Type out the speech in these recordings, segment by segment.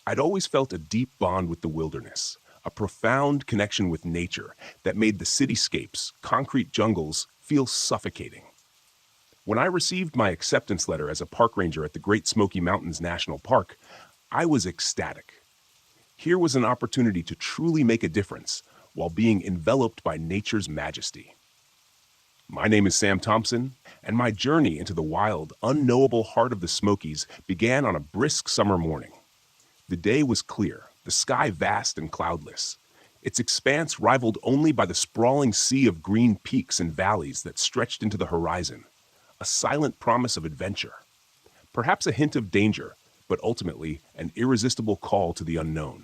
I'd always felt a deep bond with the wilderness, a profound connection with nature that made the cityscapes, concrete jungles, feel suffocating. When I received my acceptance letter as a park ranger at the Great Smoky Mountains National Park, I was ecstatic. Here was an opportunity to truly make a difference while being enveloped by nature's majesty. My name is Sam Thompson, and my journey into the wild, unknowable heart of the Smokies began on a brisk summer morning. The day was clear, the sky vast and cloudless, its expanse rivaled only by the sprawling sea of green peaks and valleys that stretched into the horizon, a silent promise of adventure. Perhaps a hint of danger, but ultimately an irresistible call to the unknown.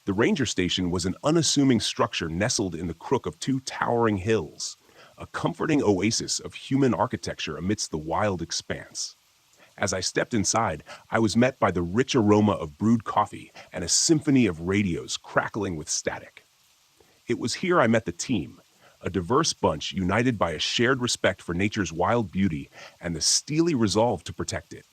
The ranger station was an unassuming structure nestled in the crook of two towering hills, a comforting oasis of human architecture amidst the wild expanse. As I stepped inside, I was met by the rich aroma of brewed coffee and a symphony of radios crackling with static. It was here I met the team, a diverse bunch united by a shared respect for nature's wild beauty and the steely resolve to protect it.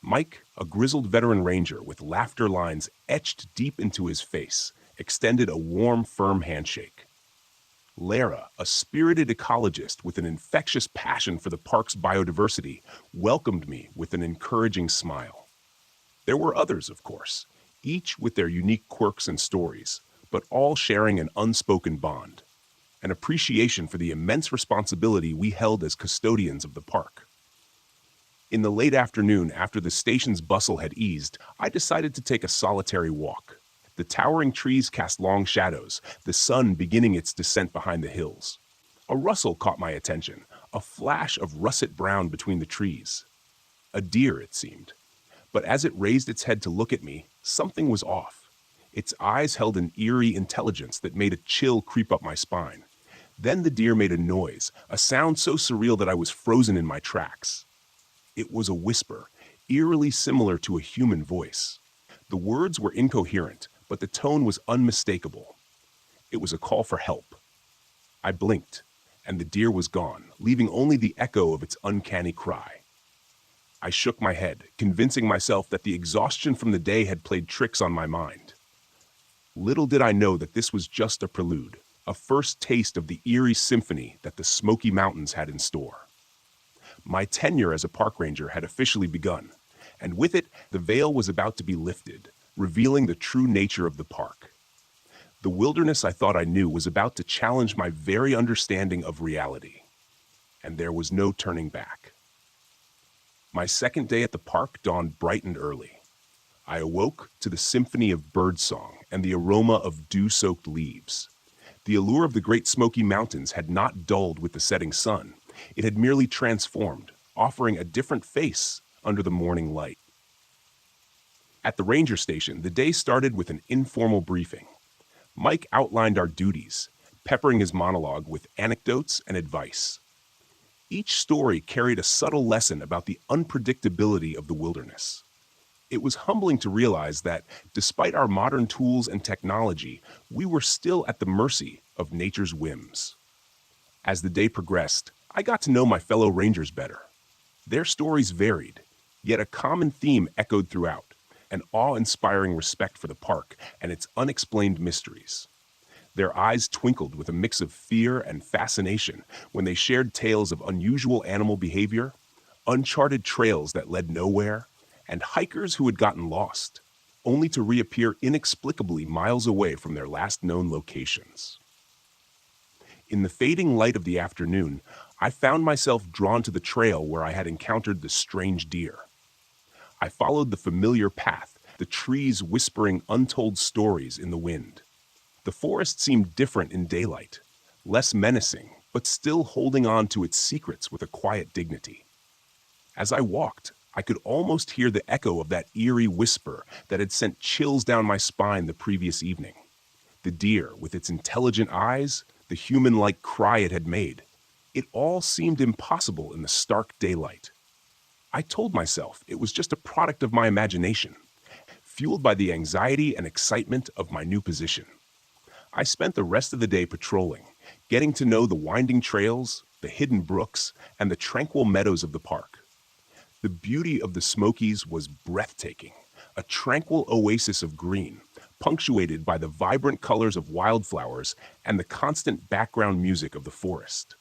Mike, a grizzled veteran ranger with laughter lines etched deep into his face, extended a warm, firm handshake. Lara, a spirited ecologist with an infectious passion for the park's biodiversity, welcomed me with an encouraging smile. There were others, of course, each with their unique quirks and stories, but all sharing an unspoken bond, an appreciation for the immense responsibility we held as custodians of the park. In the late afternoon, after the station's bustle had eased, I decided to take a solitary walk. The towering trees cast long shadows, the sun beginning its descent behind the hills. A rustle caught my attention, a flash of russet brown between the trees. A deer, it seemed. But as it raised its head to look at me, something was off. Its eyes held an eerie intelligence that made a chill creep up my spine. Then the deer made a noise, a sound so surreal that I was frozen in my tracks. It was a whisper, eerily similar to a human voice. The words were incoherent, but the tone was unmistakable. It was a call for help. I blinked, and the deer was gone, leaving only the echo of its uncanny cry. I shook my head, convincing myself that the exhaustion from the day had played tricks on my mind. Little did I know that this was just a prelude, a first taste of the eerie symphony that the Smoky Mountains had in store. My tenure as a park ranger had officially begun, and with it, the veil was about to be lifted, revealing the true nature of the park. The wilderness I thought I knew was about to challenge my very understanding of reality, and there was no turning back. My second day at the park dawned bright and early. I awoke to the symphony of birdsong and the aroma of dew-soaked leaves. The allure of the Great Smoky Mountains had not dulled with the setting sun. It had merely transformed, offering a different face under the morning light. At the ranger station, the day started with an informal briefing. Mike outlined our duties, peppering his monologue with anecdotes and advice. Each story carried a subtle lesson about the unpredictability of the wilderness. It was humbling to realize that, despite our modern tools and technology, we were still at the mercy of nature's whims. As the day progressed, I got to know my fellow rangers better. Their stories varied, yet a common theme echoed throughout: an awe-inspiring respect for the park and its unexplained mysteries. Their eyes twinkled with a mix of fear and fascination when they shared tales of unusual animal behavior, uncharted trails that led nowhere, and hikers who had gotten lost, only to reappear inexplicably miles away from their last known locations. In the fading light of the afternoon, I found myself drawn to the trail where I had encountered the strange deer. I followed the familiar path, the trees whispering untold stories in the wind. The forest seemed different in daylight, less menacing, but still holding on to its secrets with a quiet dignity. As I walked, I could almost hear the echo of that eerie whisper that had sent chills down my spine the previous evening. The deer, with its intelligent eyes, the human-like cry it had made, it all seemed impossible in the stark daylight. I told myself it was just a product of my imagination, fueled by the anxiety and excitement of my new position. I spent the rest of the day patrolling, getting to know the winding trails, the hidden brooks, and the tranquil meadows of the park. The beauty of the Smokies was breathtaking, a tranquil oasis of green, punctuated by the vibrant colors of wildflowers and the constant background music of the forest.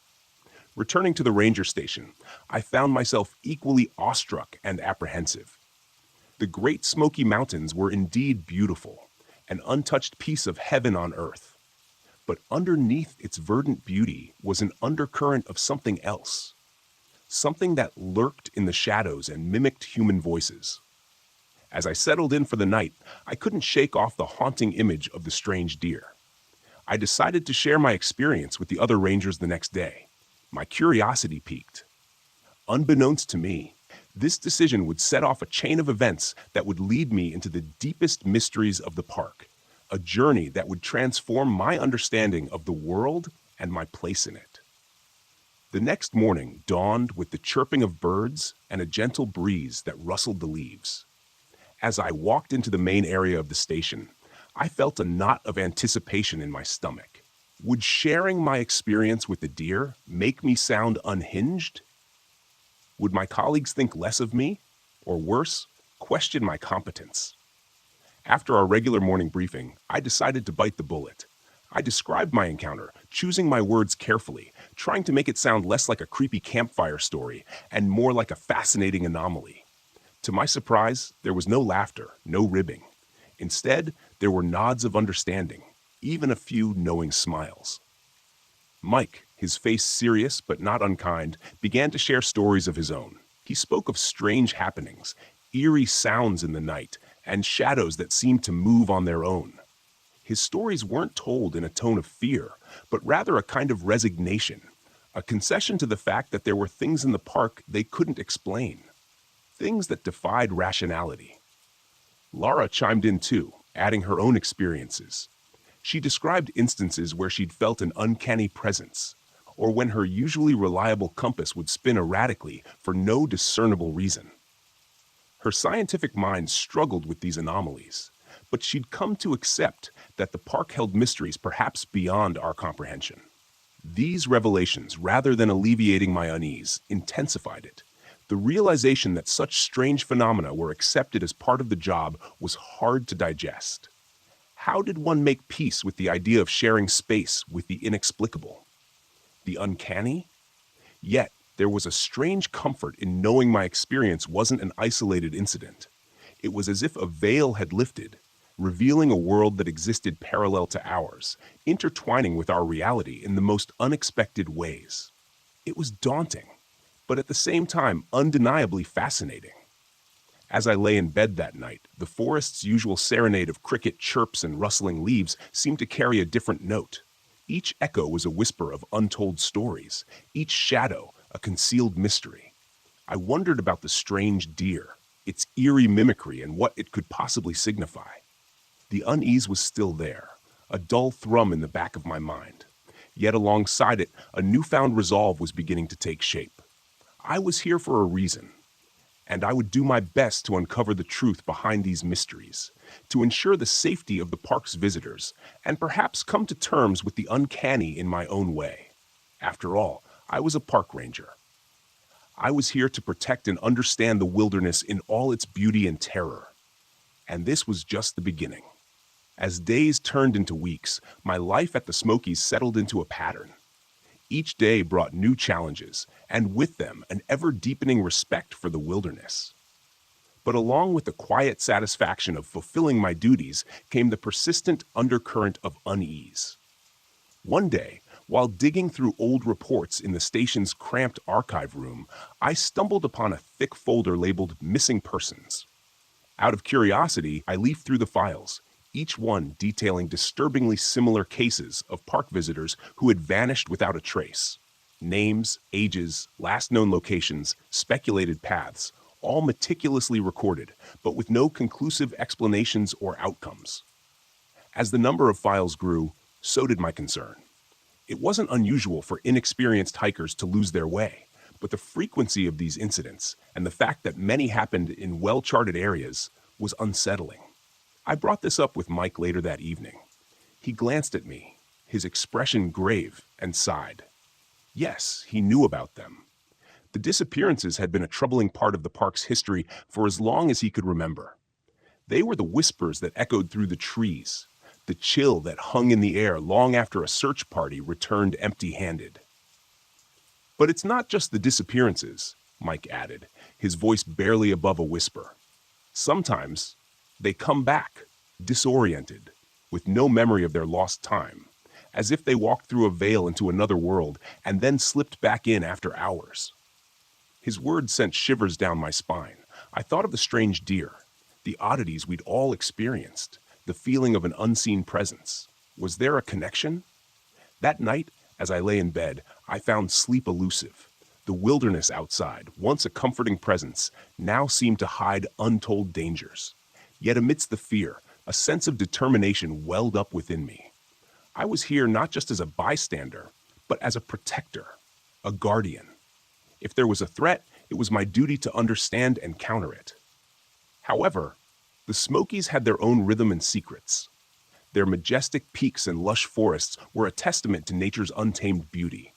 Returning to the ranger station, I found myself equally awestruck and apprehensive. The Great Smoky Mountains were indeed beautiful, an untouched piece of heaven on earth. But underneath its verdant beauty was an undercurrent of something else, something that lurked in the shadows and mimicked human voices. As I settled in for the night, I couldn't shake off the haunting image of the strange deer. I decided to share my experience with the other rangers the next day. My curiosity piqued. Unbeknownst to me, this decision would set off a chain of events that would lead me into the deepest mysteries of the park, a journey that would transform my understanding of the world and my place in it. The next morning dawned with the chirping of birds and a gentle breeze that rustled the leaves. As I walked into the main area of the station, I felt a knot of anticipation in my stomach. Would sharing my experience with the deer make me sound unhinged? Would my colleagues think less of me? Or worse, question my competence? After our regular morning briefing, I decided to bite the bullet. I described my encounter, choosing my words carefully, trying to make it sound less like a creepy campfire story and more like a fascinating anomaly. To my surprise, there was no laughter, no ribbing. Instead, there were nods of understanding, even a few knowing smiles. Mike, his face serious but not unkind, began to share stories of his own. He spoke of strange happenings, eerie sounds in the night, and shadows that seemed to move on their own. His stories weren't told in a tone of fear, but rather a kind of resignation, a concession to the fact that there were things in the park they couldn't explain, things that defied rationality. Laura chimed in too, adding her own experiences. She described instances where she'd felt an uncanny presence, or when her usually reliable compass would spin erratically for no discernible reason. Her scientific mind struggled with these anomalies, but she'd come to accept that the park held mysteries perhaps beyond our comprehension. These revelations, rather than alleviating my unease, intensified it. The realization that such strange phenomena were accepted as part of the job was hard to digest. How did one make peace with the idea of sharing space with the inexplicable? The uncanny? Yet, there was a strange comfort in knowing my experience wasn't an isolated incident. It was as if a veil had lifted, revealing a world that existed parallel to ours, intertwining with our reality in the most unexpected ways. It was daunting, but at the same time undeniably fascinating. As I lay in bed that night, the forest's usual serenade of cricket chirps and rustling leaves seemed to carry a different note. Each echo was a whisper of untold stories, each shadow a concealed mystery. I wondered about the strange deer, its eerie mimicry, and what it could possibly signify. The unease was still there, a dull thrum in the back of my mind. Yet alongside it, a newfound resolve was beginning to take shape. I was here for a reason, and I would do my best to uncover the truth behind these mysteries, to ensure the safety of the park's visitors, and perhaps come to terms with the uncanny in my own way. After all, I was a park ranger. I was here to protect and understand the wilderness in all its beauty and terror. And this was just the beginning. As days turned into weeks, my life at the Smokies settled into a pattern. Each day brought new challenges, and with them an ever-deepening respect for the wilderness. But along with the quiet satisfaction of fulfilling my duties came the persistent undercurrent of unease. One day, while digging through old reports in the station's cramped archive room, I stumbled upon a thick folder labeled Missing Persons. Out of curiosity, I leafed through the files, each one detailing disturbingly similar cases of park visitors who had vanished without a trace. Names, ages, last known locations, speculated paths, all meticulously recorded, but with no conclusive explanations or outcomes. As the number of files grew, so did my concern. It wasn't unusual for inexperienced hikers to lose their way, but the frequency of these incidents and the fact that many happened in well-charted areas was unsettling. I brought this up with Mike later that evening. He glanced at me, his expression grave, and sighed. Yes, he knew about them. The disappearances had been a troubling part of the park's history for as long as he could remember. They were the whispers that echoed through the trees, the chill that hung in the air long after a search party returned empty-handed. But it's not just the disappearances, Mike added, his voice barely above a whisper. Sometimes they come back, disoriented, with no memory of their lost time, as if they walked through a veil into another world and then slipped back in after hours. His words sent shivers down my spine. I thought of the strange deer, the oddities we'd all experienced, the feeling of an unseen presence. Was there a connection? That night, as I lay in bed, I found sleep elusive. The wilderness outside, once a comforting presence, now seemed to hide untold dangers. Yet amidst the fear, a sense of determination welled up within me. I was here not just as a bystander, but as a protector, a guardian. If there was a threat, it was my duty to understand and counter it. However, the Smokies had their own rhythm and secrets. Their majestic peaks and lush forests were a testament to nature's untamed beauty.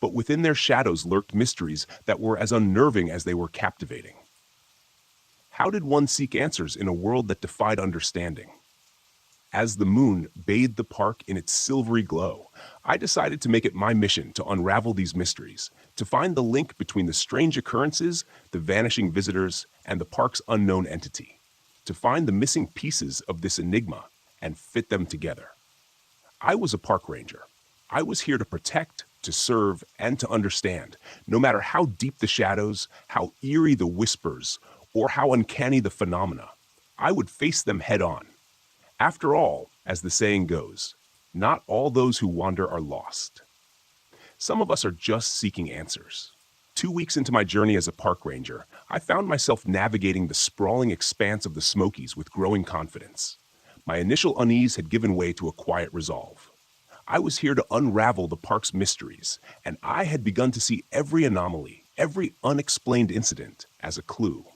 But within their shadows lurked mysteries that were as unnerving as they were captivating. How did one seek answers in a world that defied understanding? As the moon bathed the park in its silvery glow, I decided to make it my mission to unravel these mysteries, to find the link between the strange occurrences, the vanishing visitors, and the park's unknown entity, to find the missing pieces of this enigma and fit them together. I was a park ranger. I was here to protect, to serve, and to understand, no matter how deep the shadows, how eerie the whispers, or how uncanny the phenomena. I would face them head on. After all, as the saying goes, not all those who wander are lost. Some of us are just seeking answers. 2 weeks into my journey as a park ranger, I found myself navigating the sprawling expanse of the Smokies with growing confidence. My initial unease had given way to a quiet resolve. I was here to unravel the park's mysteries, and I had begun to see every anomaly, every unexplained incident as a clue.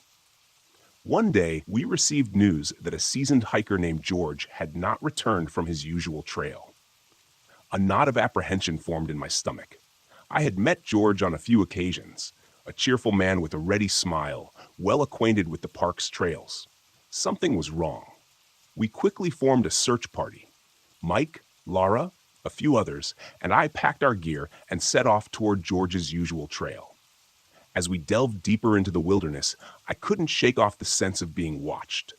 One day, we received news that a seasoned hiker named George had not returned from his usual trail. A knot of apprehension formed in my stomach. I had met George on a few occasions, a cheerful man with a ready smile, well acquainted with the park's trails. Something was wrong. We quickly formed a search party. Mike, Laura, a few others, and I packed our gear and set off toward George's usual trail. As we delved deeper into the wilderness, I couldn't shake off the sense of being watched.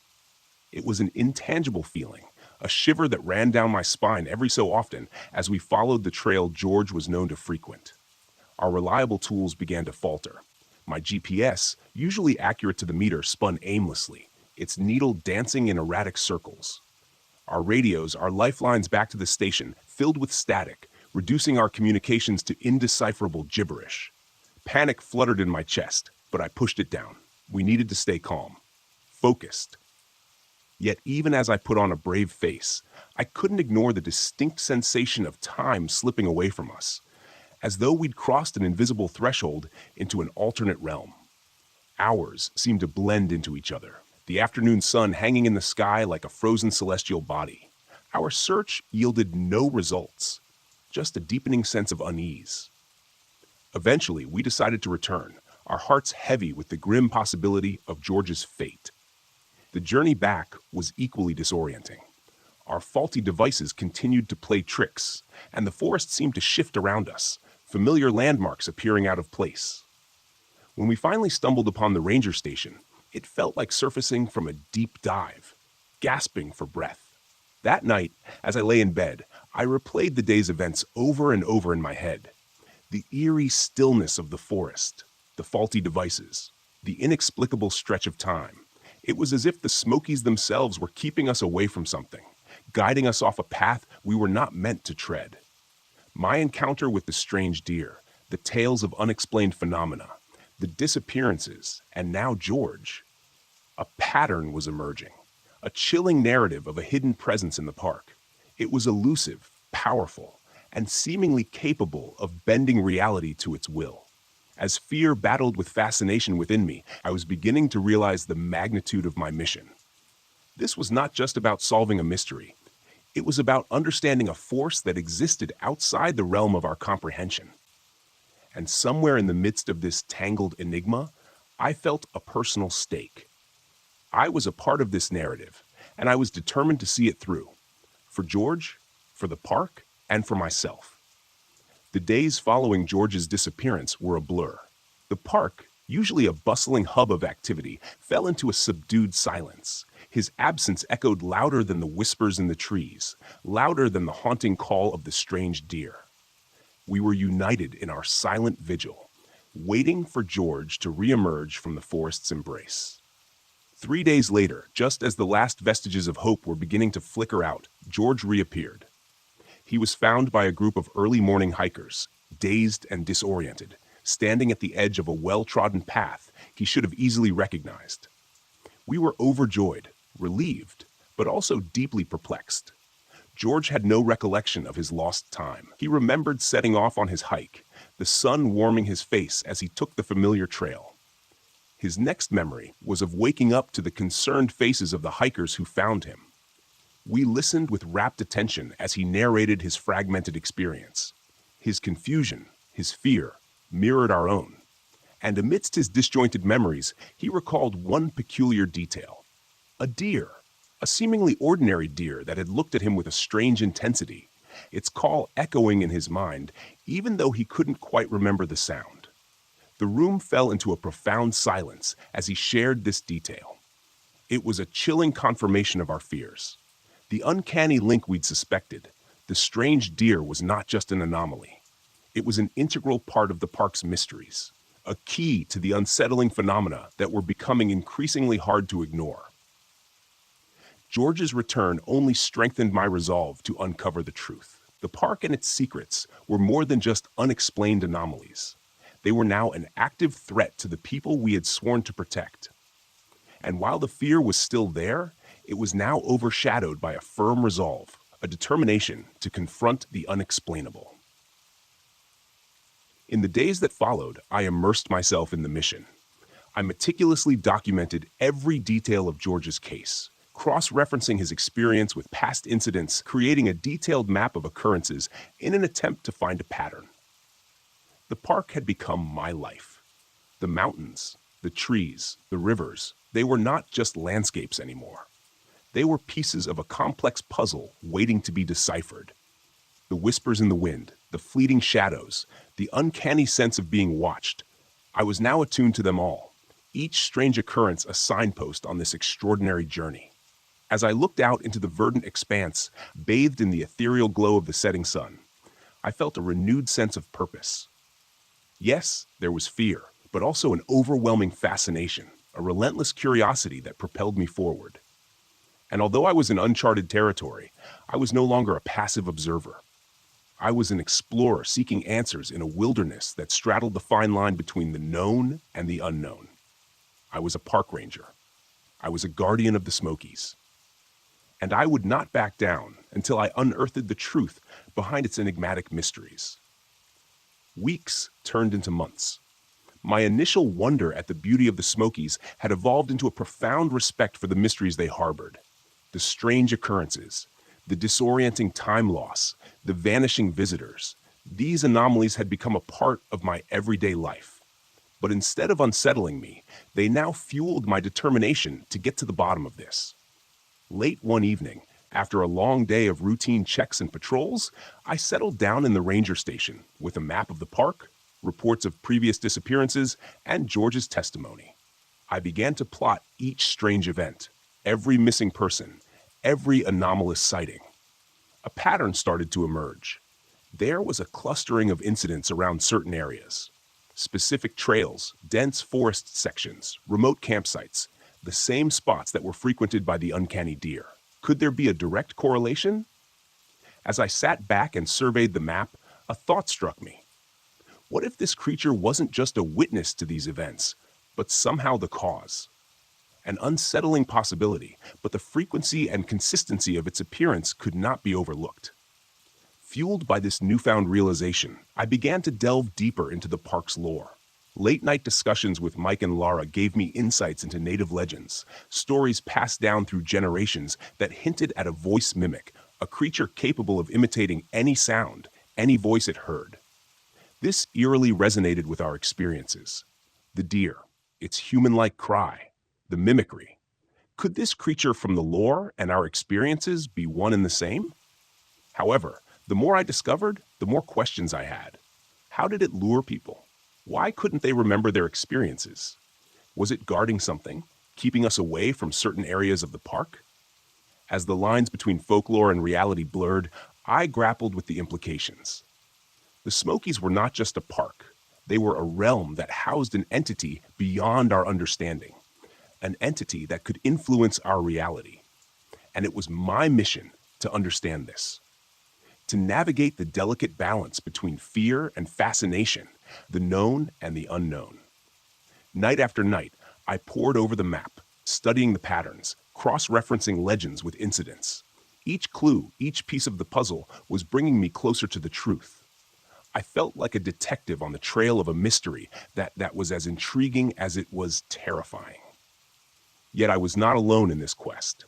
It was an intangible feeling, a shiver that ran down my spine every so often as we followed the trail George was known to frequent. Our reliable tools began to falter. My GPS, usually accurate to the meter, spun aimlessly, its needle dancing in erratic circles. Our radios, our lifelines back to the station, filled with static, reducing our communications to indecipherable gibberish. Panic fluttered in my chest, but I pushed it down. We needed to stay calm, focused. Yet even as I put on a brave face, I couldn't ignore the distinct sensation of time slipping away from us, as though we'd crossed an invisible threshold into an alternate realm. Hours seemed to blend into each other, the afternoon sun hanging in the sky like a frozen celestial body. Our search yielded no results, just a deepening sense of unease. Eventually, we decided to return, our hearts heavy with the grim possibility of George's fate. The journey back was equally disorienting. Our faulty devices continued to play tricks, and the forest seemed to shift around us, familiar landmarks appearing out of place. When we finally stumbled upon the ranger station, it felt like surfacing from a deep dive, gasping for breath. That night, as I lay in bed, I replayed the day's events over and over in my head. The eerie stillness of the forest, the faulty devices, the inexplicable stretch of time. It was as if the Smokies themselves were keeping us away from something, guiding us off a path we were not meant to tread. My encounter with the strange deer, the tales of unexplained phenomena, the disappearances, and now George. A pattern was emerging, a chilling narrative of a hidden presence in the park. It was elusive, powerful, and seemingly capable of bending reality to its will. As fear battled with fascination within me, I was beginning to realize the magnitude of my mission. This was not just about solving a mystery. It was about understanding a force that existed outside the realm of our comprehension. And somewhere in the midst of this tangled enigma, I felt a personal stake. I was a part of this narrative, and I was determined to see it through. For George, for the park, and for myself. The days following George's disappearance were a blur. The park, usually a bustling hub of activity, fell into a subdued silence. His absence echoed louder than the whispers in the trees, louder than the haunting call of the strange deer. We were united in our silent vigil, waiting for George to reemerge from the forest's embrace. 3 days later, just as the last vestiges of hope were beginning to flicker out, George reappeared. He was found by a group of early morning hikers, dazed and disoriented, standing at the edge of a well-trodden path he should have easily recognized. We were overjoyed, relieved, but also deeply perplexed. George had no recollection of his lost time. He remembered setting off on his hike, the sun warming his face as he took the familiar trail. His next memory was of waking up to the concerned faces of the hikers who found him. We listened with rapt attention as he narrated his fragmented experience. His confusion, his fear, mirrored our own. And amidst his disjointed memories, he recalled one peculiar detail. A deer, a seemingly ordinary deer that had looked at him with a strange intensity, its call echoing in his mind, even though he couldn't quite remember the sound. The room fell into a profound silence as he shared this detail. It was a chilling confirmation of our fears. The uncanny link we'd suspected, the strange deer, was not just an anomaly. It was an integral part of the park's mysteries, a key to the unsettling phenomena that were becoming increasingly hard to ignore. George's return only strengthened my resolve to uncover the truth. The park and its secrets were more than just unexplained anomalies. They were now an active threat to the people we had sworn to protect. And while the fear was still there, it was now overshadowed by a firm resolve, a determination to confront the unexplainable. In the days that followed, I immersed myself in the mission. I meticulously documented every detail of George's case, cross-referencing his experience with past incidents, creating a detailed map of occurrences in an attempt to find a pattern. The park had become my life. The mountains, the trees, the rivers, they were not just landscapes anymore. They were pieces of a complex puzzle waiting to be deciphered. The whispers in the wind, the fleeting shadows, the uncanny sense of being watched. I was now attuned to them all, each strange occurrence a signpost on this extraordinary journey. As I looked out into the verdant expanse, bathed in the ethereal glow of the setting sun, I felt a renewed sense of purpose. Yes, there was fear, but also an overwhelming fascination, a relentless curiosity that propelled me forward. And although I was in uncharted territory, I was no longer a passive observer. I was an explorer seeking answers in a wilderness that straddled the fine line between the known and the unknown. I was a park ranger. I was a guardian of the Smokies. And I would not back down until I unearthed the truth behind its enigmatic mysteries. Weeks turned into months. My initial wonder at the beauty of the Smokies had evolved into a profound respect for the mysteries they harbored. The strange occurrences, the disorienting time loss, the vanishing visitors. These anomalies had become a part of my everyday life. But instead of unsettling me, they now fueled my determination to get to the bottom of this. Late one evening, after a long day of routine checks and patrols, I settled down in the ranger station with a map of the park, reports of previous disappearances, and George's testimony. I began to plot each strange event, every missing person, every anomalous sighting. A pattern started to emerge. There was a clustering of incidents around certain areas. Specific trails, dense forest sections, remote campsites, the same spots that were frequented by the uncanny deer. Could there be a direct correlation? As I sat back and surveyed the map, a thought struck me. What if this creature wasn't just a witness to these events, but somehow the cause? An unsettling possibility, but the frequency and consistency of its appearance could not be overlooked. Fueled by this newfound realization, I began to delve deeper into the park's lore. Late-night discussions with Mike and Laura gave me insights into native legends, stories passed down through generations that hinted at a voice mimic, a creature capable of imitating any sound, any voice it heard. This eerily resonated with our experiences. The deer, its human-like cry, the mimicry. Could this creature from the lore and our experiences be one and the same? However, the more I discovered, the more questions I had. How did it lure people? Why couldn't they remember their experiences? Was it guarding something, keeping us away from certain areas of the park? As the lines between folklore and reality blurred, I grappled with the implications. The Smokies were not just a park. They were a realm that housed an entity beyond our understanding, an entity that could influence our reality. And it was my mission to understand this, to navigate the delicate balance between fear and fascination, the known and the unknown. Night after night, I pored over the map, studying the patterns, cross-referencing legends with incidents. Each clue, each piece of the puzzle was bringing me closer to the truth. I felt like a detective on the trail of a mystery that was as intriguing as it was terrifying. Yet I was not alone in this quest.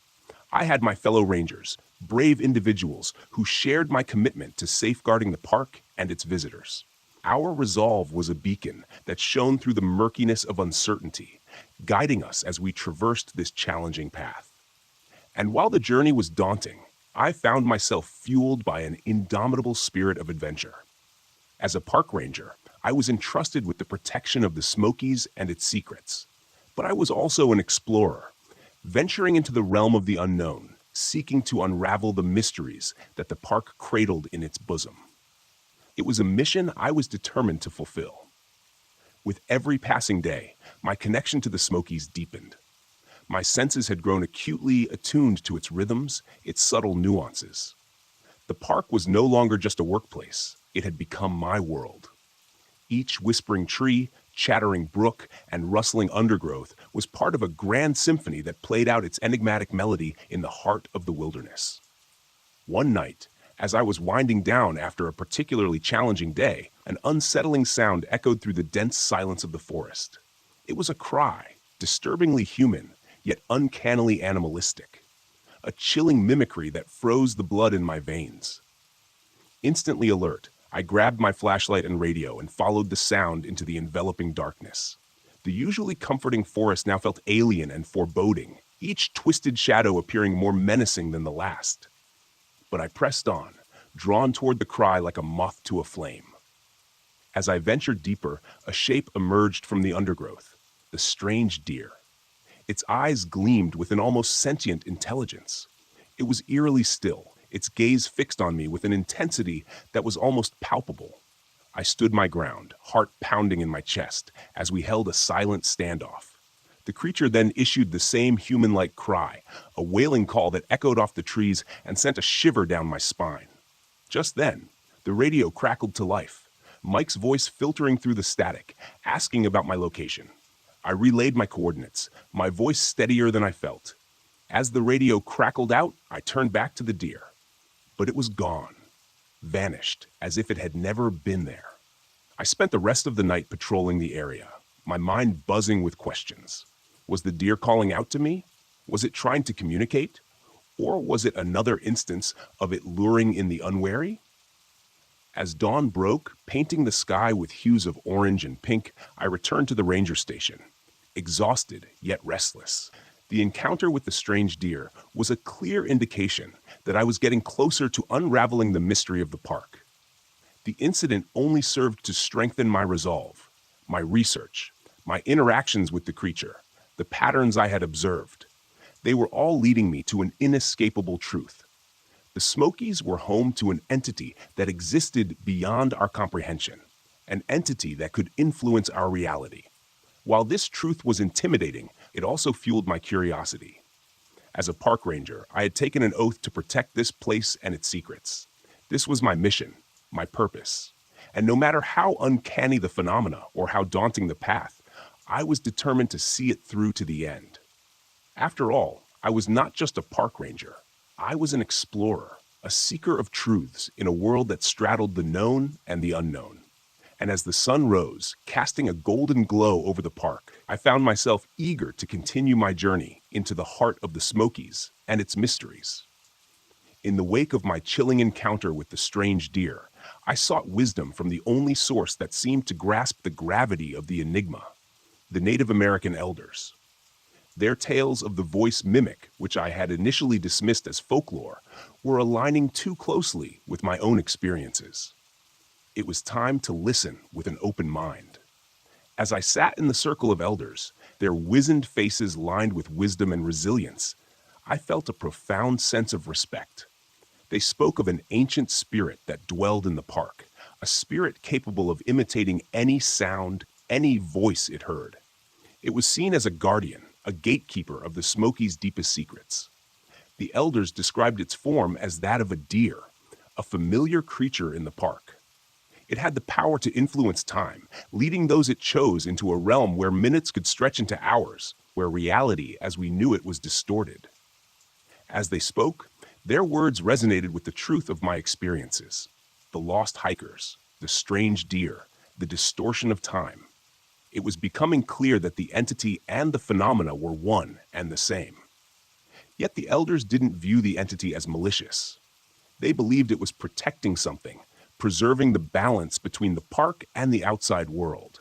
I had my fellow rangers, brave individuals who shared my commitment to safeguarding the park and its visitors. Our resolve was a beacon that shone through the murkiness of uncertainty, guiding us as we traversed this challenging path. And while the journey was daunting, I found myself fueled by an indomitable spirit of adventure. As a park ranger, I was entrusted with the protection of the Smokies and its secrets. But I was also an explorer, venturing into the realm of the unknown, seeking to unravel the mysteries that the park cradled in its bosom. It was a mission I was determined to fulfill. With every passing day, my connection to the Smokies deepened. My senses had grown acutely attuned to its rhythms, its subtle nuances. The park was no longer just a workplace. It had become my world. Each whispering tree, chattering brook, and rustling undergrowth was part of a grand symphony that played out its enigmatic melody in the heart of the wilderness. One night, as I was winding down after a particularly challenging day, an unsettling sound echoed through the dense silence of the forest. It was a cry, disturbingly human, yet uncannily animalistic. A chilling mimicry that froze the blood in my veins. Instantly alert, I grabbed my flashlight and radio and followed the sound into the enveloping darkness. The usually comforting forest now felt alien and foreboding, each twisted shadow appearing more menacing than the last. But I pressed on, drawn toward the cry like a moth to a flame. As I ventured deeper, a shape emerged from the undergrowth, the strange deer. Its eyes gleamed with an almost sentient intelligence. It was eerily still, its gaze fixed on me with an intensity that was almost palpable. I stood my ground, heart pounding in my chest, as we held a silent standoff. The creature then issued the same human-like cry, a wailing call that echoed off the trees and sent a shiver down my spine. Just then, the radio crackled to life, Mike's voice filtering through the static, asking about my location. I relayed my coordinates, my voice steadier than I felt. As the radio crackled out, I turned back to the deer. But it was gone, vanished, as if it had never been there. I spent the rest of the night patrolling the area, my mind buzzing with questions. Was the deer calling out to me? Was it trying to communicate? Or was it another instance of it luring in the unwary? As dawn broke, painting the sky with hues of orange and pink, I returned to the ranger station, exhausted yet restless. The encounter with the strange deer was a clear indication that I was getting closer to unraveling the mystery of the park. The incident only served to strengthen my resolve, my research, my interactions with the creature, the patterns I had observed. They were all leading me to an inescapable truth. The Smokies were home to an entity that existed beyond our comprehension, an entity that could influence our reality. While this truth was intimidating, it also fueled my curiosity. As a park ranger, I had taken an oath to protect this place and its secrets. This was my mission, my purpose. And no matter how uncanny the phenomena or how daunting the path, I was determined to see it through to the end. After all, I was not just a park ranger. I was an explorer, a seeker of truths in a world that straddled the known and the unknown. And as the sun rose, casting a golden glow over the park, I found myself eager to continue my journey into the heart of the Smokies and its mysteries. In the wake of my chilling encounter with the strange deer, I sought wisdom from the only source that seemed to grasp the gravity of the enigma, the Native American elders. Their tales of the voice mimic, which I had initially dismissed as folklore, were aligning too closely with my own experiences. It was time to listen with an open mind. As I sat in the circle of elders, their wizened faces lined with wisdom and resilience, I felt a profound sense of respect. They spoke of an ancient spirit that dwelled in the park, a spirit capable of imitating any sound, any voice it heard. It was seen as a guardian, a gatekeeper of the Smokies' deepest secrets. The elders described its form as that of a deer, a familiar creature in the park. It had the power to influence time, leading those it chose into a realm where minutes could stretch into hours, where reality as we knew it was distorted. As they spoke, their words resonated with the truth of my experiences. The lost hikers, the strange deer, the distortion of time. It was becoming clear that the entity and the phenomena were one and the same. Yet the elders didn't view the entity as malicious. They believed it was protecting something, preserving the balance between the park and the outside world.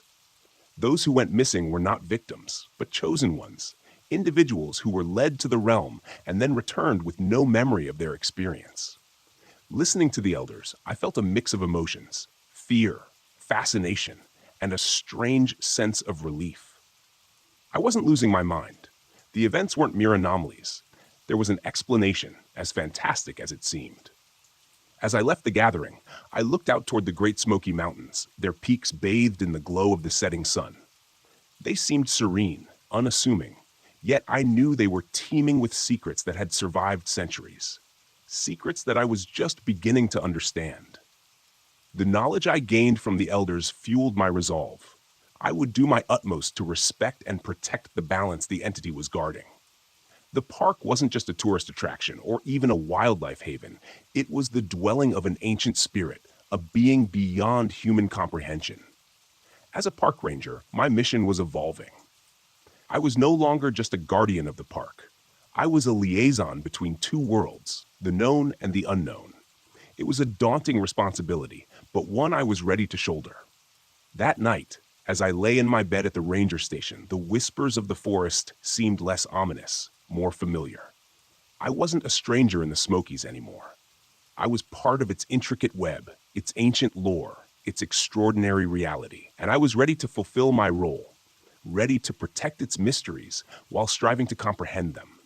Those who went missing were not victims, but chosen ones, individuals who were led to the realm and then returned with no memory of their experience. Listening to the elders, I felt a mix of emotions: fear, fascination, and a strange sense of relief. I wasn't losing my mind. The events weren't mere anomalies. There was an explanation, as fantastic as it seemed. As I left the gathering, I looked out toward the Great Smoky Mountains, their peaks bathed in the glow of the setting sun. They seemed serene, unassuming, yet I knew they were teeming with secrets that had survived centuries. Secrets that I was just beginning to understand. The knowledge I gained from the elders fueled my resolve. I would do my utmost to respect and protect the balance the entity was guarding. The park wasn't just a tourist attraction or even a wildlife haven. It was the dwelling of an ancient spirit, a being beyond human comprehension. As a park ranger, my mission was evolving. I was no longer just a guardian of the park. I was a liaison between two worlds, the known and the unknown. It was a daunting responsibility, but one I was ready to shoulder. That night, as I lay in my bed at the ranger station, the whispers of the forest seemed less ominous, more familiar. I wasn't a stranger in the Smokies anymore. I was part of its intricate web, its ancient lore, its extraordinary reality, and I was ready to fulfill my role, ready to protect its mysteries while striving to comprehend them.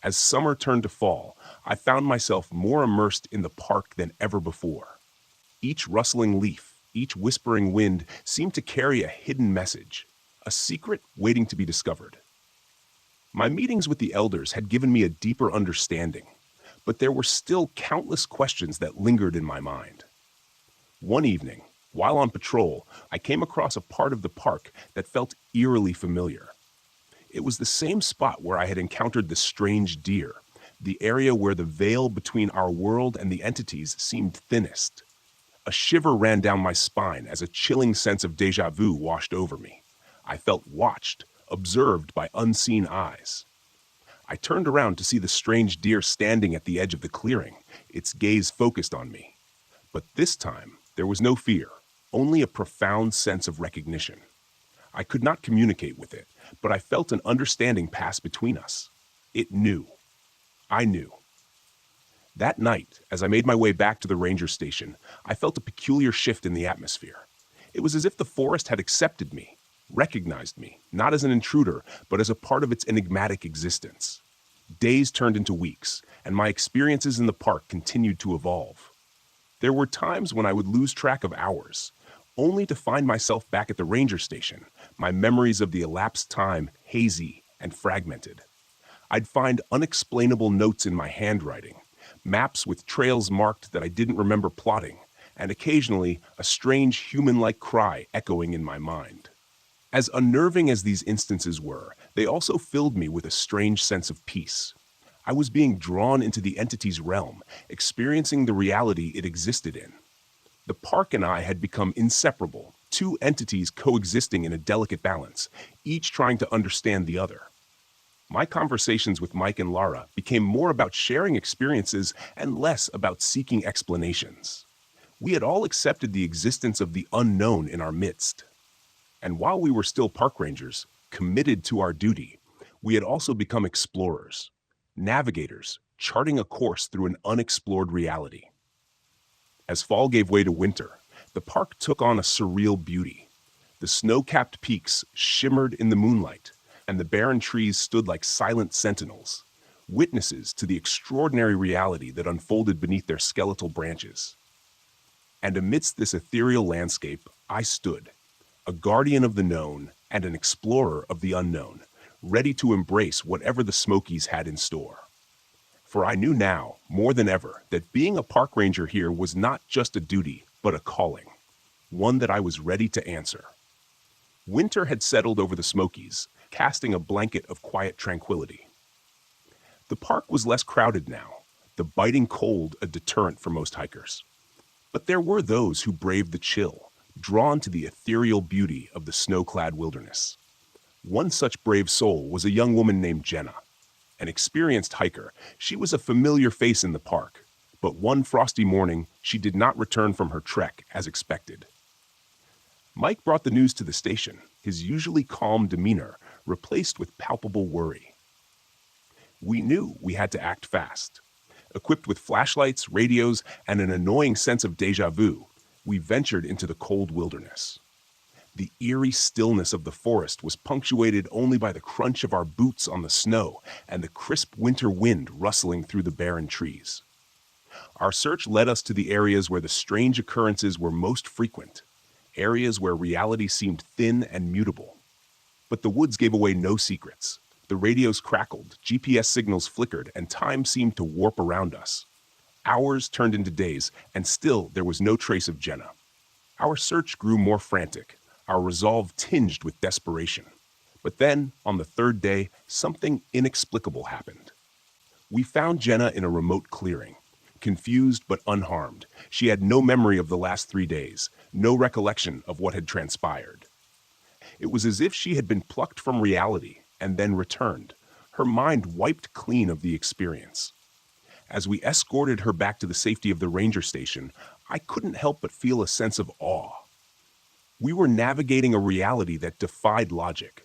As summer turned to fall, I found myself more immersed in the park than ever before. Each rustling leaf, each whispering wind seemed to carry a hidden message, a secret waiting to be discovered. My meetings with the elders had given me a deeper understanding, but there were still countless questions that lingered in my mind. One evening, while on patrol, I came across a part of the park that felt eerily familiar. It was the same spot where I had encountered the strange deer, the area where the veil between our world and the entities seemed thinnest. A shiver ran down my spine as a chilling sense of déjà vu washed over me. I felt watched, observed by unseen eyes. I turned around to see the strange deer standing at the edge of the clearing, its gaze focused on me. But this time, there was no fear, only a profound sense of recognition. I could not communicate with it, but I felt an understanding pass between us. It knew. I knew. That night, as I made my way back to the ranger station, I felt a peculiar shift in the atmosphere. It was as if the forest had accepted me, recognized me, not as an intruder, but as a part of its enigmatic existence. Days turned into weeks, and my experiences in the park continued to evolve. There were times when I would lose track of hours, only to find myself back at the ranger station, my memories of the elapsed time hazy and fragmented. I'd find unexplainable notes in my handwriting, maps with trails marked that I didn't remember plotting, and occasionally a strange human-like cry echoing in my mind. As unnerving as these instances were, they also filled me with a strange sense of peace. I was being drawn into the entity's realm, experiencing the reality it existed in. The park and I had become inseparable, two entities coexisting in a delicate balance, each trying to understand the other. My conversations with Mike and Lara became more about sharing experiences and less about seeking explanations. We had all accepted the existence of the unknown in our midst. And while we were still park rangers, committed to our duty, We had also become explorers, navigators, charting a course through an unexplored reality. As fall gave way to winter, the park took on a surreal beauty. The snow-capped peaks shimmered in the moonlight, and the barren trees stood like silent sentinels, witnesses to the extraordinary reality that unfolded beneath their skeletal branches. And amidst this ethereal landscape, I stood, a guardian of the known and an explorer of the unknown, ready to embrace whatever the Smokies had in store. For I knew now, more than ever, that being a park ranger here was not just a duty, but a calling, one that I was ready to answer. Winter had settled over the Smokies, casting a blanket of quiet tranquility. The park was less crowded now, the biting cold a deterrent for most hikers. But there were those who braved the chill, drawn to the ethereal beauty of the snow-clad wilderness. One such brave soul was a young woman named Jenna. An experienced hiker, she was a familiar face in the park, but one frosty morning, she did not return from her trek as expected. Mike brought the news to the station, his usually calm demeanor replaced with palpable worry. We knew we had to act fast. Equipped with flashlights, radios, and an annoying sense of déjà vu, we ventured into the cold wilderness. The eerie stillness of the forest was punctuated only by the crunch of our boots on the snow and the crisp winter wind rustling through the barren trees. Our search led us to the areas where the strange occurrences were most frequent, areas where reality seemed thin and mutable. But the woods gave away no secrets. The radios crackled, GPS signals flickered, and time seemed to warp around us. Hours turned into days, and still there was no trace of Jenna. Our search grew more frantic, our resolve tinged with desperation. But then, on the third day, something inexplicable happened. We found Jenna in a remote clearing. Confused but unharmed, she had no memory of the last 3 days, no recollection of what had transpired. It was as if she had been plucked from reality and then returned, her mind wiped clean of the experience. As we escorted her back to the safety of the ranger station, I couldn't help but feel a sense of awe. We were navigating a reality that defied logic,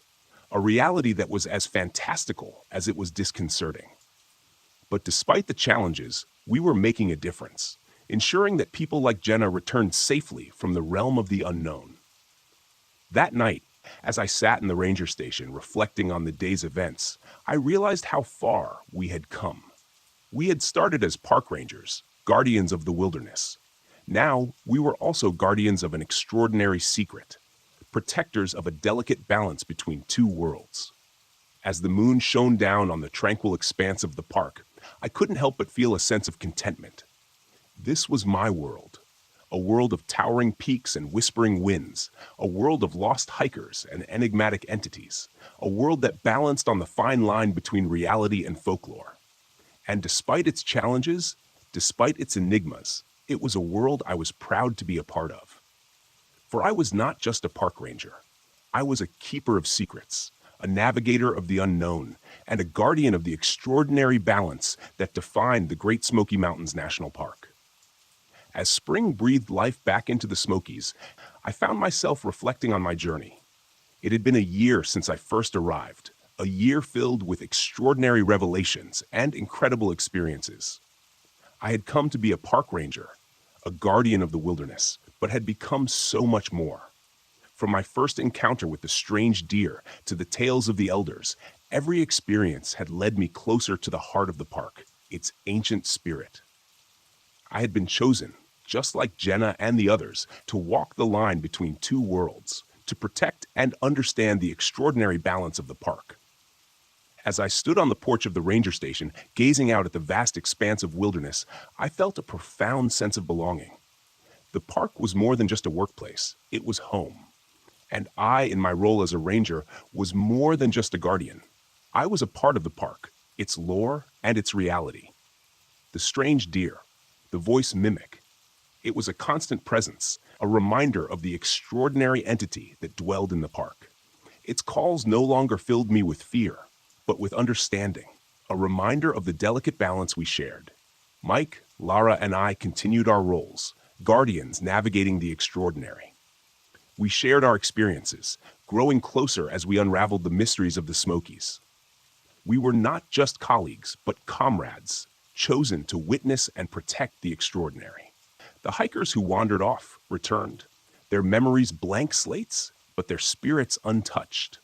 a reality that was as fantastical as it was disconcerting. But despite the challenges, we were making a difference, ensuring that people like Jenna returned safely from the realm of the unknown. That night, as I sat in the ranger station reflecting on the day's events, I realized how far we had come. We had started as park rangers, guardians of the wilderness. Now, we were also guardians of an extraordinary secret, protectors of a delicate balance between two worlds. As the moon shone down on the tranquil expanse of the park, I couldn't help but feel a sense of contentment. This was my world, a world of towering peaks and whispering winds, a world of lost hikers and enigmatic entities, a world that balanced on the fine line between reality and folklore. And despite its challenges, despite its enigmas, it was a world I was proud to be a part of. For I was not just a park ranger. I was a keeper of secrets, a navigator of the unknown, and a guardian of the extraordinary balance that defined the Great Smoky Mountains National Park. As spring breathed life back into the Smokies, I found myself reflecting on my journey. It had been a year since I first arrived, a year filled with extraordinary revelations and incredible experiences. I had come to be a park ranger, a guardian of the wilderness, but had become so much more. From my first encounter with the strange deer to the tales of the elders, every experience had led me closer to the heart of the park, its ancient spirit. I had been chosen, just like Jenna and the others, to walk the line between two worlds, to protect and understand the extraordinary balance of the park. As I stood on the porch of the ranger station, gazing out at the vast expanse of wilderness, I felt a profound sense of belonging. The park was more than just a workplace, it was home. And I, in my role as a ranger, was more than just a guardian. I was a part of the park, its lore and its reality. The strange deer, the voice mimic. It was a constant presence, a reminder of the extraordinary entity that dwelled in the park. Its calls no longer filled me with fear, but with understanding, a reminder of the delicate balance we shared. Mike, Lara, and I continued our roles, guardians navigating the extraordinary. We shared our experiences, growing closer as we unraveled the mysteries of the Smokies. We were not just colleagues, but comrades, chosen to witness and protect the extraordinary. The hikers who wandered off returned, their memories blank slates, but their spirits untouched.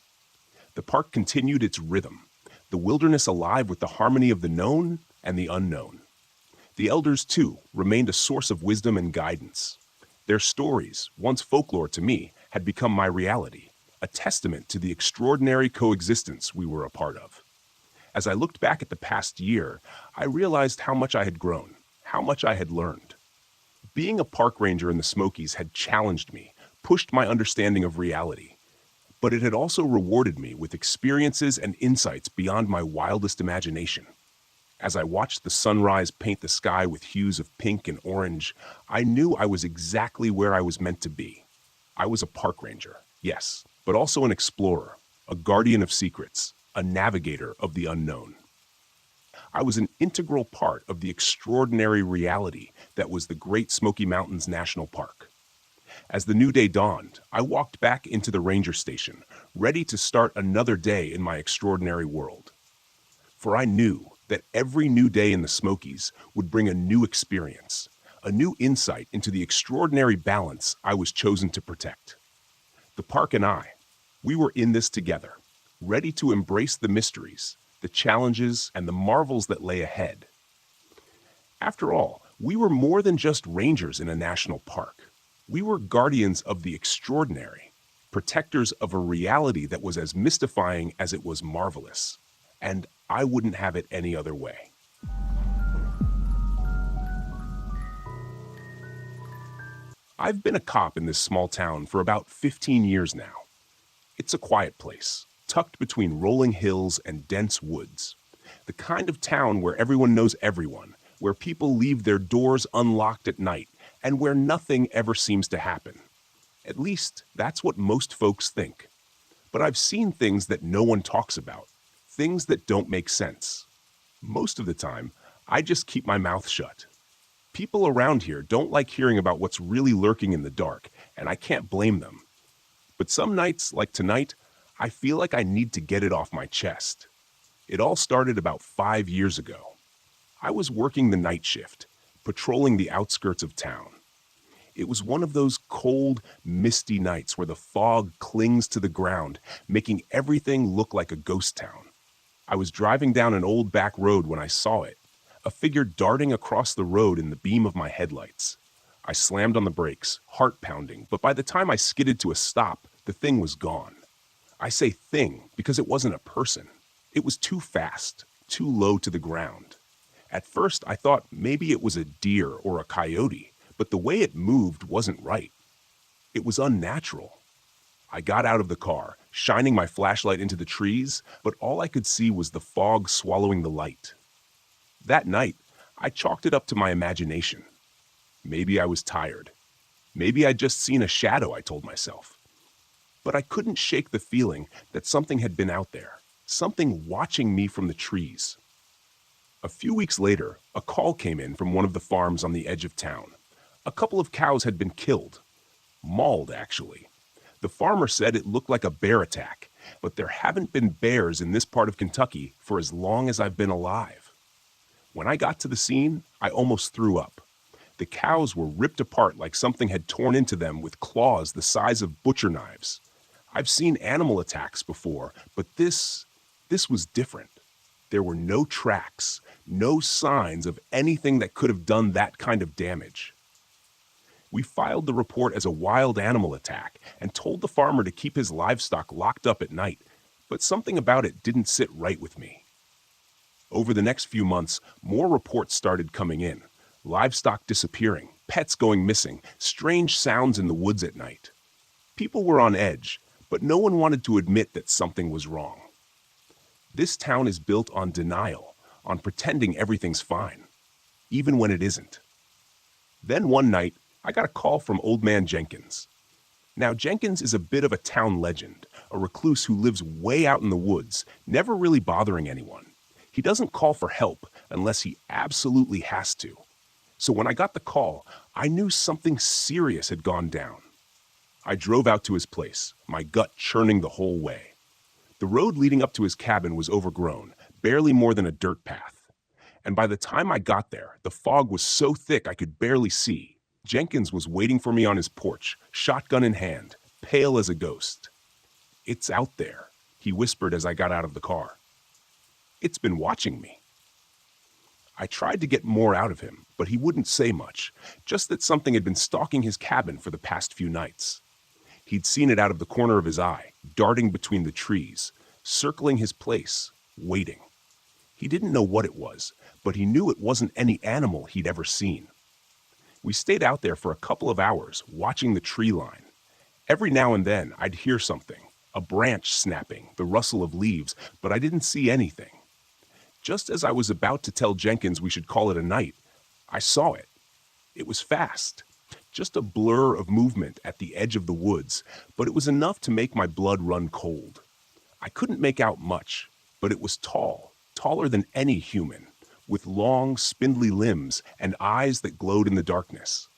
The park continued its rhythm, the wilderness alive with the harmony of the known and the unknown. The elders, too, remained a source of wisdom and guidance. Their stories, once folklore to me, had become my reality, a testament to the extraordinary coexistence we were a part of. As I looked back at the past year, I realized how much I had grown, how much I had learned. Being a park ranger in the Smokies had challenged me, pushed my understanding of reality, but it had also rewarded me with experiences and insights beyond my wildest imagination. As I watched the sunrise paint the sky with hues of pink and orange, I knew I was exactly where I was meant to be. I was a park ranger, yes, but also an explorer, a guardian of secrets, a navigator of the unknown. I was an integral part of the extraordinary reality that was the Great Smoky Mountains National Park. As the new day dawned, I walked back into the ranger station, ready to start another day in my extraordinary world. For I knew that every new day in the Smokies would bring a new experience, a new insight into the extraordinary balance I was chosen to protect. The park and I, we were in this together, ready to embrace the mysteries, the challenges, and the marvels that lay ahead. After all, we were more than just rangers in a national park. We were guardians of the extraordinary, protectors of a reality that was as mystifying as it was marvelous. And I wouldn't have it any other way. I've been a cop in this small town for about 15 years now. It's a quiet place, tucked between rolling hills and dense woods. The kind of town where everyone knows everyone, where people leave their doors unlocked at night, and where nothing ever seems to happen. At least, that's what most folks think. But I've seen things that no one talks about, things that don't make sense. Most of the time, I just keep my mouth shut. People around here don't like hearing about what's really lurking in the dark, and I can't blame them. But some nights, like tonight, I feel like I need to get it off my chest. It all started about 5 years ago. I was working the night shift, patrolling the outskirts of town. It was one of those cold, misty nights where the fog clings to the ground, making everything look like a ghost town. I was driving down an old back road when I saw it, a figure darting across the road in the beam of my headlights. I slammed on the brakes, heart pounding, but by the time I skidded to a stop, the thing was gone. I say thing because it wasn't a person. It was too fast, too low to the ground. At first, I thought maybe it was a deer or a coyote, but the way it moved wasn't right. It was unnatural. I got out of the car, shining my flashlight into the trees, but all I could see was the fog swallowing the light. That night, I chalked it up to my imagination. Maybe I was tired. Maybe I'd just seen a shadow, I told myself. But I couldn't shake the feeling that something had been out there, something watching me from the trees. A few weeks later, a call came in from one of the farms on the edge of town. A couple of cows had been killed. Mauled, actually. The farmer said it looked like a bear attack, but there haven't been bears in this part of Kentucky for as long as I've been alive. When I got to the scene, I almost threw up. The cows were ripped apart like something had torn into them with claws the size of butcher knives. I've seen animal attacks before, but this was different. There were no tracks, no signs of anything that could have done that kind of damage. We filed the report as a wild animal attack and told the farmer to keep his livestock locked up at night, but something about it didn't sit right with me. Over the next few months, more reports started coming in. Livestock disappearing, pets going missing, strange sounds in the woods at night. People were on edge, but no one wanted to admit that something was wrong. This town is built on denial, on pretending everything's fine, even when it isn't. Then one night, I got a call from Old Man Jenkins. Now, Jenkins is a bit of a town legend, a recluse who lives way out in the woods, never really bothering anyone. He doesn't call for help unless he absolutely has to. So when I got the call, I knew something serious had gone down. I drove out to his place, my gut churning the whole way. The road leading up to his cabin was overgrown, barely more than a dirt path. And by the time I got there, the fog was so thick I could barely see. Jenkins was waiting for me on his porch, shotgun in hand, pale as a ghost. "It's out there," he whispered as I got out of the car. "It's been watching me." I tried to get more out of him, but he wouldn't say much, just that something had been stalking his cabin for the past few nights. He'd seen it out of the corner of his eye, darting between the trees, circling his place, waiting. He didn't know what it was, but he knew it wasn't any animal he'd ever seen. We stayed out there for a couple of hours, watching the tree line. Every now and then, I'd hear something, a branch snapping, the rustle of leaves, but I didn't see anything. Just as I was about to tell Jenkins we should call it a night, I saw it. It was fast, just a blur of movement at the edge of the woods, but it was enough to make my blood run cold. I couldn't make out much, but it was tall, taller than any human, with long, spindly limbs and eyes that glowed in the darkness.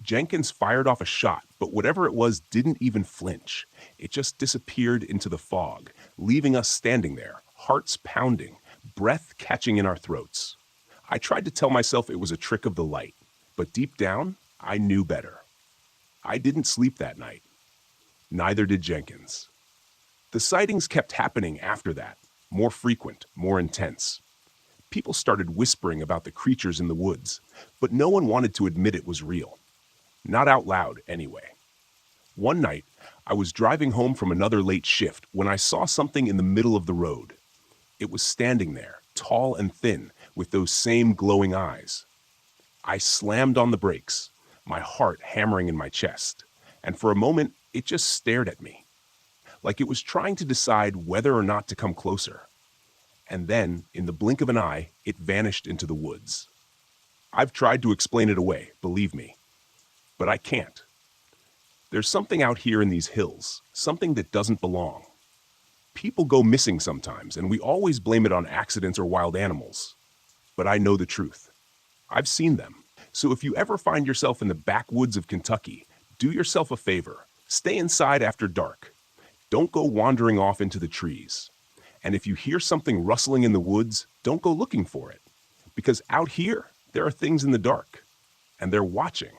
Jenkins fired off a shot, but whatever it was didn't even flinch. It just disappeared into the fog, leaving us standing there, hearts pounding, breath catching in our throats. I tried to tell myself it was a trick of the light, but deep down, I knew better. I didn't sleep that night. Neither did Jenkins. The sightings kept happening after that, more frequent, more intense. People started whispering about the creatures in the woods, but no one wanted to admit it was real. Not out loud, anyway. One night, I was driving home from another late shift when I saw something in the middle of the road. It was standing there, tall and thin, with those same glowing eyes. I slammed on the brakes, my heart hammering in my chest, and for a moment, it just stared at me, like it was trying to decide whether or not to come closer. And then, in the blink of an eye, it vanished into the woods. I've tried to explain it away, believe me, but I can't. There's something out here in these hills, something that doesn't belong. People go missing sometimes, and we always blame it on accidents or wild animals. But I know the truth. I've seen them. So if you ever find yourself in the backwoods of Kentucky, do yourself a favor. Stay inside after dark. Don't go wandering off into the trees. And if you hear something rustling in the woods, don't go looking for it. Because out here, there are things in the dark. And they're watching.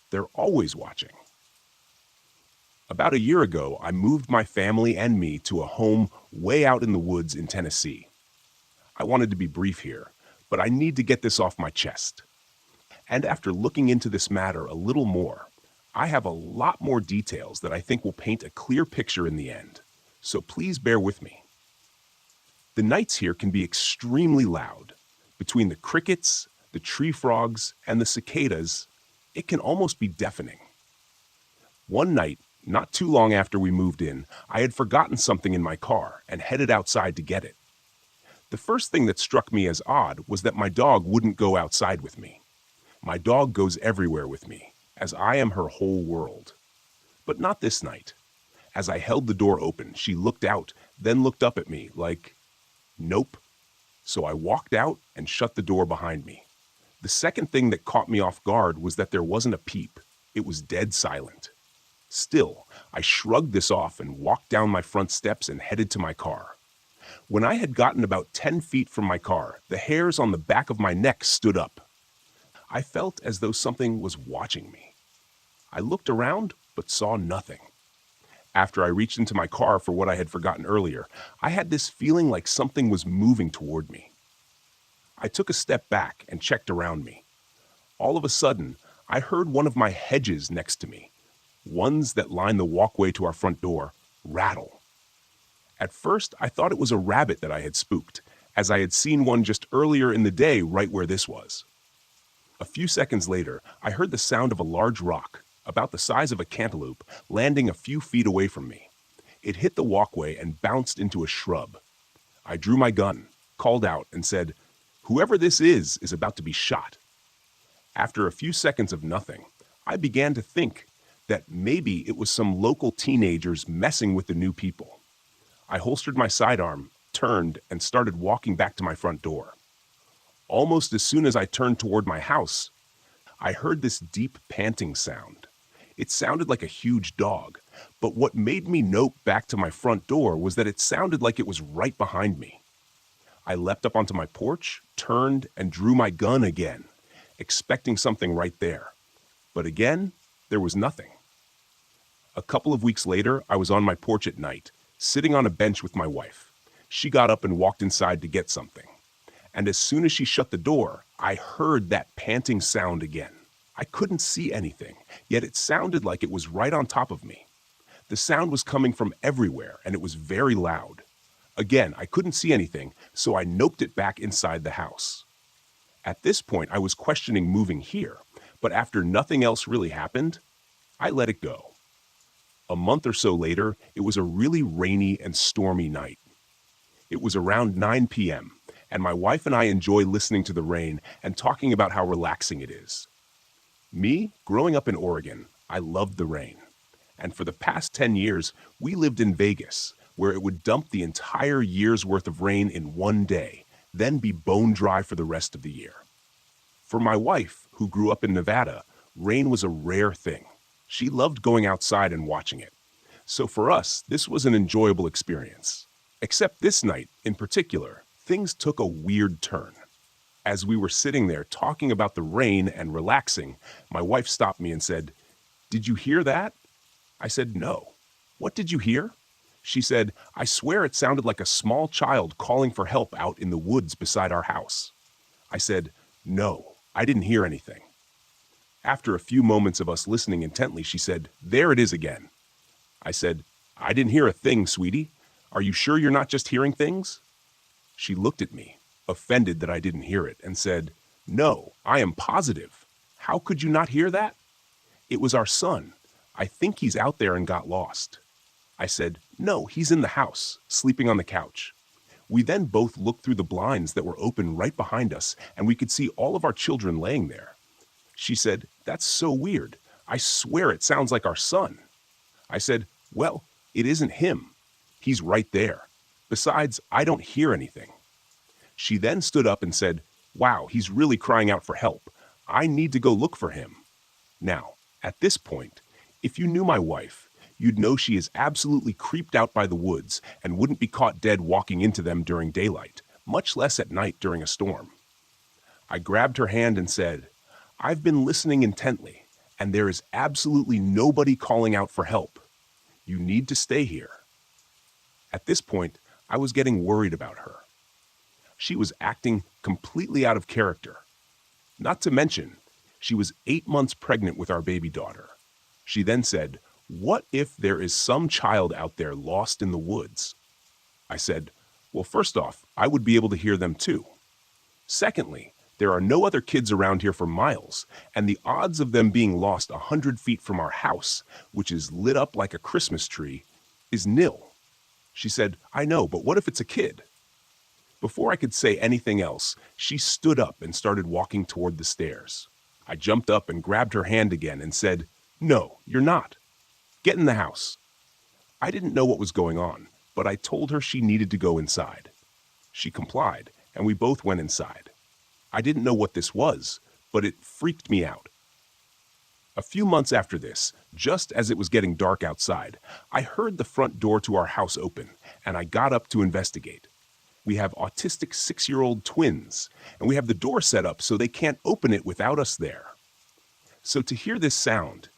They're always watching. About a year ago, I moved my family and me to a home way out in the woods in Tennessee. I wanted to be brief here, but I need to get this off my chest. And after looking into this matter a little more, I have a lot more details that I think will paint a clear picture in the end. So please bear with me. The nights here can be extremely loud. Between the crickets, the tree frogs, and the cicadas, it can almost be deafening. One night, not too long after we moved in, I had forgotten something in my car and headed outside to get it. The first thing that struck me as odd was that my dog wouldn't go outside with me. My dog goes everywhere with me, as I am her whole world. But not this night. As I held the door open, she looked out, then looked up at me like, nope. So I walked out and shut the door behind me. The second thing that caught me off guard was that there wasn't a peep. It was dead silent. Still, I shrugged this off and walked down my front steps and headed to my car. When I had gotten about 10 feet from my car, the hairs on the back of my neck stood up. I felt as though something was watching me. I looked around, but saw nothing. After I reached into my car for what I had forgotten earlier, I had this feeling like something was moving toward me. I took a step back and checked around me. All of a sudden, I heard one of my hedges next to me, ones that line the walkway to our front door, rattle. At first, I thought it was a rabbit that I had spooked, as I had seen one just earlier in the day right where this was. A few seconds later, I heard the sound of a large rock, about the size of a cantaloupe, landing a few feet away from me. It hit the walkway and bounced into a shrub. I drew my gun, called out, and said, "Whoever this is about to be shot." After a few seconds of nothing, I began to think that maybe it was some local teenagers messing with the new people. I holstered my sidearm, turned, and started walking back to my front door. Almost as soon as I turned toward my house, I heard this deep panting sound. It sounded like a huge dog, but what made me note back to my front door was that it sounded like it was right behind me. I leapt up onto my porch, turned, and drew my gun again, expecting something right there. But again, there was nothing. A couple of weeks later, I was on my porch at night, sitting on a bench with my wife. She got up and walked inside to get something. And as soon as she shut the door, I heard that panting sound again. I couldn't see anything, yet it sounded like it was right on top of me. The sound was coming from everywhere, and it was very loud. Again, I couldn't see anything, so I noped it back inside the house. At this point, I was questioning moving here, but after nothing else really happened, I let it go. A month or so later, it was a really rainy and stormy night. It was around 9 p.m., and my wife and I enjoy listening to the rain and talking about how relaxing it is. Me, growing up in Oregon, I loved the rain. And for the past 10 years, we lived in Vegas, where it would dump the entire year's worth of rain in one day, then be bone dry for the rest of the year. For my wife, who grew up in Nevada, rain was a rare thing. She loved going outside and watching it. So for us, this was an enjoyable experience. Except this night, in particular, things took a weird turn. As we were sitting there talking about the rain and relaxing, my wife stopped me and said, "Did you hear that?" I said, "No." "What did you hear?" She said, "I swear it sounded like a small child calling for help out in the woods beside our house." I said, "No, I didn't hear anything." After a few moments of us listening intently, she said, "There it is again." I said, "I didn't hear a thing, sweetie. Are you sure you're not just hearing things?" She looked at me, offended that I didn't hear it, and said, "No, I am positive. How could you not hear that? It was our son. I think he's out there and got lost." I said, "No, he's in the house, sleeping on the couch." We then both looked through the blinds that were open right behind us, and we could see all of our children laying there. She said, "That's so weird. I swear it sounds like our son." I said, "Well, it isn't him. He's right there. Besides, I don't hear anything." She then stood up and said, "Wow, he's really crying out for help. I need to go look for him." Now, at this point, if you knew my wife, you'd know she is absolutely creeped out by the woods and wouldn't be caught dead walking into them during daylight, much less at night during a storm. I grabbed her hand and said, "I've been listening intently, and there is absolutely nobody calling out for help. You need to stay here." At this point, I was getting worried about her. She was acting completely out of character. Not to mention, she was 8 months pregnant with our baby daughter. She then said, "What if there is some child out there lost in the woods?" I said, "Well, first off, I would be able to hear them too. Secondly, there are no other kids around here for miles, and the odds of them being lost 100 feet from our house, which is lit up like a Christmas tree, is nil." She said, "I know, but what if it's a kid?" Before I could say anything else, she stood up and started walking toward the stairs. I jumped up and grabbed her hand again and said, "No, you're not. Get in the house." I didn't know what was going on, but I told her she needed to go inside. She complied, and we both went inside. I didn't know what this was, but it freaked me out. A few months after this, just as it was getting dark outside, I heard the front door to our house open, and I got up to investigate. We have autistic 6-year-old twins, and we have the door set up so they can't open it without us there. So to hear this sound,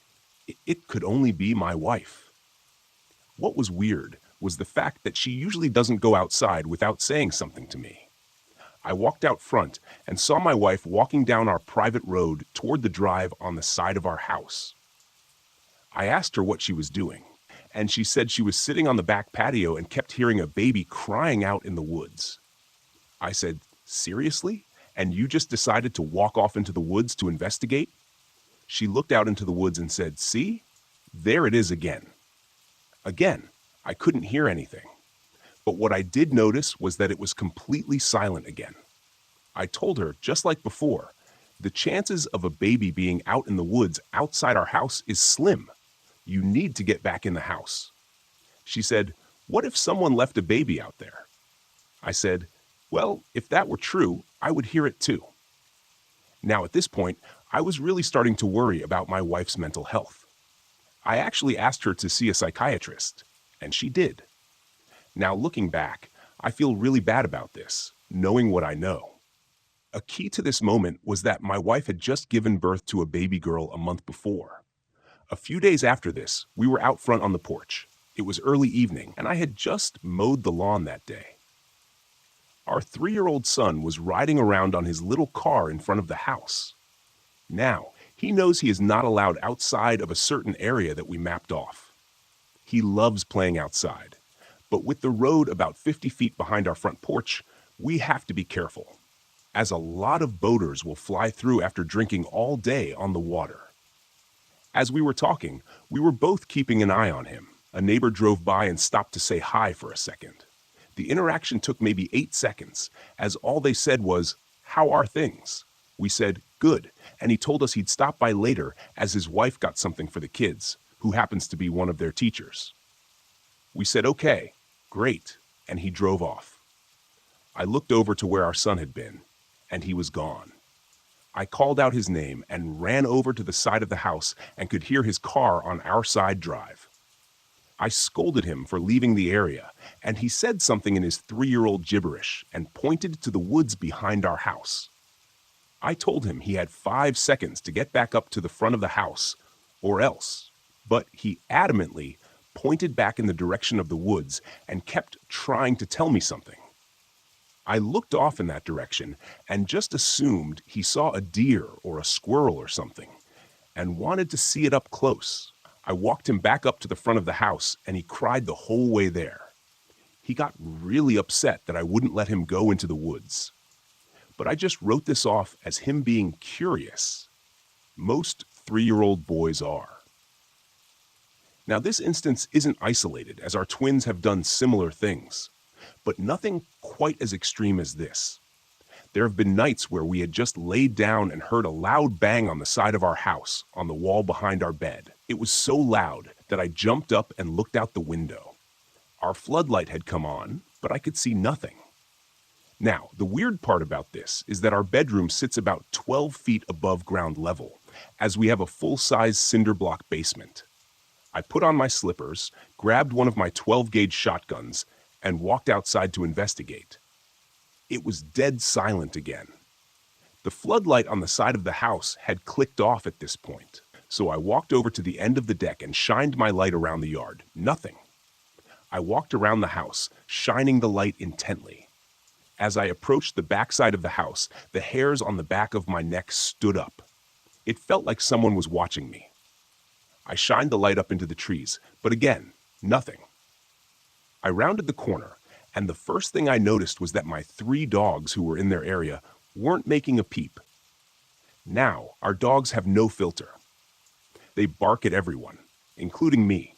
it could only be my wife. What was weird was the fact that she usually doesn't go outside without saying something to me. I walked out front and saw my wife walking down our private road toward the drive on the side of our house. I asked her what she was doing, and she said she was sitting on the back patio and kept hearing a baby crying out in the woods. I said, "Seriously? And you just decided to walk off into the woods to investigate?" She looked out into the woods and said, "See? There it is again." Again, I couldn't hear anything. But what I did notice was that it was completely silent again. I told her, just like before, the chances of a baby being out in the woods outside our house is slim. You need to get back in the house. She said, "What if someone left a baby out there?" I said, "Well, if that were true, I would hear it too." Now at this point, I was really starting to worry about my wife's mental health. I actually asked her to see a psychiatrist, and she did. Now looking back, I feel really bad about this, knowing what I know. A key to this moment was that my wife had just given birth to a baby girl a month before. A few days after this, we were out front on the porch. It was early evening, and I had just mowed the lawn that day. Our 3-year-old son was riding around on his little car in front of the house. Now, he knows he is not allowed outside of a certain area that we mapped off. He loves playing outside, but with the road about 50 feet behind our front porch, we have to be careful, as a lot of boaters will fly through after drinking all day on the water. As we were talking, we were both keeping an eye on him. A neighbor drove by and stopped to say hi for a second. The interaction took maybe 8 seconds, as all they said was, "How are things?" We said, "Good," and he told us he'd stop by later as his wife got something for the kids, who happens to be one of their teachers. We said, "Okay, great," and he drove off. I looked over to where our son had been, and he was gone. I called out his name and ran over to the side of the house and could hear his car on our side drive. I scolded him for leaving the area, and he said something in his 3-year-old gibberish and pointed to the woods behind our house. I told him he had 5 seconds to get back up to the front of the house, or else, but he adamantly pointed back in the direction of the woods and kept trying to tell me something. I looked off in that direction and just assumed he saw a deer or a squirrel or something, and wanted to see it up close. I walked him back up to the front of the house, and he cried the whole way there. He got really upset that I wouldn't let him go into the woods. But I just wrote this off as him being curious. Most 3-year-old boys are. Now, this instance isn't isolated, as our twins have done similar things, but nothing quite as extreme as this. There have been nights where we had just laid down and heard a loud bang on the side of our house, on the wall behind our bed. It was so loud that I jumped up and looked out the window. Our floodlight had come on, but I could see nothing. Now, the weird part about this is that our bedroom sits about 12 feet above ground level, as we have a full-size cinder block basement. I put on my slippers, grabbed one of my 12-gauge shotguns, and walked outside to investigate. It was dead silent again. The floodlight on the side of the house had clicked off at this point, so I walked over to the end of the deck and shined my light around the yard. Nothing. I walked around the house, shining the light intently. As I approached the backside of the house, the hairs on the back of my neck stood up. It felt like someone was watching me. I shined the light up into the trees, but again, nothing. I rounded the corner, and the first thing I noticed was that my 3 dogs who were in their area weren't making a peep. Now, our dogs have no filter. They bark at everyone, including me.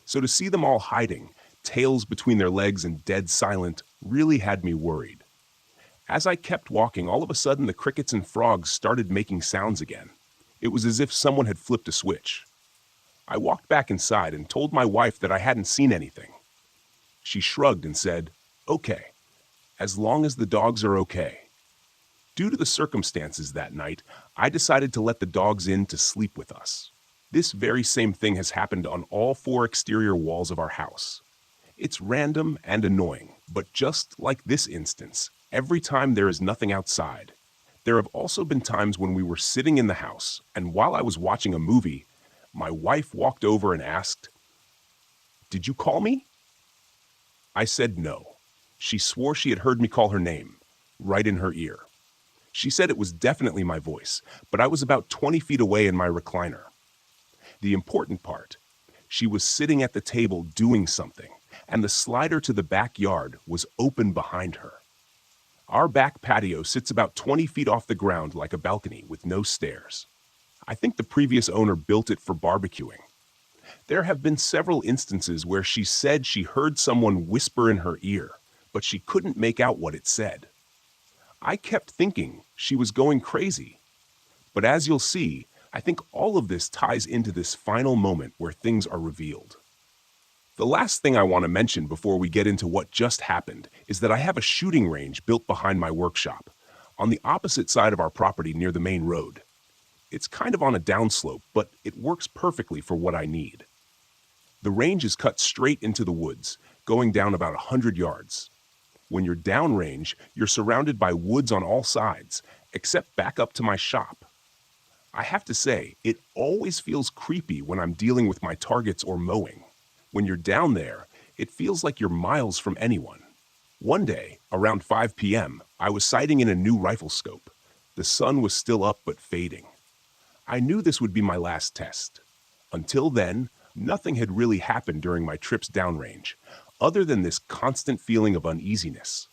So to see them all hiding, tails between their legs and dead silent, really had me worried. As I kept walking, all of a sudden the crickets and frogs started making sounds again. It was as if someone had flipped a switch. I walked back inside and told my wife that I hadn't seen anything. She shrugged and said, "Okay, as long as the dogs are okay." Due to the circumstances that night, I decided to let the dogs in to sleep with us. This very same thing has happened on all 4 exterior walls of our house. It's random and annoying, but just like this instance, every time there is nothing outside. There have also been times when we were sitting in the house, and while I was watching a movie, my wife walked over and asked, "Did you call me?" I said no. She swore she had heard me call her name, right in her ear. She said it was definitely my voice, but I was about 20 feet away in my recliner. The important part, she was sitting at the table doing something, and the slider to the backyard was open behind her. Our back patio sits about 20 feet off the ground like a balcony with no stairs. I think the previous owner built it for barbecuing. There have been several instances where she said she heard someone whisper in her ear, but she couldn't make out what it said. I kept thinking she was going crazy. But as you'll see, I think all of this ties into this final moment where things are revealed. The last thing I want to mention before we get into what just happened is that I have a shooting range built behind my workshop, on the opposite side of our property near the main road. It's kind of on a downslope, but it works perfectly for what I need. The range is cut straight into the woods, going down about 100 yards. When you're downrange, you're surrounded by woods on all sides, except back up to my shop. I have to say, it always feels creepy when I'm dealing with my targets or mowing. When you're down there, it feels like you're miles from anyone. One day, around 5 p.m., I was sighting in a new rifle scope. The sun was still up but fading. I knew this would be my last test. Until then, nothing had really happened during my trips downrange, other than this constant feeling of uneasiness.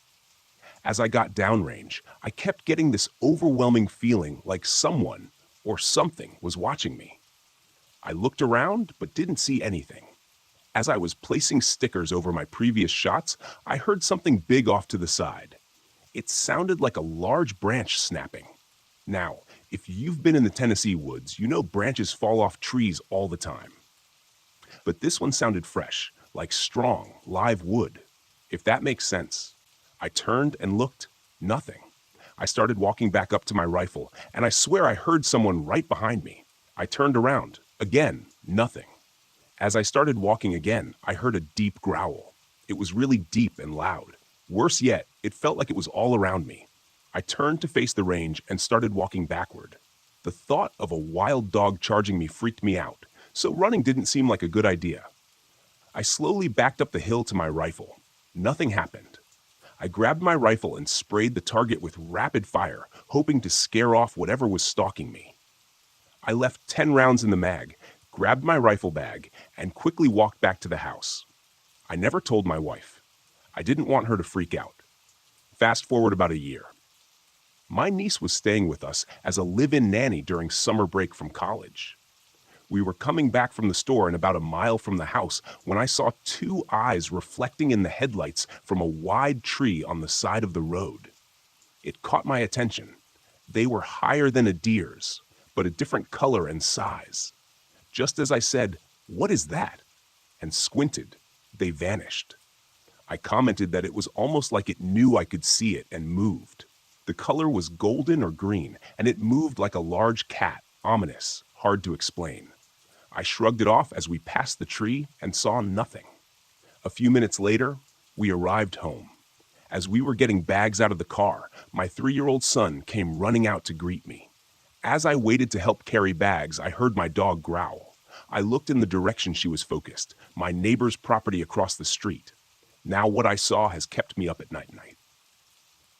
As I got downrange, I kept getting this overwhelming feeling like someone or something was watching me. I looked around but didn't see anything. As I was placing stickers over my previous shots, I heard something big off to the side. It sounded like a large branch snapping. Now, if you've been in the Tennessee woods, you know branches fall off trees all the time. But this one sounded fresh, like strong, live wood, if that makes sense. I turned and looked, nothing. I started walking back up to my rifle, and I swear I heard someone right behind me. I turned around, again, nothing. As I started walking again, I heard a deep growl. It was really deep and loud. Worse yet, it felt like it was all around me. I turned to face the range and started walking backward. The thought of a wild dog charging me freaked me out, so running didn't seem like a good idea. I slowly backed up the hill to my rifle. Nothing happened. I grabbed my rifle and sprayed the target with rapid fire, hoping to scare off whatever was stalking me. I left 10 rounds in the mag, grabbed my rifle bag, and quickly walked back to the house. I never told my wife. I didn't want her to freak out. Fast forward about a year. My niece was staying with us as a live-in nanny during summer break from college. We were coming back from the store and about a mile from the house when I saw 2 eyes reflecting in the headlights from a wide tree on the side of the road. It caught my attention. They were higher than a deer's, but a different color and size. Just as I said, "What is that?" and squinted, they vanished. I commented that it was almost like it knew I could see it and moved. The color was golden or green, and it moved like a large cat, ominous, hard to explain. I shrugged it off as we passed the tree and saw nothing. A few minutes later, we arrived home. As we were getting bags out of the car, my 3-year-old son came running out to greet me. As I waited to help carry bags, I heard my dog growl. I looked in the direction she was focused, my neighbor's property across the street. Now what I saw has kept me up at night.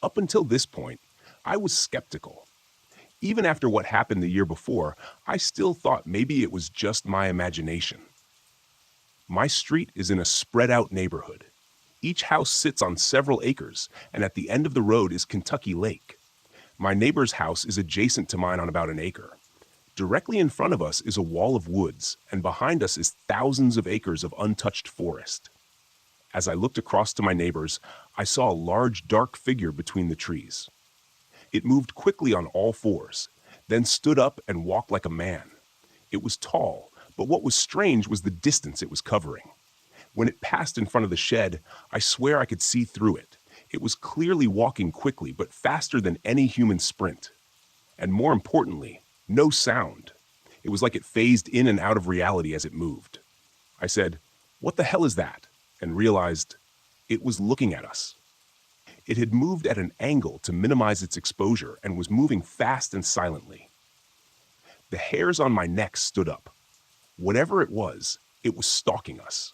Up until this point, I was skeptical. Even after what happened the year before, I still thought maybe it was just my imagination. My street is in a spread-out neighborhood. Each house sits on several acres, and at the end of the road is Kentucky Lake. My neighbor's house is adjacent to mine on about an acre. Directly in front of us is a wall of woods, and behind us is thousands of acres of untouched forest. As I looked across to my neighbors, I saw a large dark figure between the trees. It moved quickly on all fours, then stood up and walked like a man. It was tall, but what was strange was the distance it was covering. When it passed in front of the shed, I swear I could see through it. It was clearly walking quickly, but faster than any human sprint. And more importantly, no sound. It was like it phased in and out of reality as it moved. I said, "What the hell is that?" and realized it was looking at us. It had moved at an angle to minimize its exposure and was moving fast and silently. The hairs on my neck stood up. Whatever it was stalking us.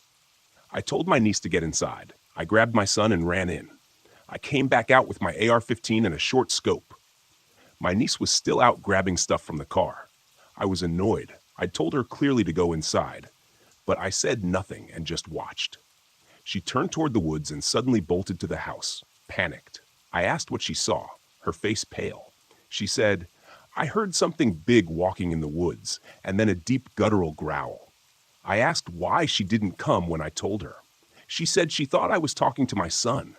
I told my niece to get inside. I grabbed my son and ran in. I came back out with my AR-15 and a short scope. My niece was still out grabbing stuff from the car. I was annoyed. I told her clearly to go inside, but I said nothing and just watched. She turned toward the woods and suddenly bolted to the house, panicked. I asked what she saw, her face pale. She said, "I heard something big walking in the woods, and then a deep guttural growl." I asked why she didn't come when I told her. She said she thought I was talking to my son.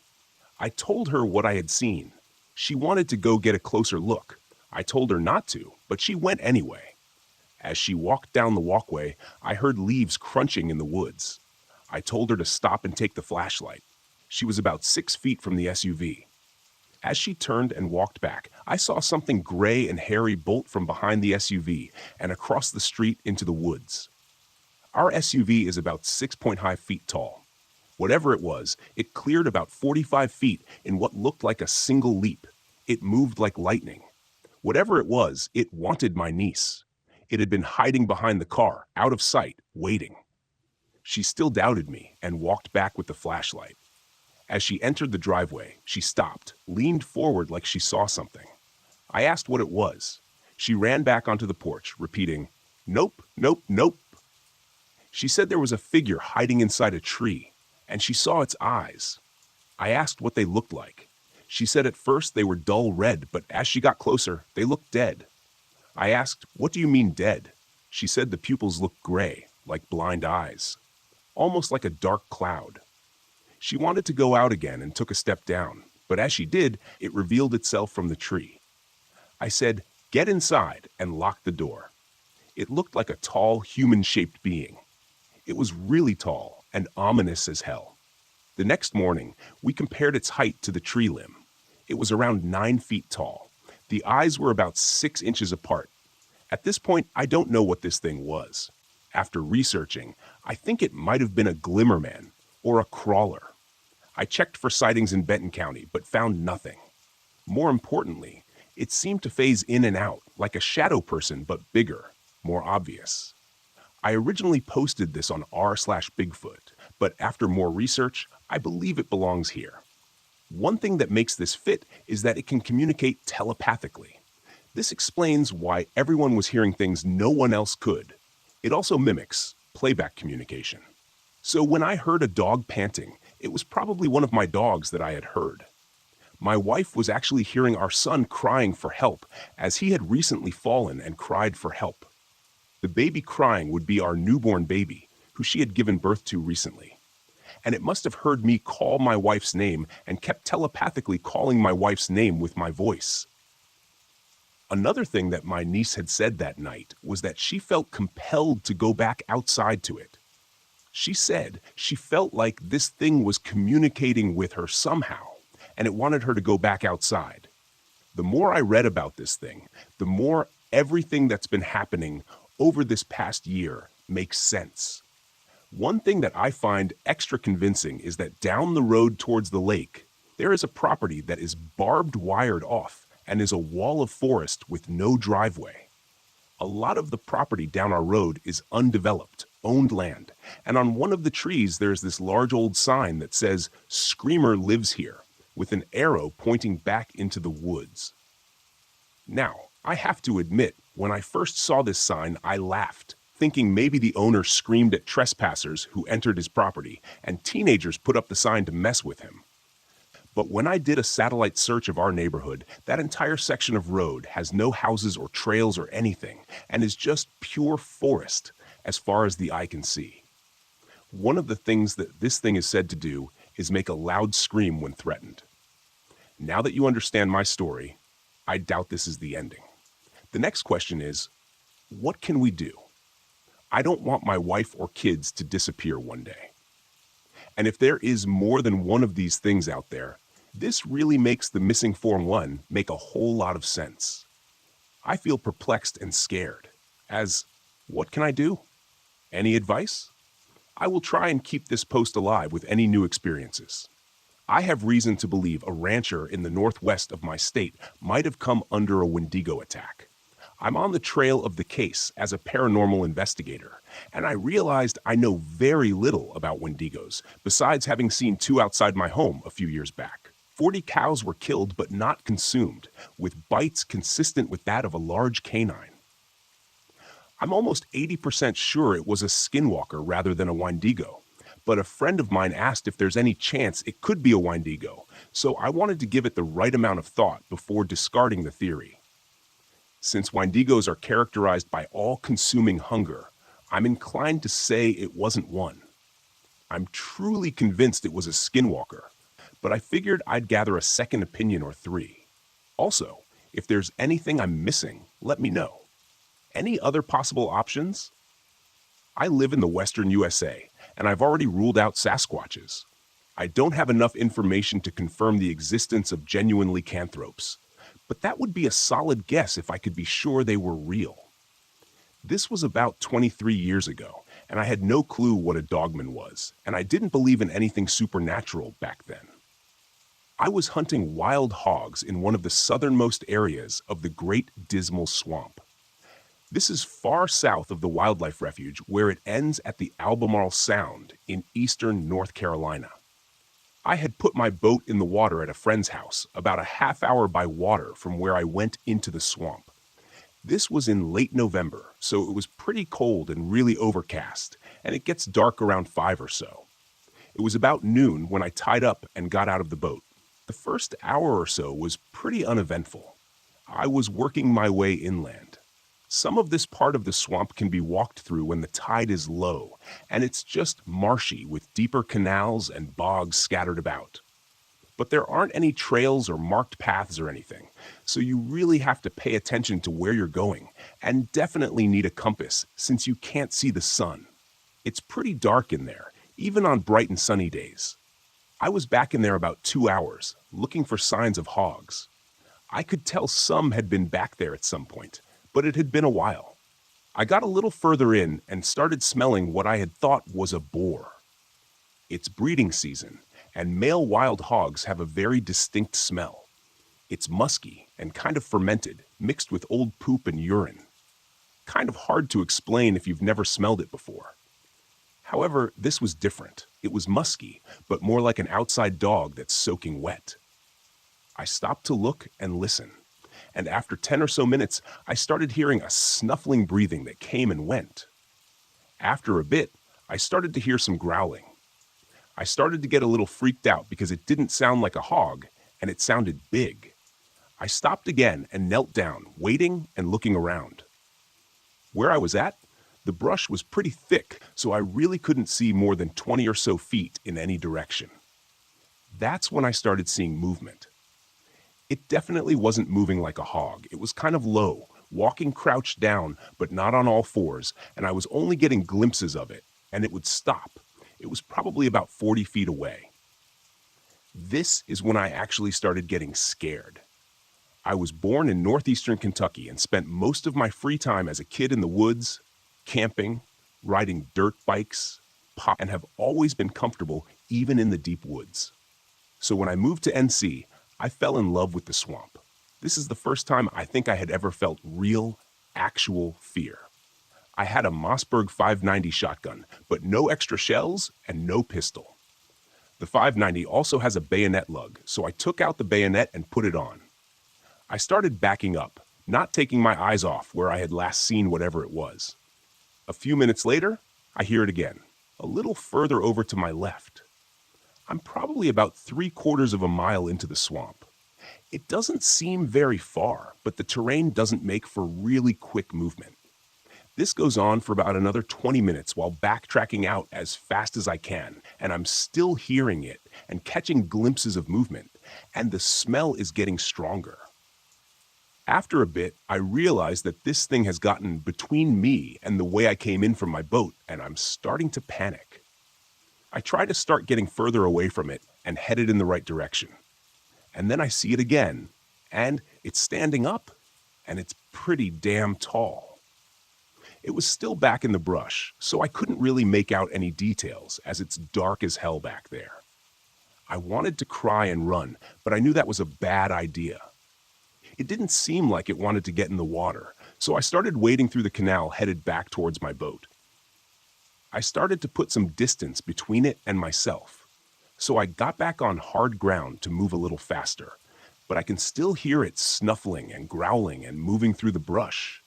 I told her what I had seen. She wanted to go get a closer look. I told her not to, but she went anyway. As she walked down the walkway, I heard leaves crunching in the woods. I told her to stop and take the flashlight. She was about 6 feet from the SUV. As she turned and walked back, I saw something gray and hairy bolt from behind the SUV and across the street into the woods. Our SUV is about 6.5 feet tall. Whatever it was, it cleared about 45 feet in what looked like a single leap. It moved like lightning. Whatever it was, it wanted my niece. It had been hiding behind the car, out of sight, waiting. She still doubted me and walked back with the flashlight. As she entered the driveway, she stopped, leaned forward like she saw something. I asked what it was. She ran back onto the porch, repeating, "Nope, nope, nope." She said there was a figure hiding inside a tree, and she saw its eyes. I asked what they looked like. She said at first they were dull red, but as she got closer, they looked dead. I asked, "What do you mean dead?" She said the pupils looked gray, like blind eyes, almost like a dark cloud. She wanted to go out again and took a step down, but as she did, it revealed itself from the tree. I said, "Get inside," and locked the door. It looked like a tall, human-shaped being. It was really tall and ominous as hell. The next morning, we compared its height to the tree limb. It was around 9 feet tall. The eyes were about 6 inches apart. At this point, I don't know what this thing was. After researching, I think it might have been a glimmerman or a crawler. I checked for sightings in Benton County, but found nothing. More importantly, it seemed to phase in and out, like a shadow person, but bigger, more obvious. I originally posted this on r/Bigfoot, but after more research, I believe it belongs here. One thing that makes this fit is that it can communicate telepathically. This explains why everyone was hearing things no one else could. It also mimics playback communication. So when I heard a dog panting, it was probably one of my dogs that I had heard. My wife was actually hearing our son crying for help, as he had recently fallen and cried for help. The baby crying would be our newborn baby, who she had given birth to recently. And it must have heard me call my wife's name and kept telepathically calling my wife's name with my voice. Another thing that my niece had said that night was that she felt compelled to go back outside to it. She said she felt like this thing was communicating with her somehow, and it wanted her to go back outside. The more I read about this thing, the more everything that's been happening over this past year makes sense. One thing that I find extra convincing is that down the road towards the lake, there is a property that is barbed wired off and is a wall of forest with no driveway. A lot of the property down our road is undeveloped, owned land, and on one of the trees there's this large old sign that says, "Screamer lives here," with an arrow pointing back into the woods. Now, I have to admit, when I first saw this sign, I laughed, thinking maybe the owner screamed at trespassers who entered his property, and teenagers put up the sign to mess with him. But when I did a satellite search of our neighborhood, that entire section of road has no houses or trails or anything, and is just pure forest as far as the eye can see. One of the things that this thing is said to do is make a loud scream when threatened. Now that you understand my story, I doubt this is the ending. The next question is, what can we do? I don't want my wife or kids to disappear one day. And if there is more than one of these things out there, this really makes the missing Form 1 make a whole lot of sense. I feel perplexed and scared, as what can I do? Any advice? I will try and keep this post alive with any new experiences. I have reason to believe a rancher in the northwest of my state might have come under a Wendigo attack. I'm on the trail of the case as a paranormal investigator, and I realized I know very little about Wendigos, besides having seen 2 outside my home a few years back. 40 cows were killed but not consumed, with bites consistent with that of a large canine. I'm almost 80% sure it was a skinwalker rather than a Wendigo, but a friend of mine asked if there's any chance it could be a Wendigo, so I wanted to give it the right amount of thought before discarding the theory. Since Wendigos are characterized by all-consuming hunger, I'm inclined to say it wasn't one. I'm truly convinced it was a skinwalker, but I figured I'd gather a second opinion or 3. Also, if there's anything I'm missing, let me know. Any other possible options? I live in the western USA, and I've already ruled out Sasquatches. I don't have enough information to confirm the existence of genuine lycanthropes, but that would be a solid guess if I could be sure they were real. This was about 23 years ago, and I had no clue what a dogman was, and I didn't believe in anything supernatural back then. I was hunting wild hogs in one of the southernmost areas of the Great Dismal Swamp. This is far south of the wildlife refuge where it ends at the Albemarle Sound in eastern North Carolina. I had put my boat in the water at a friend's house, about a half hour by water from where I went into the swamp. This was in late November, so it was pretty cold and really overcast, and it gets dark around 5 or so. It was about noon when I tied up and got out of the boat. The first hour or so was pretty uneventful. I was working my way inland. Some of this part of the swamp can be walked through when the tide is low, and it's just marshy with deeper canals and bogs scattered about. But there aren't any trails or marked paths or anything, so you really have to pay attention to where you're going, and definitely need a compass since you can't see the sun. It's pretty dark in there, even on bright and sunny days. I was back in there about 2 hours, looking for signs of hogs. I could tell some had been back there at some point, but it had been a while. I got a little further in and started smelling what I had thought was a boar. It's breeding season, and male wild hogs have a very distinct smell. It's musky and kind of fermented, mixed with old poop and urine. Kind of hard to explain if you've never smelled it before. However, this was different. It was musky, but more like an outside dog that's soaking wet. I stopped to look and listen, and after 10 or so minutes, I started hearing a snuffling breathing that came and went. After a bit, I started to hear some growling. I started to get a little freaked out because it didn't sound like a hog, and it sounded big. I stopped again and knelt down, waiting and looking around. Where I was at, the brush was pretty thick, so I really couldn't see more than 20 or so feet in any direction. That's when I started seeing movement. It definitely wasn't moving like a hog. It was kind of low, walking crouched down, but not on all fours, and I was only getting glimpses of it, and it would stop. It was probably about 40 feet away. This is when I actually started getting scared. I was born in northeastern Kentucky and spent most of my free time as a kid in the woods, camping, riding dirt bikes, and have always been comfortable even in the deep woods. So when I moved to NC, I fell in love with the swamp. This is the first time I think I had ever felt real, actual fear. I had a Mossberg 590 shotgun, but no extra shells and no pistol. The 590 also has a bayonet lug, so I took out the bayonet and put it on. I started backing up, not taking my eyes off where I had last seen whatever it was. A few minutes later, I hear it again, a little further over to my left. I'm probably about 3/4 of a mile into the swamp. It doesn't seem very far, but the terrain doesn't make for really quick movement. This goes on for about another 20 minutes while backtracking out as fast as I can, and I'm still hearing it and catching glimpses of movement, and the smell is getting stronger. After a bit, I realize that this thing has gotten between me and the way I came in from my boat, and I'm starting to panic. I try to start getting further away from it and headed in the right direction. And then I see it again, and it's standing up, and it's pretty damn tall. It was still back in the brush, so I couldn't really make out any details, as it's dark as hell back there. I wanted to cry and run, but I knew that was a bad idea. It didn't seem like it wanted to get in the water, so I started wading through the canal headed back towards my boat. I started to put some distance between it and myself, so I got back on hard ground to move a little faster, but I can still hear it snuffling and growling and moving through the brush.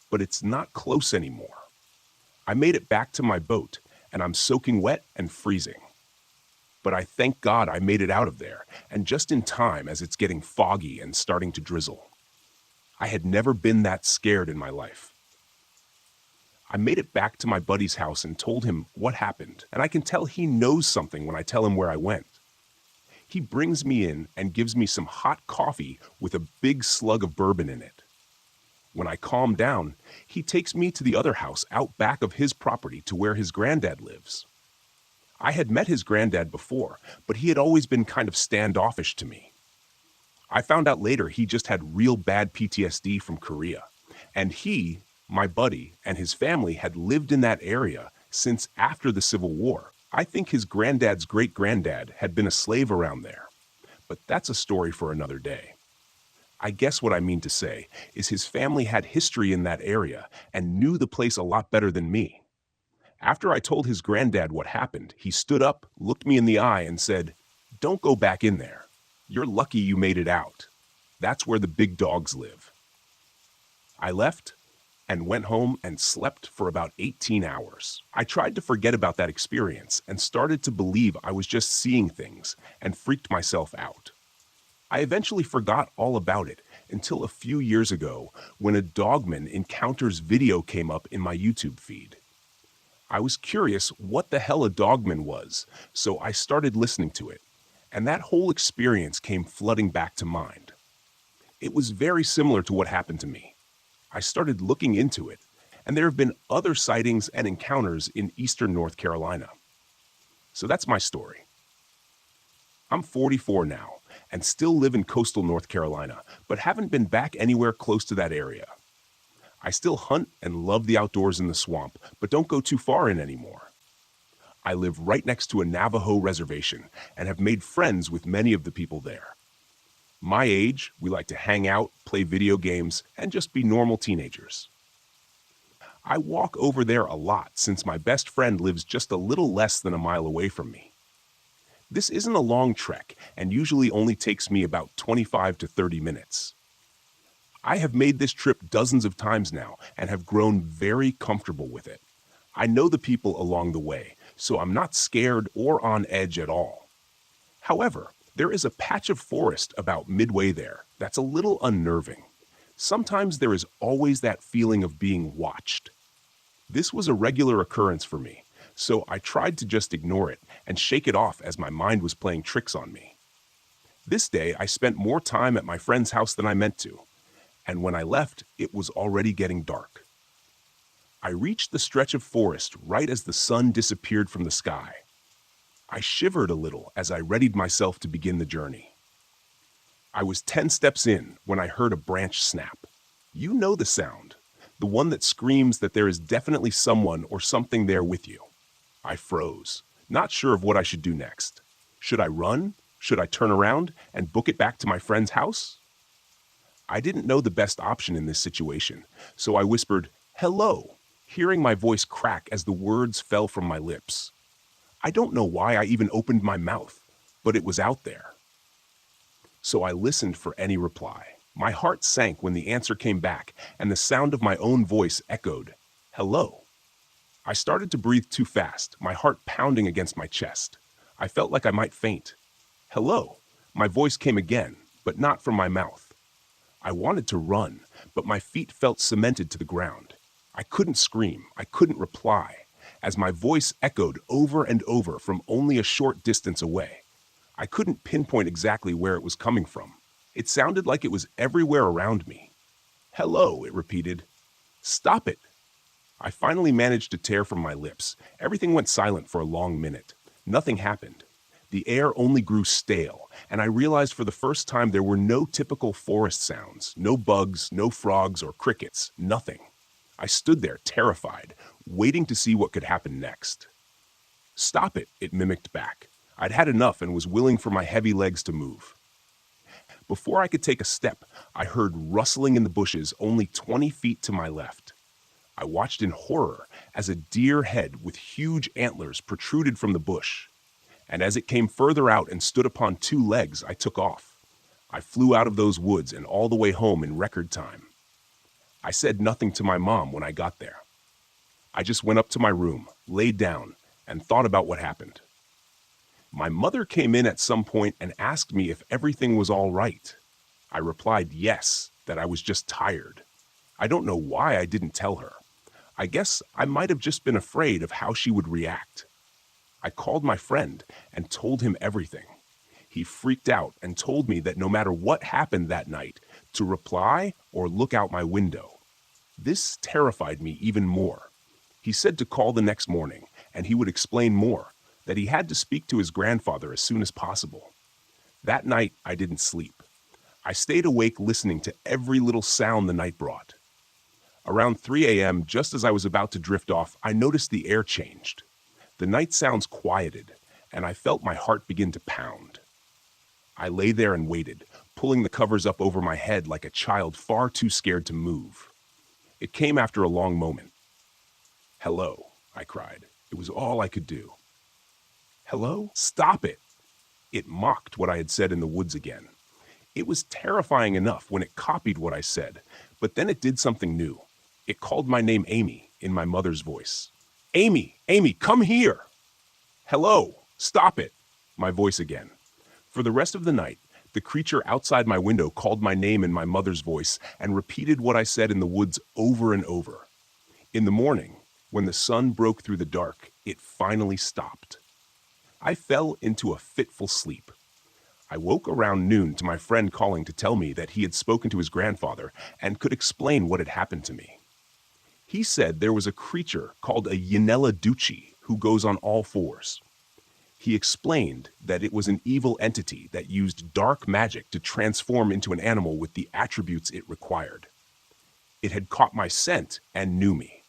But it's not close anymore. I made it back to my boat, and I'm soaking wet and freezing. But I thank God I made it out of there, and just in time as it's getting foggy and starting to drizzle. I had never been that scared in my life. I made it back to my buddy's house and told him what happened, and I can tell he knows something when I tell him where I went. He brings me in and gives me some hot coffee with a big slug of bourbon in it. When I calm down, he takes me to the other house out back of his property to where his granddad lives. I had met his granddad before, but he had always been kind of standoffish to me. I found out later he just had real bad PTSD from Korea, and he, my buddy, and his family had lived in that area since after the Civil War. I think his granddad's great-granddad had been a slave around there, but that's a story for another day. I guess what I mean to say is his family had history in that area and knew the place a lot better than me. After I told his granddad what happened, he stood up, looked me in the eye, and said, "Don't go back in there. You're lucky you made it out. That's where the big dogs live." I left and went home and slept for about 18 hours. I tried to forget about that experience and started to believe I was just seeing things and freaked myself out. I eventually forgot all about it until a few years ago when a Dogman Encounters video came up in my YouTube feed. I was curious what the hell a Dogman was, so I started listening to it, and that whole experience came flooding back to mind. It was very similar to what happened to me. I started looking into it, and there have been other sightings and encounters in eastern North Carolina. So that's my story. I'm 44 now and still live in coastal North Carolina, but haven't been back anywhere close to that area. I still hunt and love the outdoors in the swamp, but don't go too far in anymore. I live right next to a Navajo reservation and have made friends with many of the people there. My age, we like to hang out, play video games, and just be normal teenagers. I walk over there a lot since my best friend lives just a little less than a mile away from me. This isn't a long trek and usually only takes me about 25 to 30 minutes. I have made this trip dozens of times now and have grown very comfortable with it. I know the people along the way, so I'm not scared or on edge at all. However, there is a patch of forest about midway there that's a little unnerving. Sometimes there is always that feeling of being watched. This was a regular occurrence for me, so I tried to just ignore it and shake it off as my mind was playing tricks on me. This day, I spent more time at my friend's house than I meant to, and when I left, it was already getting dark. I reached the stretch of forest right as the sun disappeared from the sky. I shivered a little as I readied myself to begin the journey. I was 10 steps in when I heard a branch snap. You know the sound, the one that screams that there is definitely someone or something there with you. I froze, not sure of what I should do next. Should I run? Should I turn around and book it back to my friend's house? I didn't know the best option in this situation, so I whispered, "Hello," hearing my voice crack as the words fell from my lips. I don't know why I even opened my mouth, but it was out there. So I listened for any reply. My heart sank when the answer came back and the sound of my own voice echoed, "Hello." I started to breathe too fast, my heart pounding against my chest. I felt like I might faint. "Hello." My voice came again, but not from my mouth. I wanted to run, but my feet felt cemented to the ground. I couldn't scream. I couldn't reply, as my voice echoed over and over from only a short distance away. I couldn't pinpoint exactly where it was coming from. It sounded like it was everywhere around me. "Hello," it repeated. "Stop it." I finally managed to tear from my lips. Everything went silent for a long minute. Nothing happened. The air only grew stale, and I realized for the first time there were no typical forest sounds, no bugs, no frogs or crickets, nothing. I stood there terrified, waiting to see what could happen next. "Stop it," it mimicked back. I'd had enough and was willing for my heavy legs to move. Before I could take a step, I heard rustling in the bushes only 20 feet to my left. I watched in horror as a deer head with huge antlers protruded from the bush. And as it came further out and stood upon two legs, I took off. I flew out of those woods and all the way home in record time. I said nothing to my mom when I got there. I just went up to my room, laid down, and thought about what happened. My mother came in at some point and asked me if everything was all right. I replied yes, that I was just tired. I don't know why I didn't tell her. I guess I might have just been afraid of how she would react. I called my friend and told him everything. He freaked out and told me that no matter what happened that night, to reply or look out my window. This terrified me even more. He said to call the next morning and he would explain more, that he had to speak to his grandfather as soon as possible. That night, I didn't sleep. I stayed awake listening to every little sound the night brought. Around 3 a.m., just as I was about to drift off, I noticed the air changed. The night sounds quieted, and I felt my heart begin to pound. I lay there and waited, pulling the covers up over my head like a child far too scared to move. It came after a long moment. "Hello," I cried. It was all I could do. "Hello? Stop it!" It mocked what I had said in the woods again. It was terrifying enough when it copied what I said, but then it did something new. It called my name Amy in my mother's voice. "Amy, Amy, come here!" "Hello, stop it!" My voice again. For the rest of the night, the creature outside my window called my name in my mother's voice and repeated what I said in the woods over and over. In the morning, when the sun broke through the dark, it finally stopped. I fell into a fitful sleep. I woke around noon to my friend calling to tell me that he had spoken to his grandfather and could explain what had happened to me. He said there was a creature called a Yanella Ducci who goes on all fours. He explained that it was an evil entity that used dark magic to transform into an animal with the attributes it required. It had caught my scent and knew me.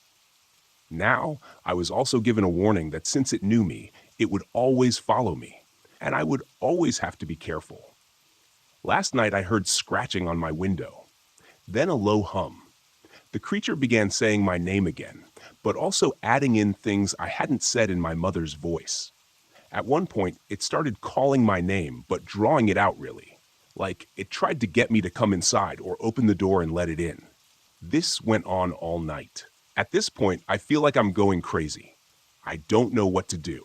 Now, I was also given a warning that since it knew me, it would always follow me, and I would always have to be careful. Last night I heard scratching on my window, then a low hum. The creature began saying my name again, but also adding in things I hadn't said in my mother's voice. At one point, it started calling my name, but drawing it out really, like it tried to get me to come inside or open the door and let it in. This went on all night. At this point, I feel like I'm going crazy. I don't know what to do.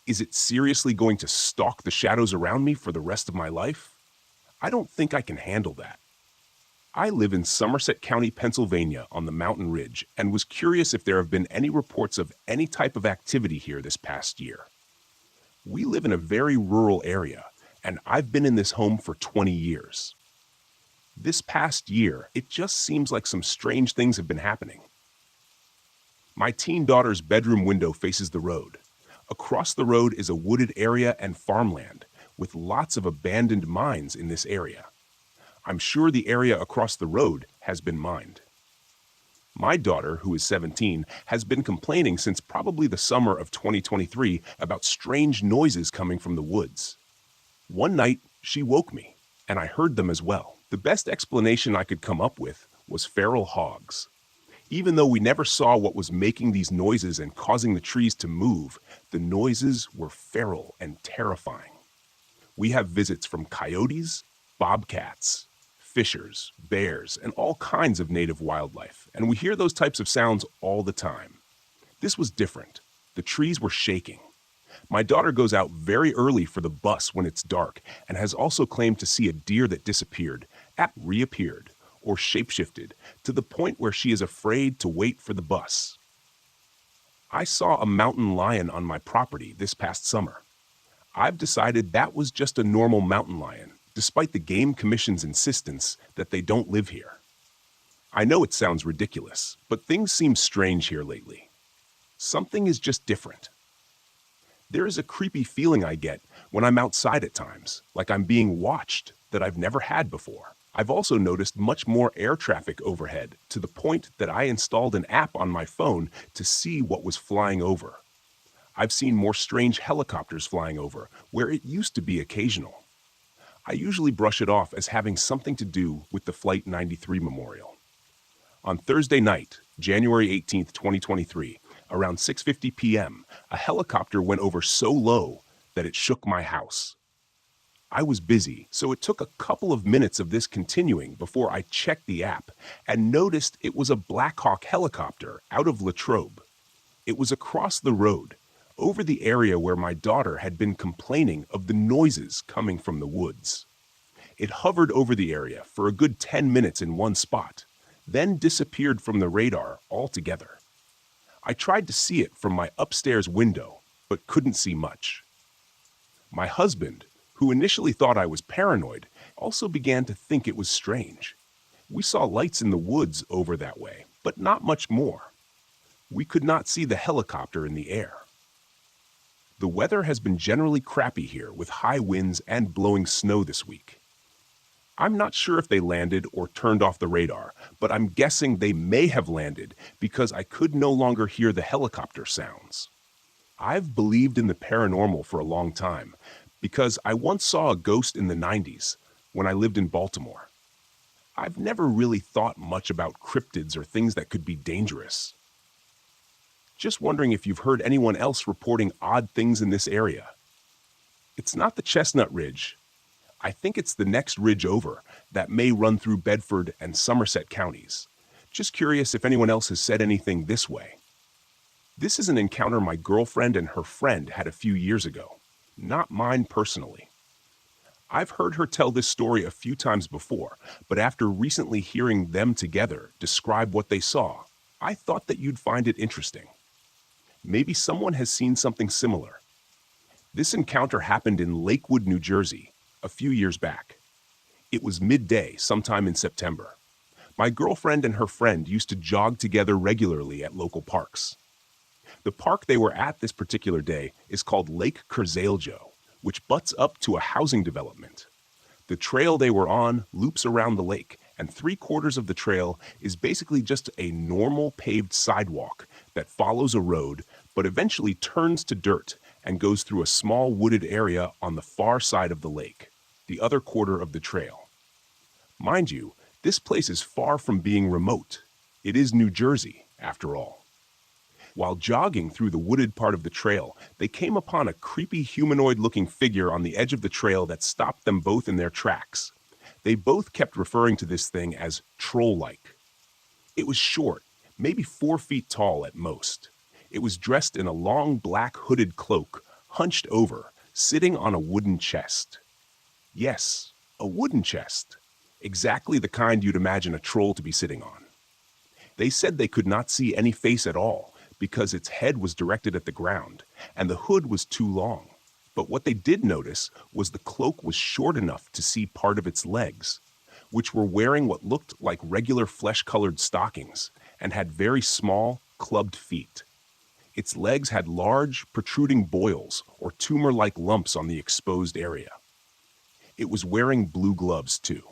Is it seriously going to stalk the shadows around me for the rest of my life? I don't think I can handle that. I live in Somerset County, Pennsylvania on the mountain ridge and was curious if there have been any reports of any type of activity here this past year. We live in a very rural area, and I've been in this home for 20 years. This past year, it just seems like some strange things have been happening. My teen daughter's bedroom window faces the road. Across the road is a wooded area and farmland, with lots of abandoned mines in this area. I'm sure the area across the road has been mined. My daughter, who is 17, has been complaining since probably the summer of 2023 about strange noises coming from the woods. One night, she woke me, and I heard them as well. The best explanation I could come up with was feral hogs. Even though we never saw what was making these noises and causing the trees to move, the noises were feral and terrifying. We have visits from coyotes, bobcats, fishers, bears, and all kinds of native wildlife, and we hear those types of sounds all the time. This was different. The trees were shaking. My daughter goes out very early for the bus when it's dark and has also claimed to see a deer that disappeared, reappeared, or shapeshifted to the point where she is afraid to wait for the bus. I saw a mountain lion on my property this past summer. I've decided that was just a normal mountain lion, despite the Game Commission's insistence that they don't live here. I know it sounds ridiculous, but things seem strange here lately. Something is just different. There is a creepy feeling I get when I'm outside at times, like I'm being watched, that I've never had before. I've also noticed much more air traffic overhead, to the point that I installed an app on my phone to see what was flying over. I've seen more strange helicopters flying over, where it used to be occasional. I usually brush it off as having something to do with the Flight 93 memorial. On Thursday night, January 18th, 2023, around 6:50 p.m., a helicopter went over so low that it shook my house. I was busy, so it took a couple of minutes of this continuing before I checked the app and noticed it was a Black Hawk helicopter out of Latrobe. It was across the road, over the area where my daughter had been complaining of the noises coming from the woods. It hovered over the area for a good 10 minutes in one spot, then disappeared from the radar altogether. I tried to see it from my upstairs window, but couldn't see much. My husband, who initially thought I was paranoid, also began to think it was strange. We saw lights in the woods over that way, but not much more. We could not see the helicopter in the air. The weather has been generally crappy here with high winds and blowing snow this week. I'm not sure if they landed or turned off the radar, but I'm guessing they may have landed because I could no longer hear the helicopter sounds. I've believed in the paranormal for a long time because I once saw a ghost in the 90s when I lived in Baltimore. I've never really thought much about cryptids or things that could be dangerous. Just wondering if you've heard anyone else reporting odd things in this area. It's not the Chestnut Ridge. I think it's the next ridge over that may run through Bedford and Somerset counties. Just curious if anyone else has said anything this way. This is an encounter my girlfriend and her friend had a few years ago, not mine personally. I've heard her tell this story a few times before, but after recently hearing them together describe what they saw, I thought that you'd find it interesting. Maybe someone has seen something similar. This encounter happened in Lakewood, New Jersey, a few years back. It was midday, sometime in September. My girlfriend and her friend used to jog together regularly at local parks. The park they were at this particular day is called Lake Curzalejo, which butts up to a housing development. The trail they were on loops around the lake, and 3/4 of the trail is basically just a normal paved sidewalk that follows a road, but eventually turns to dirt and goes through a small wooded area on the far side of the lake, the other quarter of the trail. Mind you, this place is far from being remote. It is New Jersey, after all. While jogging through the wooded part of the trail, they came upon a creepy humanoid-looking figure on the edge of the trail that stopped them both in their tracks. They both kept referring to this thing as troll-like. It was short, maybe 4 feet tall at most. It was dressed in a long black hooded cloak, hunched over, sitting on a wooden chest. Yes, a wooden chest. Exactly the kind you'd imagine a troll to be sitting on. They said they could not see any face at all because its head was directed at the ground and the hood was too long. But what they did notice was the cloak was short enough to see part of its legs, which were wearing what looked like regular flesh-colored stockings and had very small, clubbed feet. Its legs had large, protruding boils or tumor-like lumps on the exposed area. It was wearing blue gloves, too.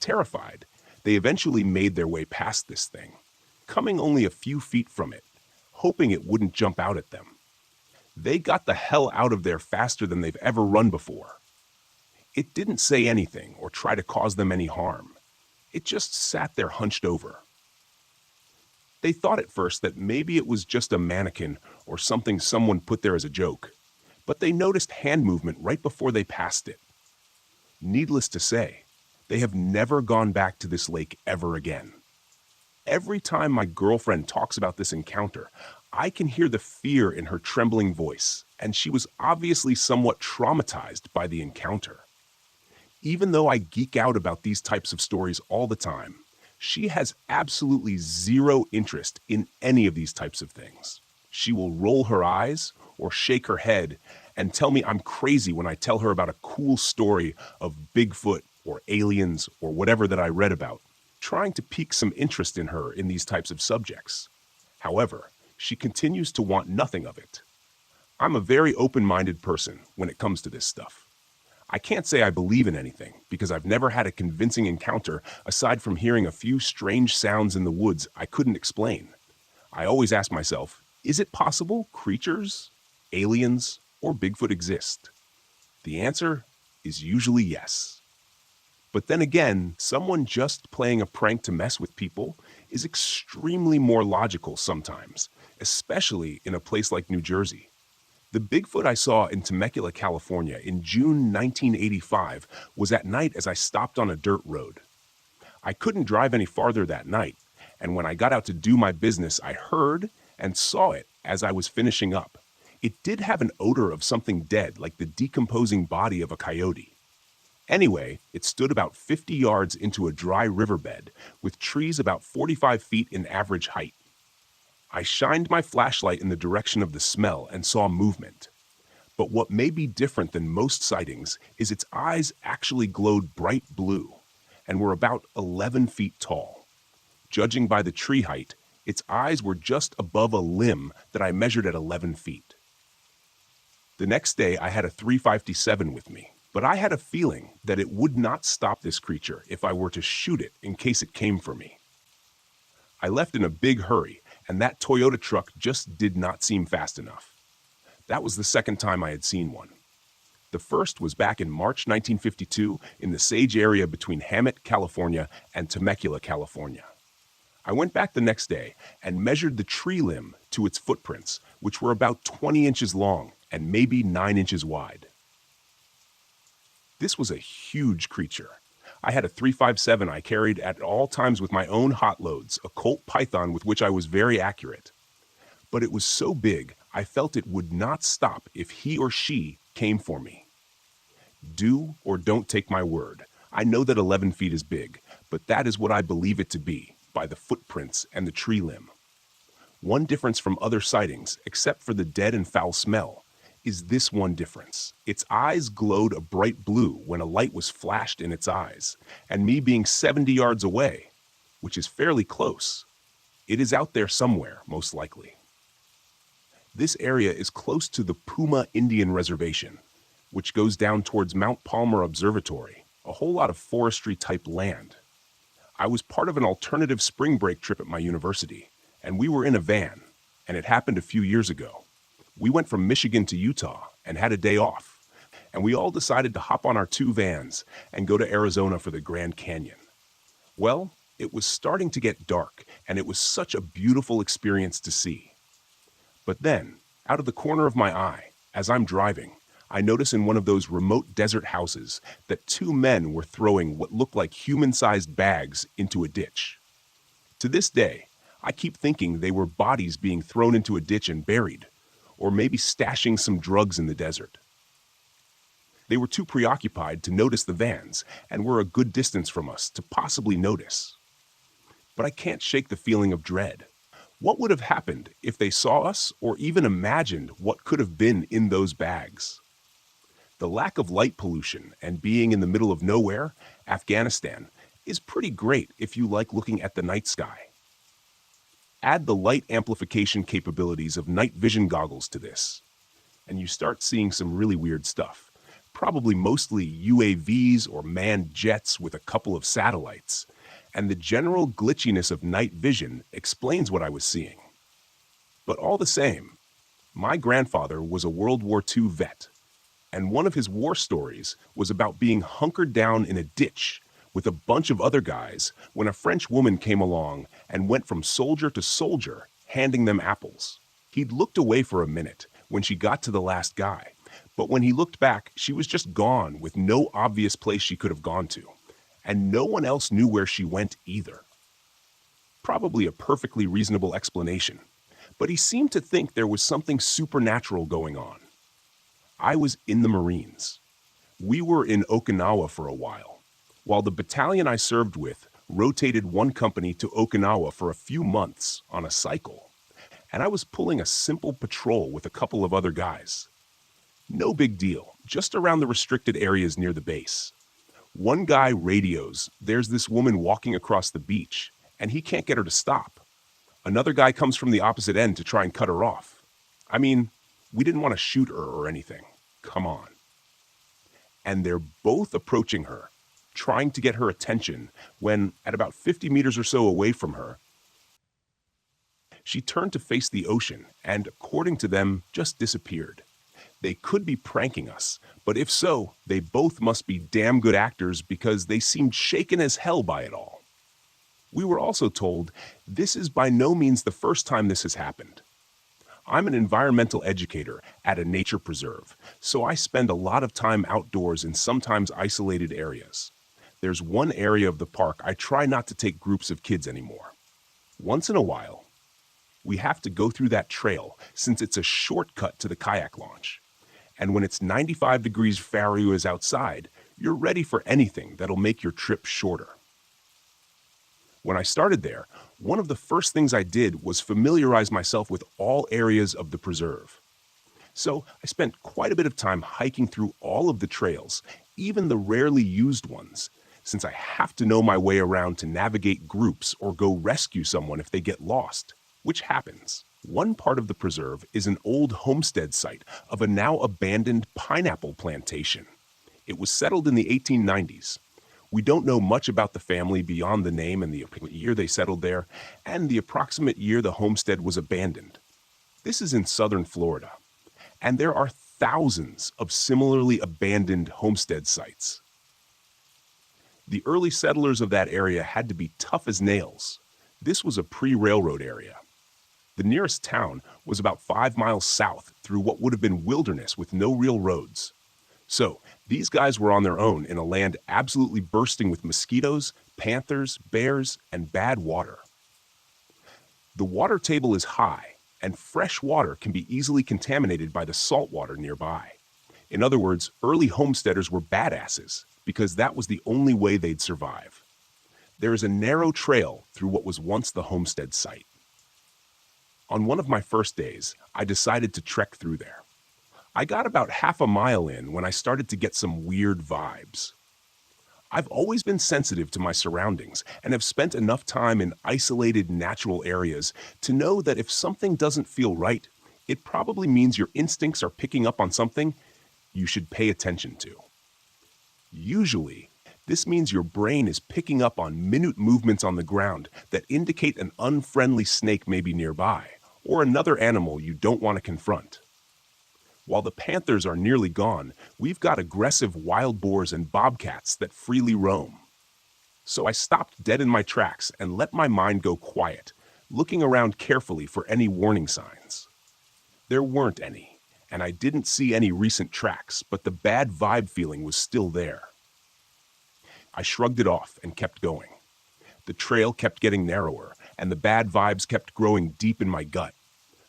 Terrified, they eventually made their way past this thing, coming only a few feet from it, hoping it wouldn't jump out at them. They got the hell out of there faster than they've ever run before. It didn't say anything or try to cause them any harm. It just sat there hunched over. They thought at first that maybe it was just a mannequin or something someone put there as a joke, but they noticed hand movement right before they passed it. Needless to say, they have never gone back to this lake ever again. Every time my girlfriend talks about this encounter, I can hear the fear in her trembling voice, and she was obviously somewhat traumatized by the encounter. Even though I geek out about these types of stories all the time, she has absolutely zero interest in any of these types of things. She will roll her eyes or shake her head and tell me I'm crazy when I tell her about a cool story of Bigfoot or aliens or whatever that I read about, trying to pique some interest in her in these types of subjects. However, she continues to want nothing of it. I'm a very open-minded person when it comes to this stuff. I can't say I believe in anything because I've never had a convincing encounter aside from hearing a few strange sounds in the woods I couldn't explain. I always ask myself, is it possible creatures, aliens, or Bigfoot exist? The answer is usually yes. But then again, someone just playing a prank to mess with people is extremely more logical sometimes, especially in a place like New Jersey. The Bigfoot I saw in Temecula, California in June 1985 was at night as I stopped on a dirt road. I couldn't drive any farther that night, and when I got out to do my business, I heard and saw it as I was finishing up. It did have an odor of something dead, like the decomposing body of a coyote. Anyway, it stood about 50 yards into a dry riverbed, with trees about 45 feet in average height. I shined my flashlight in the direction of the smell and saw movement. But what may be different than most sightings is its eyes actually glowed bright blue and were about 11 feet tall. Judging by the tree height, its eyes were just above a limb that I measured at 11 feet. The next day, I had a .357 with me, But I had a feeling that it would not stop this creature if I were to shoot it in case it came for me. I left in a big hurry, and that Toyota truck just did not seem fast enough. That was the second time I had seen one. The first was back in March 1952 in the Sage area between Hammett, California and Temecula, California. I went back the next day and measured the tree limb to its footprints, which were about 20 inches long and maybe 9 inches wide. This was a huge creature. I had a .357 I carried at all times with my own hot loads, a Colt Python with which I was very accurate. But it was so big, I felt it would not stop if he or she came for me. Do or don't take my word. I know that 11 feet is big, but that is what I believe it to be, by the footprints and the tree limb. One difference from other sightings, except for the dead and foul smell, is this one difference. Its eyes glowed a bright blue when a light was flashed in its eyes, and me being 70 yards away, which is fairly close, it is out there somewhere, most likely. This area is close to the Puma Indian Reservation, which goes down towards Mount Palmer Observatory, a whole lot of forestry-type land. I was part of an alternative spring break trip at my university, and we were in a van, and it happened a few years ago. We went from Michigan to Utah and had a day off, and we all decided to hop on our 2 vans and go to Arizona for the Grand Canyon. Well, it was starting to get dark, and it was such a beautiful experience to see. But then, out of the corner of my eye, as I'm driving, I notice in one of those remote desert houses that 2 men were throwing what looked like human-sized bags into a ditch. To this day, I keep thinking they were bodies being thrown into a ditch and buried, or maybe stashing some drugs in the desert. They were too preoccupied to notice the vans and were a good distance from us to possibly notice. But I can't shake the feeling of dread. What would have happened if they saw us or even imagined what could have been in those bags? The lack of light pollution and being in the middle of nowhere, Afghanistan, is pretty great if you like looking at the night sky. Add the light amplification capabilities of night vision goggles to this, and you start seeing some really weird stuff. Probably mostly UAVs or manned jets with a couple of satellites, and the general glitchiness of night vision explains what I was seeing. But all the same, my grandfather was a World War II vet, and one of his war stories was about being hunkered down in a ditch with a bunch of other guys when a French woman came along and went from soldier to soldier, handing them apples. He'd looked away for a minute when she got to the last guy, but when he looked back, she was just gone with no obvious place she could have gone to, and no one else knew where she went either. Probably a perfectly reasonable explanation, but he seemed to think there was something supernatural going on. I was in the Marines. We were in Okinawa for a while the battalion I served with rotated one company to Okinawa for a few months on a cycle, and I was pulling a simple patrol with a couple of other guys. No big deal, just around the restricted areas near the base. One guy radios, there's this woman walking across the beach, and he can't get her to stop. Another guy comes from the opposite end to try and cut her off. I mean, we didn't want to shoot her or anything. Come on. And they're both approaching her, trying to get her attention, when, at about 50 meters or so away from her, she turned to face the ocean and, according to them, just disappeared. They could be pranking us, but if so, they both must be damn good actors because they seemed shaken as hell by it all. We were also told this is by no means the first time this has happened. I'm an environmental educator at a nature preserve, so I spend a lot of time outdoors in sometimes isolated areas. There's one area of the park I try not to take groups of kids anymore. Once in a while, we have to go through that trail since it's a shortcut to the kayak launch. And when it's 95 degrees Fahrenheit outside, you're ready for anything that'll make your trip shorter. When I started there, one of the first things I did was familiarize myself with all areas of the preserve. So I spent quite a bit of time hiking through all of the trails, even the rarely used ones, since I have to know my way around to navigate groups or go rescue someone if they get lost, which happens. One part of the preserve is an old homestead site of a now abandoned pineapple plantation. It was settled in the 1890s. We don't know much about the family beyond the name and the year they settled there, and the approximate year the homestead was abandoned. This is in southern Florida, and there are thousands of similarly abandoned homestead sites. The early settlers of that area had to be tough as nails. This was a pre-railroad area. The nearest town was about 5 miles south through what would have been wilderness with no real roads. So, these guys were on their own in a land absolutely bursting with mosquitoes, panthers, bears, and bad water. The water table is high, and fresh water can be easily contaminated by the salt water nearby. In other words, early homesteaders were badasses because that was the only way they'd survive. There is a narrow trail through what was once the homestead site. On one of my first days, I decided to trek through there. I got about half a mile in when I started to get some weird vibes. I've always been sensitive to my surroundings and have spent enough time in isolated natural areas to know that if something doesn't feel right, it probably means your instincts are picking up on something you should pay attention to. Usually, this means your brain is picking up on minute movements on the ground that indicate an unfriendly snake may be nearby, or another animal you don't want to confront. While the panthers are nearly gone, we've got aggressive wild boars and bobcats that freely roam. So I stopped dead in my tracks and let my mind go quiet, looking around carefully for any warning signs. There weren't any, and I didn't see any recent tracks, but the bad vibe feeling was still there. I shrugged it off and kept going. The trail kept getting narrower, and the bad vibes kept growing deep in my gut.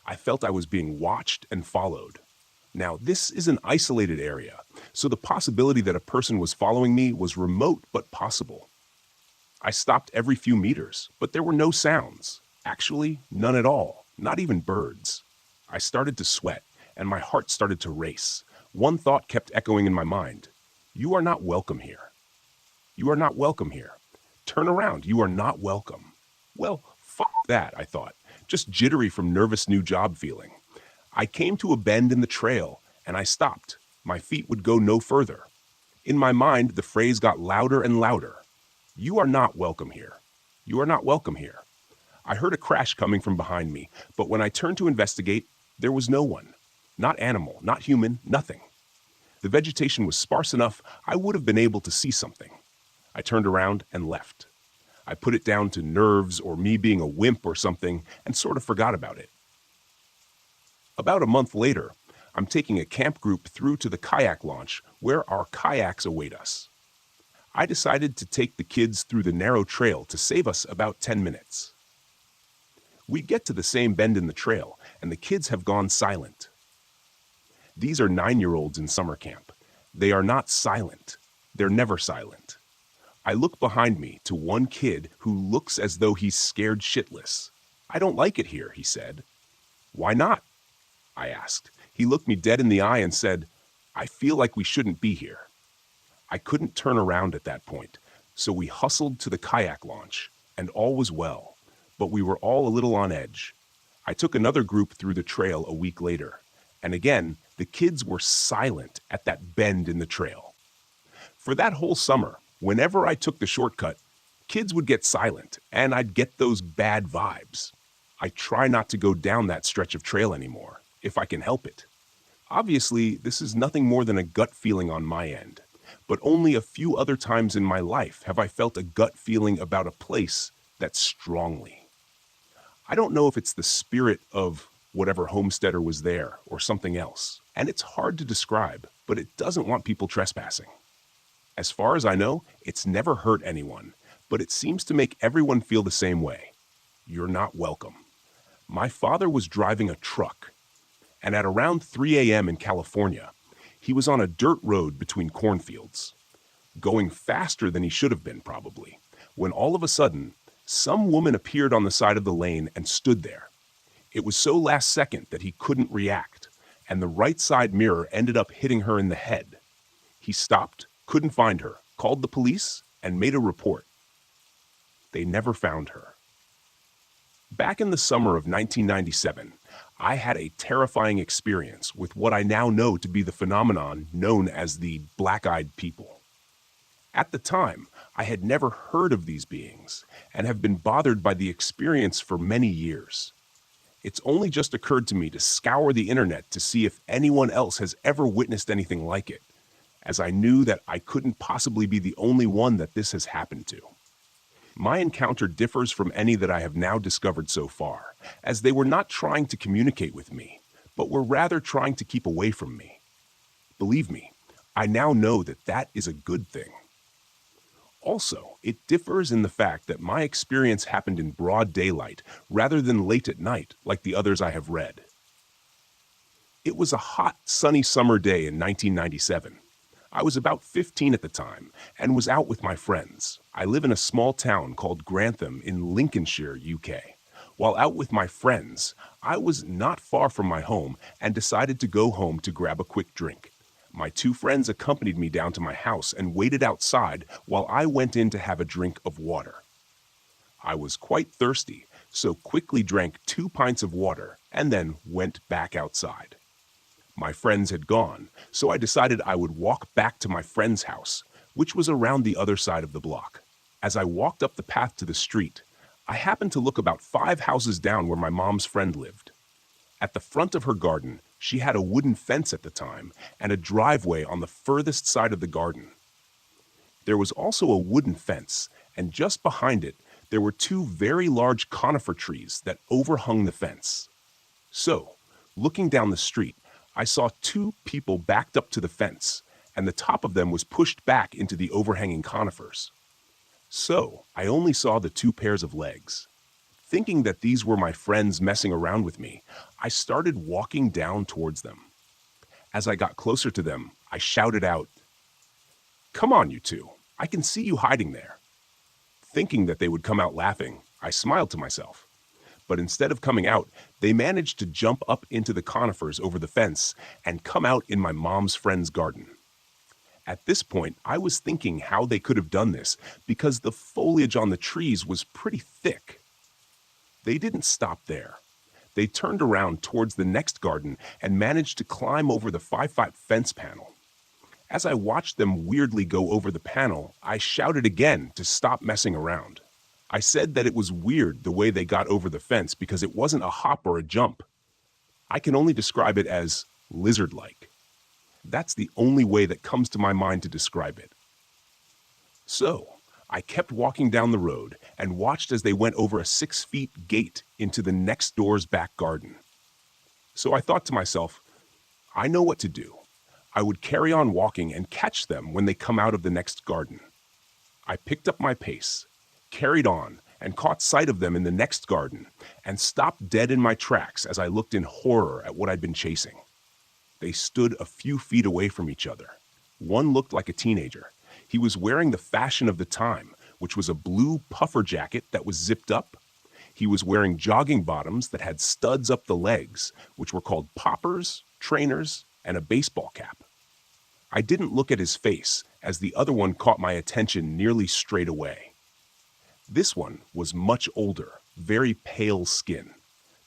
I felt I was being watched and followed. Now, this is an isolated area, so the possibility that a person was following me was remote but possible. I stopped every few meters, but there were no sounds. Actually, none at all, not even birds. I started to sweat, and my heart started to race. One thought kept echoing in my mind. You are not welcome here. You are not welcome here. Turn around, you are not welcome. Well, fuck that, I thought, just jittery from nervous new job feeling. I came to a bend in the trail, and I stopped. My feet would go no further. In my mind, the phrase got louder and louder. You are not welcome here. You are not welcome here. I heard a crash coming from behind me, but when I turned to investigate, there was no one. Not animal, not human, nothing. The vegetation was sparse enough I would have been able to see something. I turned around and left. I put it down to nerves or me being a wimp or something and sort of forgot about it. About a month later, I'm taking a camp group through to the kayak launch where our kayaks await us. I decided to take the kids through the narrow trail to save us about 10 minutes. We get to the same bend in the trail, and the kids have gone silent. These are 9-year-olds in summer camp. They are not silent. They're never silent. I look behind me to one kid who looks as though he's scared shitless. I don't like it here, he said. Why not? I asked. He looked me dead in the eye and said, I feel like we shouldn't be here. I couldn't turn around at that point, so we hustled to the kayak launch, and all was well, but we were all a little on edge. I took another group through the trail a week later, and again, the kids were silent at that bend in the trail. For that whole summer, whenever I took the shortcut, kids would get silent, and I'd get those bad vibes. I try not to go down that stretch of trail anymore, if I can help it. Obviously, this is nothing more than a gut feeling on my end, but only a few other times in my life have I felt a gut feeling about a place that strongly. I don't know if it's the spirit of whatever homesteader was there or something else, and it's hard to describe, but it doesn't want people trespassing. As far as I know, it's never hurt anyone, but it seems to make everyone feel the same way. You're not welcome. My father was driving a truck, and at around 3 a.m. in California, he was on a dirt road between cornfields, going faster than he should have been probably, when all of a sudden, some woman appeared on the side of the lane and stood there. It was so last second that he couldn't react, and the right side mirror ended up hitting her in the head. He stopped, couldn't find her, called the police, and made a report. They never found her. Back in the summer of 1997, I had a terrifying experience with what I now know to be the phenomenon known as the black-eyed people. At the time, I had never heard of these beings and have been bothered by the experience for many years. It's only just occurred to me to scour the internet to see if anyone else has ever witnessed anything like it, as I knew that I couldn't possibly be the only one that this has happened to. My encounter differs from any that I have now discovered so far, as they were not trying to communicate with me, but were rather trying to keep away from me. Believe me, I now know that that is a good thing. Also, it differs in the fact that my experience happened in broad daylight rather than late at night like the others I have read. It was a hot, sunny summer day in 1997. I was about 15 at the time and was out with my friends. I live in a small town called Grantham in Lincolnshire, UK. While out with my friends, I was not far from my home and decided to go home to grab a quick drink. My two friends accompanied me down to my house and waited outside while I went in to have a drink of water. I was quite thirsty, so quickly drank 2 pints of water and then went back outside. My friends had gone, so I decided I would walk back to my friend's house, which was around the other side of the block. As I walked up the path to the street, I happened to look about 5 houses down where my mom's friend lived. At the front of her garden, she had a wooden fence at the time and a driveway on the furthest side of the garden. There was also a wooden fence, and just behind it, there were 2 very large conifer trees that overhung the fence. So, looking down the street, I saw 2 people backed up to the fence, and the top of them was pushed back into the overhanging conifers. So, I only saw the 2 pairs of legs. Thinking that these were my friends messing around with me, I started walking down towards them. As I got closer to them, I shouted out, "Come on, you 2, I can see you hiding there." Thinking that they would come out laughing, I smiled to myself. But instead of coming out, they managed to jump up into the conifers over the fence and come out in my mom's friend's garden. At this point, I was thinking how they could have done this because the foliage on the trees was pretty thick. They didn't stop there. They turned around towards the next garden and managed to climb over the 5-foot fence panel. As I watched them weirdly go over the panel, I shouted again to stop messing around. I said that it was weird the way they got over the fence because it wasn't a hop or a jump. I can only describe it as lizard-like. That's the only way that comes to my mind to describe it. So, I kept walking down the road and watched as they went over a 6-foot gate into the next door's back garden. So I thought to myself, I know what to do. I would carry on walking and catch them when they come out of the next garden. I picked up my pace, carried on, and caught sight of them in the next garden, and stopped dead in my tracks as I looked in horror at what I'd been chasing. They stood a few feet away from each other. One looked like a teenager. He was wearing the fashion of the time, which was a blue puffer jacket that was zipped up. He was wearing jogging bottoms that had studs up the legs, which were called poppers, trainers, and a baseball cap. I didn't look at his face, as the other one caught my attention nearly straight away. This one was much older, very pale skin.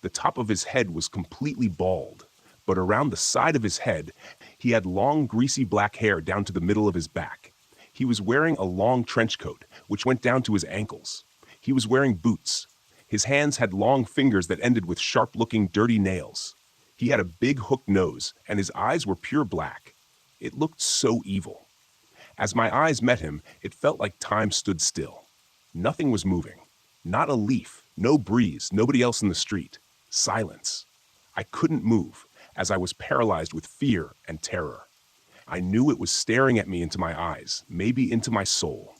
The top of his head was completely bald, but around the side of his head, he had long greasy black hair down to the middle of his back. He was wearing a long trench coat, which went down to his ankles. He was wearing boots. His hands had long fingers that ended with sharp-looking dirty nails. He had a big hooked nose, and his eyes were pure black. It looked so evil. As my eyes met him, it felt like time stood still. Nothing was moving. Not a leaf, no breeze, nobody else in the street. Silence. I couldn't move, as I was paralyzed with fear and terror. I knew it was staring at me into my eyes, maybe into my soul.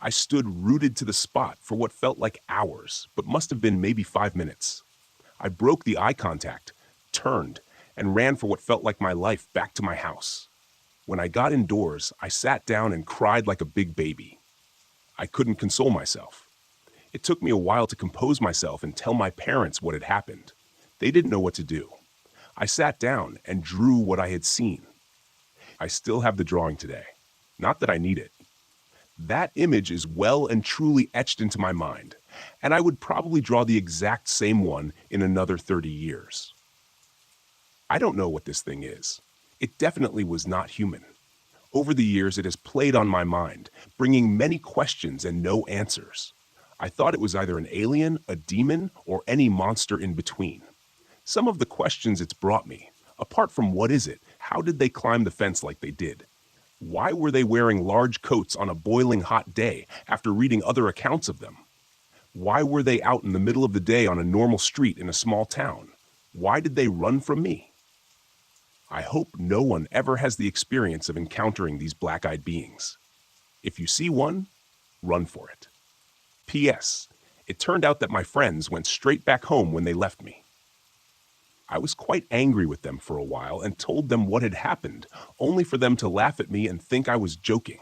I stood rooted to the spot for what felt like hours, but must have been maybe 5 minutes. I broke the eye contact, turned, and ran for what felt like my life back to my house. When I got indoors, I sat down and cried like a big baby. I couldn't console myself. It took me a while to compose myself and tell my parents what had happened. They didn't know what to do. I sat down and drew what I had seen. I still have the drawing today. Not that I need it. That image is well and truly etched into my mind, and I would probably draw the exact same one in another 30 years. I don't know what this thing is. It definitely was not human. Over the years, it has played on my mind, bringing many questions and no answers. I thought it was either an alien, a demon, or any monster in between. Some of the questions it's brought me, apart from what is it, how did they climb the fence like they did? Why were they wearing large coats on a boiling hot day after reading other accounts of them? Why were they out in the middle of the day on a normal street in a small town? Why did they run from me? I hope no one ever has the experience of encountering these black-eyed beings. If you see one, run for it. P.S. It turned out that my friends went straight back home when they left me. I was quite angry with them for a while and told them what had happened, only for them to laugh at me and think I was joking.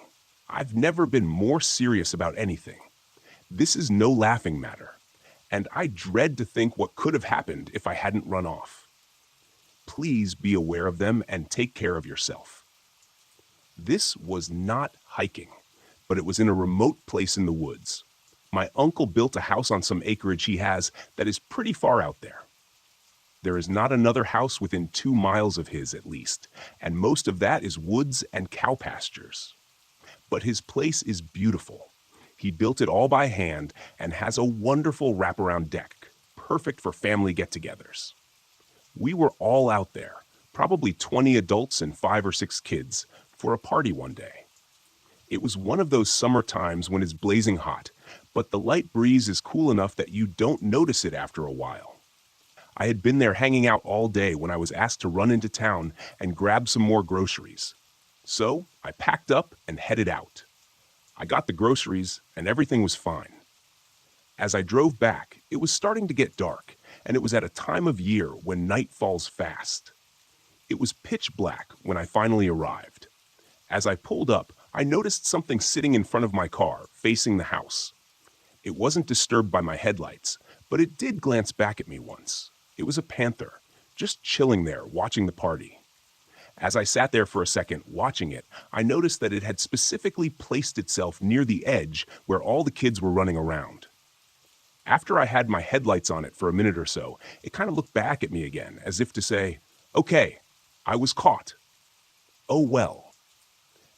I've never been more serious about anything. This is no laughing matter, and I dread to think what could have happened if I hadn't run off. Please be aware of them and take care of yourself. This was not hiking, but it was in a remote place in the woods. My uncle built a house on some acreage he has that is pretty far out there. There is not another house within 2 miles of his, at least, and most of that is woods and cow pastures. But his place is beautiful. He built it all by hand and has a wonderful wraparound deck, perfect for family get-togethers. We were all out there, probably 20 adults and 5 or 6 kids, for a party one day. It was one of those summer times when it's blazing hot, but the light breeze is cool enough that you don't notice it after a while. I had been there hanging out all day when I was asked to run into town and grab some more groceries. So I packed up and headed out. I got the groceries and everything was fine. As I drove back, it was starting to get dark, and it was at a time of year when night falls fast. It was pitch black when I finally arrived. As I pulled up, I noticed something sitting in front of my car, facing the house. It wasn't disturbed by my headlights, but it did glance back at me once. It was a panther, just chilling there, watching the party. As I sat there for a second, watching it, I noticed that it had specifically placed itself near the edge where all the kids were running around. After I had my headlights on it for a minute or so, it kind of looked back at me again, as if to say, "Okay, I was caught. Oh well."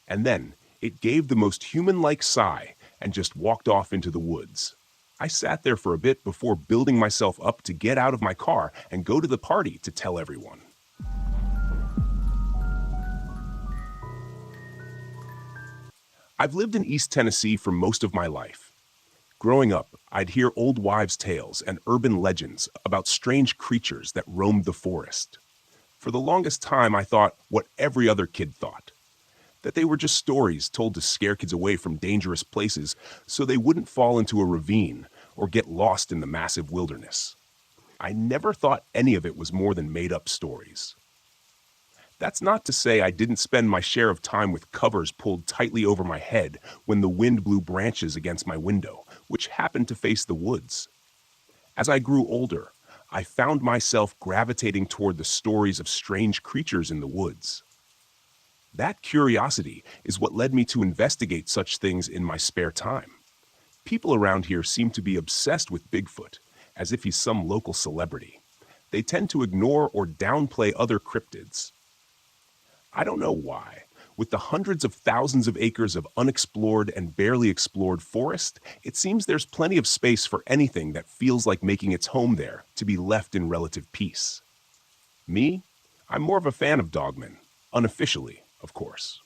And then it gave the most human-like sigh and just walked off into the woods. I sat there for a bit before building myself up to get out of my car and go to the party to tell everyone. I've lived in East Tennessee for most of my life. Growing up, I'd hear old wives' tales and urban legends about strange creatures that roamed the forest. For the longest time, I thought what every other kid thought, that they were just stories told to scare kids away from dangerous places so they wouldn't fall into a ravine or get lost in the massive wilderness. I never thought any of it was more than made-up stories. That's not to say I didn't spend my share of time with covers pulled tightly over my head when the wind blew branches against my window, which happened to face the woods. As I grew older, I found myself gravitating toward the stories of strange creatures in the woods. That curiosity is what led me to investigate such things in my spare time. People around here seem to be obsessed with Bigfoot, as if he's some local celebrity. They tend to ignore or downplay other cryptids. I don't know why. With the hundreds of thousands of acres of unexplored and barely explored forest, it seems there's plenty of space for anything that feels like making its home there to be left in relative peace. Me? I'm more of a fan of dogmen, unofficially, of course.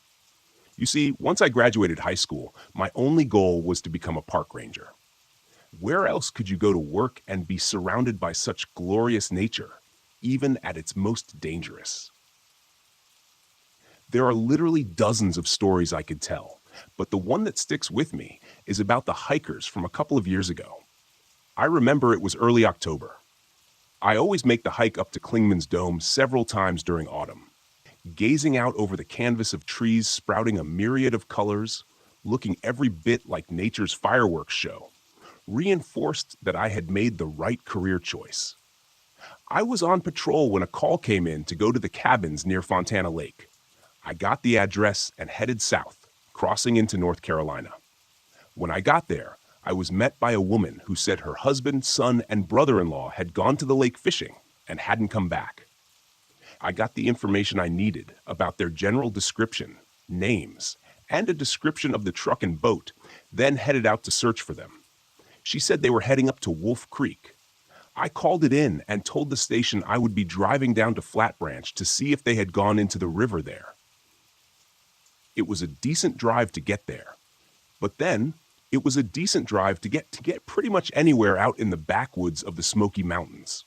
You see, once I graduated high school, my only goal was to become a park ranger. Where else could you go to work and be surrounded by such glorious nature, even at its most dangerous? There are literally dozens of stories I could tell, but the one that sticks with me is about the hikers from a couple of years ago. I remember it was early October. I always make the hike up to Clingman's Dome several times during autumn. Gazing out over the canvas of trees sprouting a myriad of colors, looking every bit like nature's fireworks show, reinforced that I had made the right career choice. I was on patrol when a call came in to go to the cabins near Fontana Lake. I got the address and headed south, crossing into North Carolina. When I got there, I was met by a woman who said her husband, son, and brother-in-law had gone to the lake fishing and hadn't come back. I got the information I needed about their general description, names, and a description of the truck and boat, then headed out to search for them. She said they were heading up to Wolf Creek. I called it in and told the station I would be driving down to Flat Branch to see if they had gone into the river there. It was a decent drive to get there, but then it was a decent drive to get pretty much anywhere out in the backwoods of the Smoky Mountains.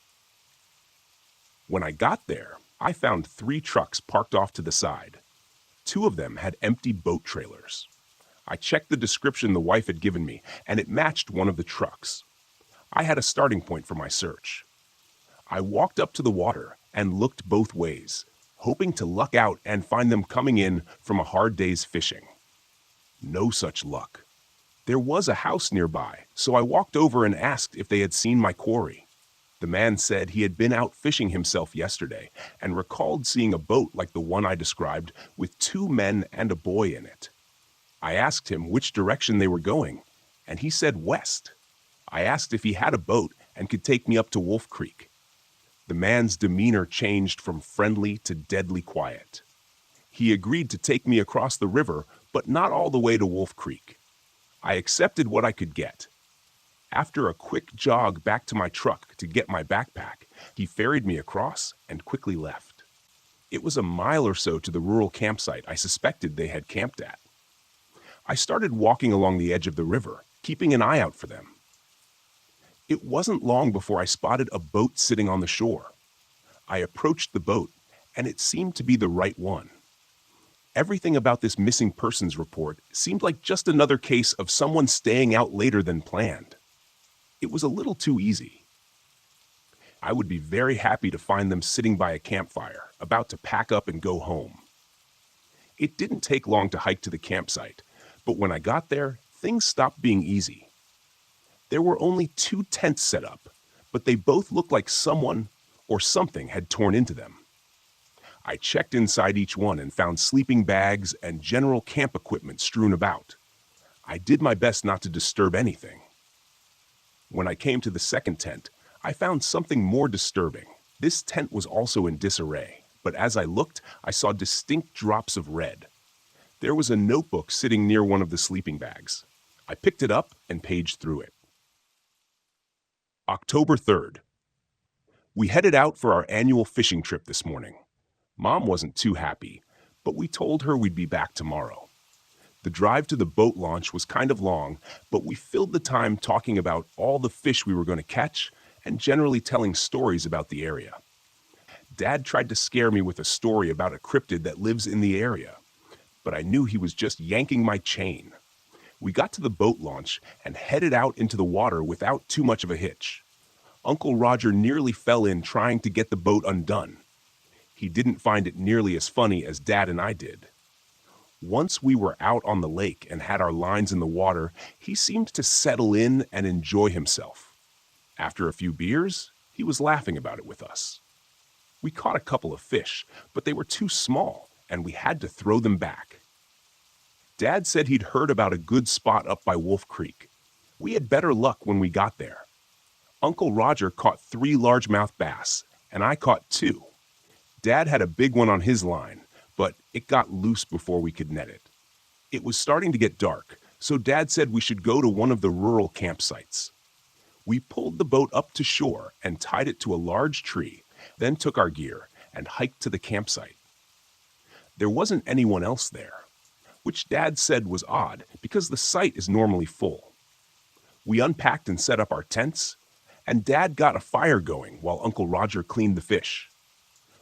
When I got there, I found 3 trucks parked off to the side. 2 of them had empty boat trailers. I checked the description the wife had given me, and it matched one of the trucks. I had a starting point for my search. I walked up to the water and looked both ways, hoping to luck out and find them coming in from a hard day's fishing. No such luck. There was a house nearby, so I walked over and asked if they had seen my quarry. The man said he had been out fishing himself yesterday and recalled seeing a boat like the one I described with 2 men and a boy in it. I asked him which direction they were going, and he said west. I asked if he had a boat and could take me up to Wolf Creek. The man's demeanor changed from friendly to deadly quiet. He agreed to take me across the river, but not all the way to Wolf Creek. I accepted what I could get. After a quick jog back to my truck to get my backpack, he ferried me across and quickly left. It was a mile or so to the rural campsite I suspected they had camped at. I started walking along the edge of the river, keeping an eye out for them. It wasn't long before I spotted a boat sitting on the shore. I approached the boat, and it seemed to be the right one. Everything about this missing persons report seemed like just another case of someone staying out later than planned. It was a little too easy. I would be very happy to find them sitting by a campfire, about to pack up and go home. It didn't take long to hike to the campsite, but when I got there, things stopped being easy. There were only 2 tents set up, but they both looked like someone or something had torn into them. I checked inside each one and found sleeping bags and general camp equipment strewn about. I did my best not to disturb anything. When I came to the second tent, I found something more disturbing. This tent was also in disarray, but as I looked, I saw distinct drops of red. There was a notebook sitting near one of the sleeping bags. I picked it up and paged through it. October 3rd. We headed out for our annual fishing trip this morning. Mom wasn't too happy, but we told her we'd be back tomorrow. The drive to the boat launch was kind of long, but we filled the time talking about all the fish we were going to catch and generally telling stories about the area. Dad tried to scare me with a story about a cryptid that lives in the area, but I knew he was just yanking my chain. We got to the boat launch and headed out into the water without too much of a hitch. Uncle Roger nearly fell in trying to get the boat undone. He didn't find it nearly as funny as Dad and I did. Once we were out on the lake and had our lines in the water, he seemed to settle in and enjoy himself. After a few beers, he was laughing about it with us. We caught a couple of fish, but they were too small, and we had to throw them back. Dad said he'd heard about a good spot up by Wolf Creek. We had better luck when we got there. Uncle Roger caught 3 largemouth bass, and I caught 2. Dad had a big one on his line, but it got loose before we could net it. It was starting to get dark, so Dad said we should go to one of the rural campsites. We pulled the boat up to shore and tied it to a large tree, then took our gear and hiked to the campsite. There wasn't anyone else there, which Dad said was odd because the site is normally full. We unpacked and set up our tents, and Dad got a fire going while Uncle Roger cleaned the fish.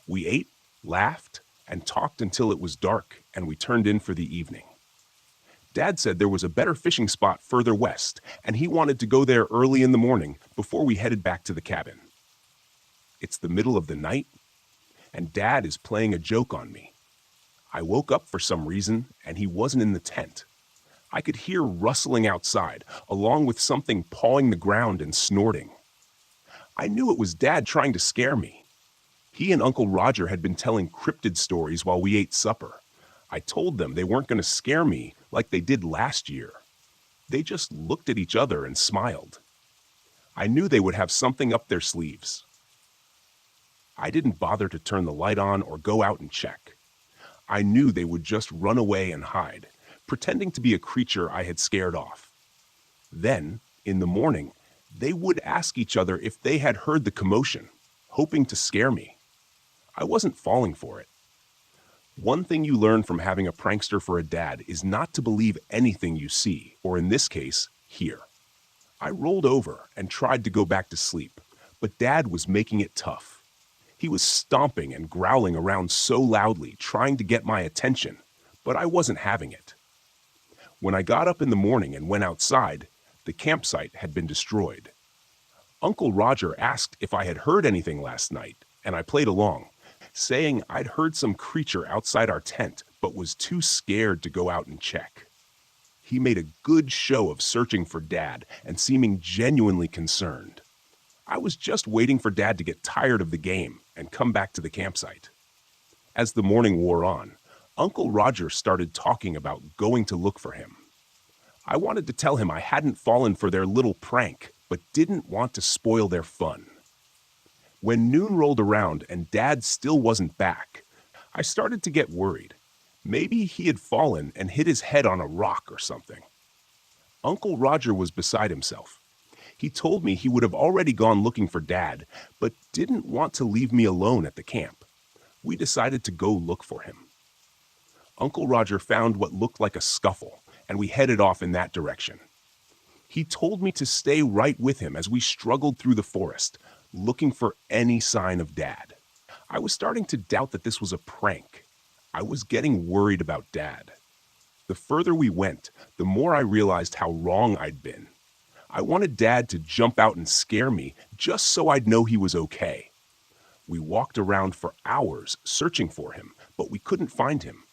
We ate, laughed, and talked until it was dark, and we turned in for the evening. Dad said there was a better fishing spot further west, and he wanted to go there early in the morning before we headed back to the cabin. It's the middle of the night, and Dad is playing a joke on me. I woke up for some reason, and he wasn't in the tent. I could hear rustling outside, along with something pawing the ground and snorting. I knew it was Dad trying to scare me. He and Uncle Roger had been telling cryptid stories while we ate supper. I told them they weren't going to scare me like they did last year. They just looked at each other and smiled. I knew they would have something up their sleeves. I didn't bother to turn the light on or go out and check. I knew they would just run away and hide, pretending to be a creature I had scared off. Then, in the morning, they would ask each other if they had heard the commotion, hoping to scare me. I wasn't falling for it. One thing you learn from having a prankster for a dad is not to believe anything you see, or in this case, hear. I rolled over and tried to go back to sleep, but Dad was making it tough. He was stomping and growling around so loudly, trying to get my attention, but I wasn't having it. When I got up in the morning and went outside, the campsite had been destroyed. Uncle Roger asked if I had heard anything last night, and I played along, saying I'd heard some creature outside our tent, but was too scared to go out and check. He made a good show of searching for Dad and seeming genuinely concerned. I was just waiting for Dad to get tired of the game and come back to the campsite. As the morning wore on, Uncle Roger started talking about going to look for him. I wanted to tell him I hadn't fallen for their little prank, but didn't want to spoil their fun. When noon rolled around and Dad still wasn't back, I started to get worried. Maybe he had fallen and hit his head on a rock or something. Uncle Roger was beside himself. He told me he would have already gone looking for Dad, but didn't want to leave me alone at the camp. We decided to go look for him. Uncle Roger found what looked like a scuffle, and we headed off in that direction. He told me to stay right with him as we struggled through the forest, looking for any sign of Dad. I was starting to doubt that this was a prank. I was getting worried about Dad. The further we went, the more I realized how wrong I'd been. I wanted Dad to jump out and scare me just so I'd know he was okay. We walked around for hours searching for him, but we couldn't find him.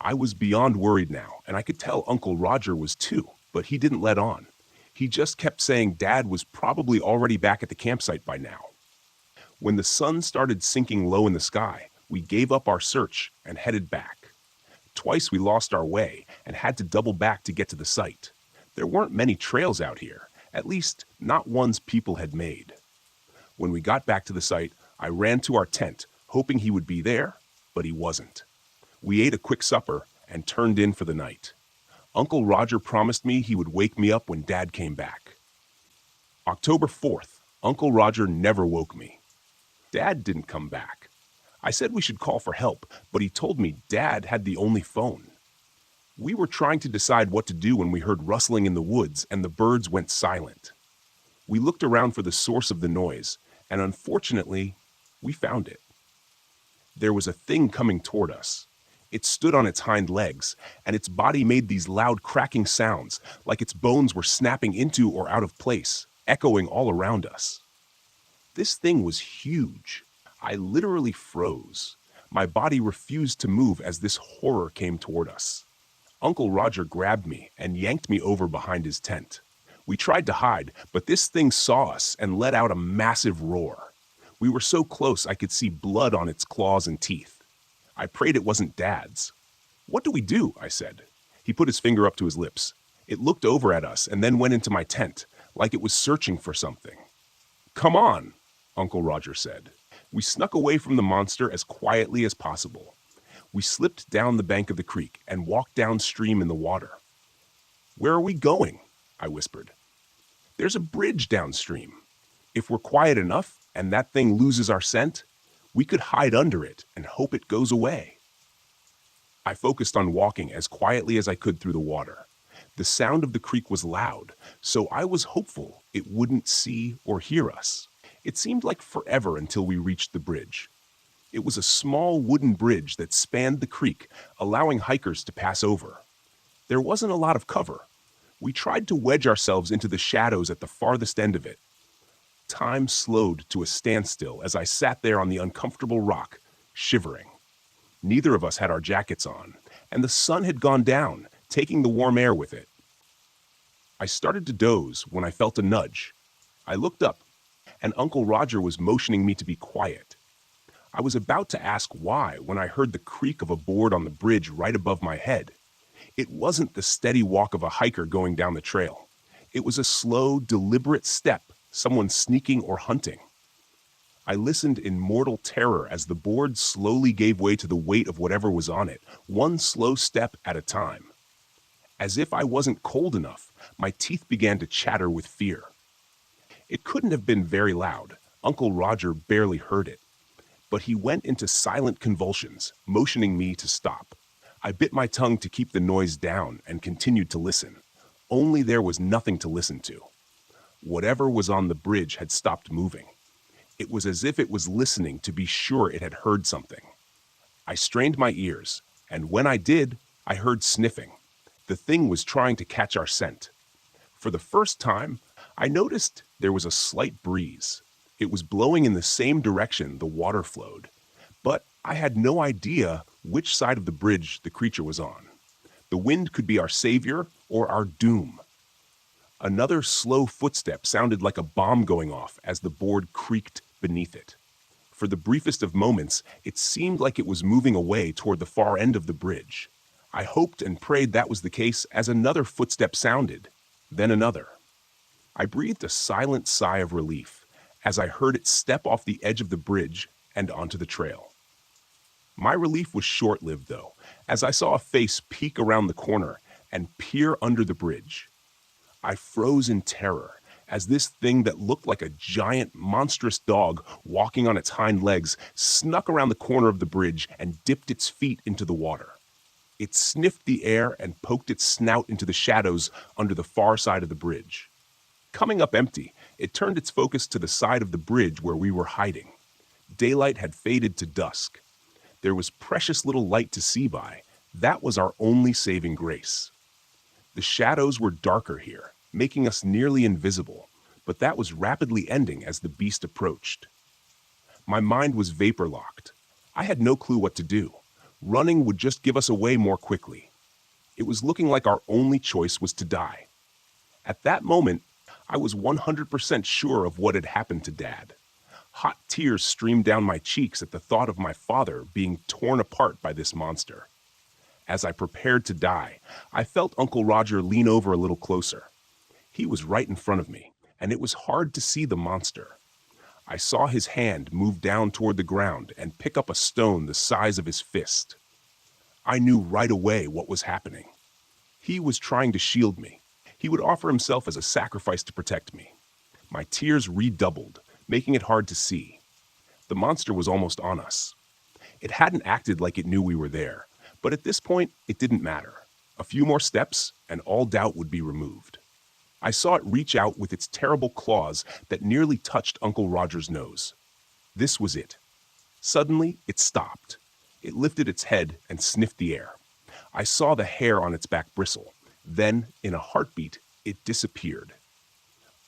I was beyond worried now, and I could tell Uncle Roger was too, but he didn't let on. He just kept saying Dad was probably already back at the campsite by now. When the sun started sinking low in the sky, we gave up our search and headed back. Twice we lost our way and had to double back to get to the site. There weren't many trails out here, at least not ones people had made. When we got back to the site, I ran to our tent, hoping he would be there, but he wasn't. We ate a quick supper and turned in for the night. Uncle Roger promised me he would wake me up when Dad came back. October 4th, Uncle Roger never woke me. Dad didn't come back. I said we should call for help, but he told me Dad had the only phone. We were trying to decide what to do when we heard rustling in the woods and the birds went silent. We looked around for the source of the noise, and unfortunately, we found it. There was a thing coming toward us. It stood on its hind legs, and its body made these loud cracking sounds, like its bones were snapping into or out of place, echoing all around us. This thing was huge. I literally froze. My body refused to move as this horror came toward us. Uncle Roger grabbed me and yanked me over behind his tent. We tried to hide, but this thing saw us and let out a massive roar. We were so close I could see blood on its claws and teeth. I prayed it wasn't Dad's. "What do we do?" I said. He put his finger up to his lips. It looked over at us and then went into my tent, like it was searching for something. "Come on," Uncle Roger said. We snuck away from the monster as quietly as possible. We slipped down the bank of the creek and walked downstream in the water. "Where are we going?" I whispered. "There's a bridge downstream. If we're quiet enough and that thing loses our scent, we could hide under it and hope it goes away." I focused on walking as quietly as I could through the water. The sound of the creek was loud, so I was hopeful it wouldn't see or hear us. It seemed like forever until we reached the bridge. It was a small wooden bridge that spanned the creek, allowing hikers to pass over. There wasn't a lot of cover. We tried to wedge ourselves into the shadows at the farthest end of it. Time slowed to a standstill as I sat there on the uncomfortable rock, shivering. Neither of us had our jackets on, and the sun had gone down, taking the warm air with it. I started to doze when I felt a nudge. I looked up, and Uncle Roger was motioning me to be quiet. I was about to ask why when I heard the creak of a board on the bridge right above my head. It wasn't the steady walk of a hiker going down the trail. It was a slow, deliberate step, someone sneaking or hunting. I listened in mortal terror as the board slowly gave way to the weight of whatever was on it, one slow step at a time. As if I wasn't cold enough, my teeth began to chatter with fear. It couldn't have been very loud. Uncle Roger barely heard it. But he went into silent convulsions, motioning me to stop. I bit my tongue to keep the noise down and continued to listen. Only there was nothing to listen to. Whatever was on the bridge had stopped moving. It was as if it was listening to be sure it had heard something. I strained my ears, and when I did, I heard sniffing. The thing was trying to catch our scent. For the first time, I noticed there was a slight breeze. It was blowing in the same direction the water flowed, but I had no idea which side of the bridge the creature was on. The wind could be our savior or our doom. Another slow footstep sounded like a bomb going off as the board creaked beneath it. For the briefest of moments, it seemed like it was moving away toward the far end of the bridge. I hoped and prayed that was the case as another footstep sounded, then another. I breathed a silent sigh of relief as I heard it step off the edge of the bridge and onto the trail. My relief was short-lived, though, as I saw a face peek around the corner and peer under the bridge. I froze in terror as this thing that looked like a giant, monstrous dog walking on its hind legs snuck around the corner of the bridge and dipped its feet into the water. It sniffed the air and poked its snout into the shadows under the far side of the bridge. Coming up empty, it turned its focus to the side of the bridge where we were hiding. Daylight had faded to dusk. There was precious little light to see by. That was our only saving grace. The shadows were darker here, making us nearly invisible, but that was rapidly ending as the beast approached. My mind was vapor-locked. I had no clue what to do. Running would just give us away more quickly. It was looking like our only choice was to die. At that moment, I was 100% sure of what had happened to Dad. Hot tears streamed down my cheeks at the thought of my father being torn apart by this monster. As I prepared to die, I felt Uncle Roger lean over a little closer. He was right in front of me, and it was hard to see the monster. I saw his hand move down toward the ground and pick up a stone the size of his fist. I knew right away what was happening. He was trying to shield me. He would offer himself as a sacrifice to protect me. My tears redoubled, making it hard to see. The monster was almost on us. It hadn't acted like it knew we were there, but at this point, it didn't matter. A few more steps, and all doubt would be removed. I saw it reach out with its terrible claws that nearly touched Uncle Roger's nose. This was it. Suddenly, it stopped. It lifted its head and sniffed the air. I saw the hair on its back bristle. Then, in a heartbeat, it disappeared.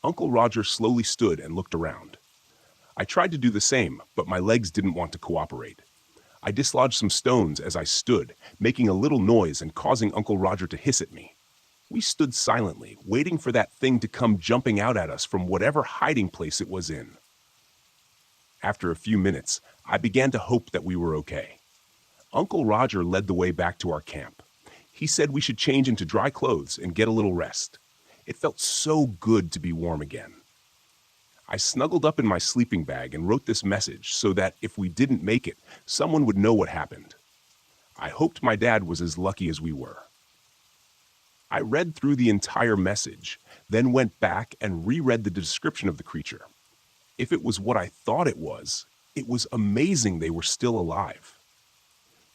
Uncle Roger slowly stood and looked around. I tried to do the same, but my legs didn't want to cooperate. I dislodged some stones as I stood, making a little noise and causing Uncle Roger to hiss at me. We stood silently, waiting for that thing to come jumping out at us from whatever hiding place it was in. After a few minutes, I began to hope that we were okay. Uncle Roger led the way back to our camp. He said we should change into dry clothes and get a little rest. It felt so good to be warm again. I snuggled up in my sleeping bag and wrote this message so that if we didn't make it, someone would know what happened. I hoped my dad was as lucky as we were. I read through the entire message, then went back and reread the description of the creature. If it was what I thought it was amazing they were still alive.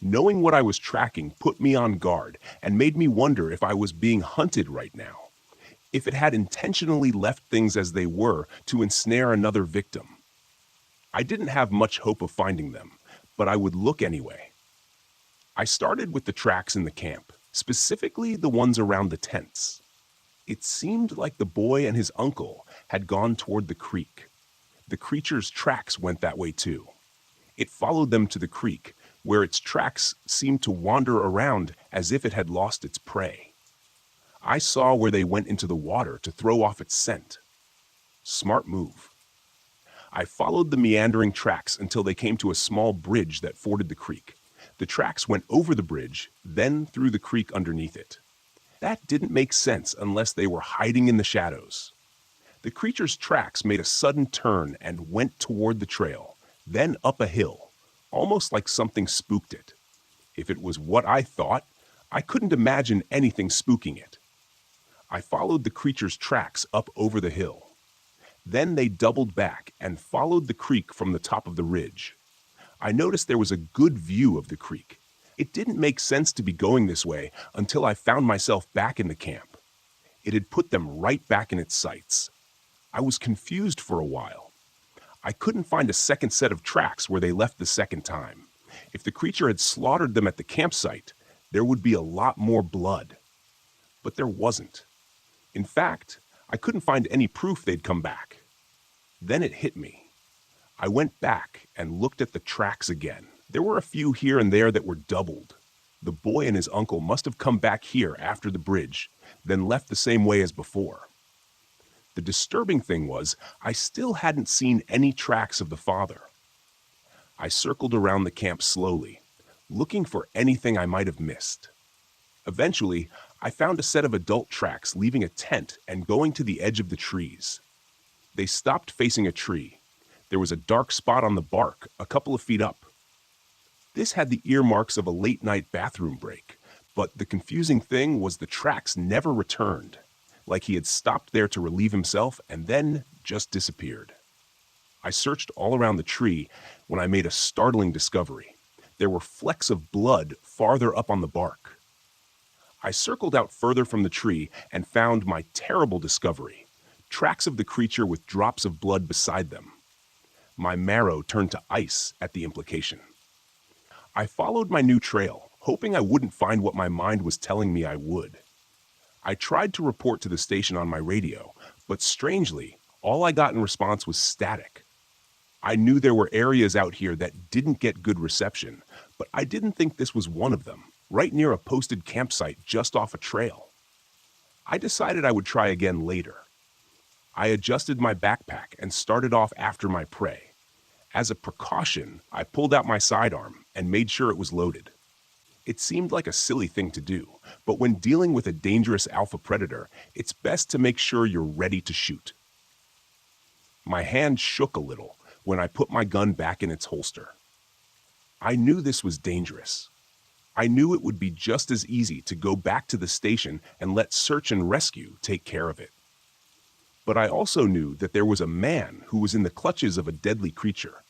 Knowing what I was tracking put me on guard and made me wonder if I was being hunted right now. If it had intentionally left things as they were to ensnare another victim. I didn't have much hope of finding them, but I would look anyway. I started with the tracks in the camp, specifically the ones around the tents. It seemed like the boy and his uncle had gone toward the creek. The creature's tracks went that way too. It followed them to the creek, where its tracks seemed to wander around as if it had lost its prey. I saw where they went into the water to throw off its scent. Smart move. I followed the meandering tracks until they came to a small bridge that forded the creek. The tracks went over the bridge, then through the creek underneath it. That didn't make sense unless they were hiding in the shadows. The creature's tracks made a sudden turn and went toward the trail, then up a hill, almost like something spooked it. If it was what I thought, I couldn't imagine anything spooking it. I followed the creature's tracks up over the hill. Then they doubled back and followed the creek from the top of the ridge. I noticed there was a good view of the creek. It didn't make sense to be going this way until I found myself back in the camp. It had put them right back in its sights. I was confused for a while. I couldn't find a second set of tracks where they left the second time. If the creature had slaughtered them at the campsite, there would be a lot more blood. But there wasn't. In fact, I couldn't find any proof they'd come back. Then it hit me. I went back and looked at the tracks again. There were a few here and there that were doubled. The boy and his uncle must have come back here after the bridge, then left the same way as before. The disturbing thing was, I still hadn't seen any tracks of the father. I circled around the camp slowly, looking for anything I might have missed. Eventually, I found a set of adult tracks leaving a tent and going to the edge of the trees. They stopped facing a tree. There was a dark spot on the bark, a couple of feet up. This had the earmarks of a late-night bathroom break, but the confusing thing was the tracks never returned, like he had stopped there to relieve himself and then just disappeared. I searched all around the tree when I made a startling discovery. There were flecks of blood farther up on the bark. I circled out further from the tree and found my terrible discovery, tracks of the creature with drops of blood beside them. My marrow turned to ice at the implication. I followed my new trail, hoping I wouldn't find what my mind was telling me I would. I tried to report to the station on my radio, but strangely, all I got in response was static. I knew there were areas out here that didn't get good reception, but I didn't think this was one of them, right near a posted campsite just off a trail. I decided I would try again later. I adjusted my backpack and started off after my prey. As a precaution, I pulled out my sidearm and made sure it was loaded. It seemed like a silly thing to do, but when dealing with a dangerous alpha predator, it's best to make sure you're ready to shoot. My hand shook a little when I put my gun back in its holster. I knew this was dangerous. I knew it would be just as easy to go back to the station and let search and rescue take care of it. But I also knew that there was a man who was in the clutches of a deadly creature,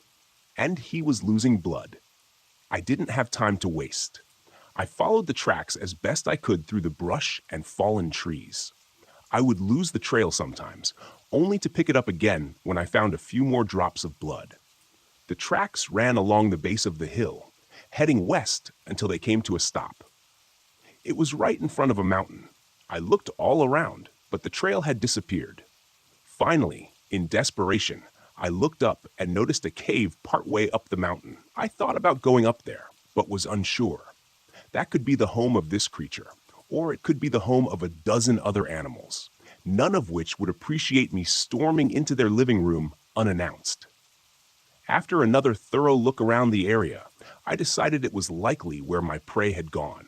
and he was losing blood. I didn't have time to waste. I followed the tracks as best I could through the brush and fallen trees. I would lose the trail sometimes, only to pick it up again when I found a few more drops of blood. The tracks ran along the base of the hill, heading west until they came to a stop. It was right in front of a mountain. I looked all around, but the trail had disappeared. Finally, in desperation, I looked up and noticed a cave partway up the mountain. I thought about going up there, but was unsure. That could be the home of this creature, or it could be the home of a dozen other animals, none of which would appreciate me storming into their living room unannounced. After another thorough look around the area, I decided it was likely where my prey had gone.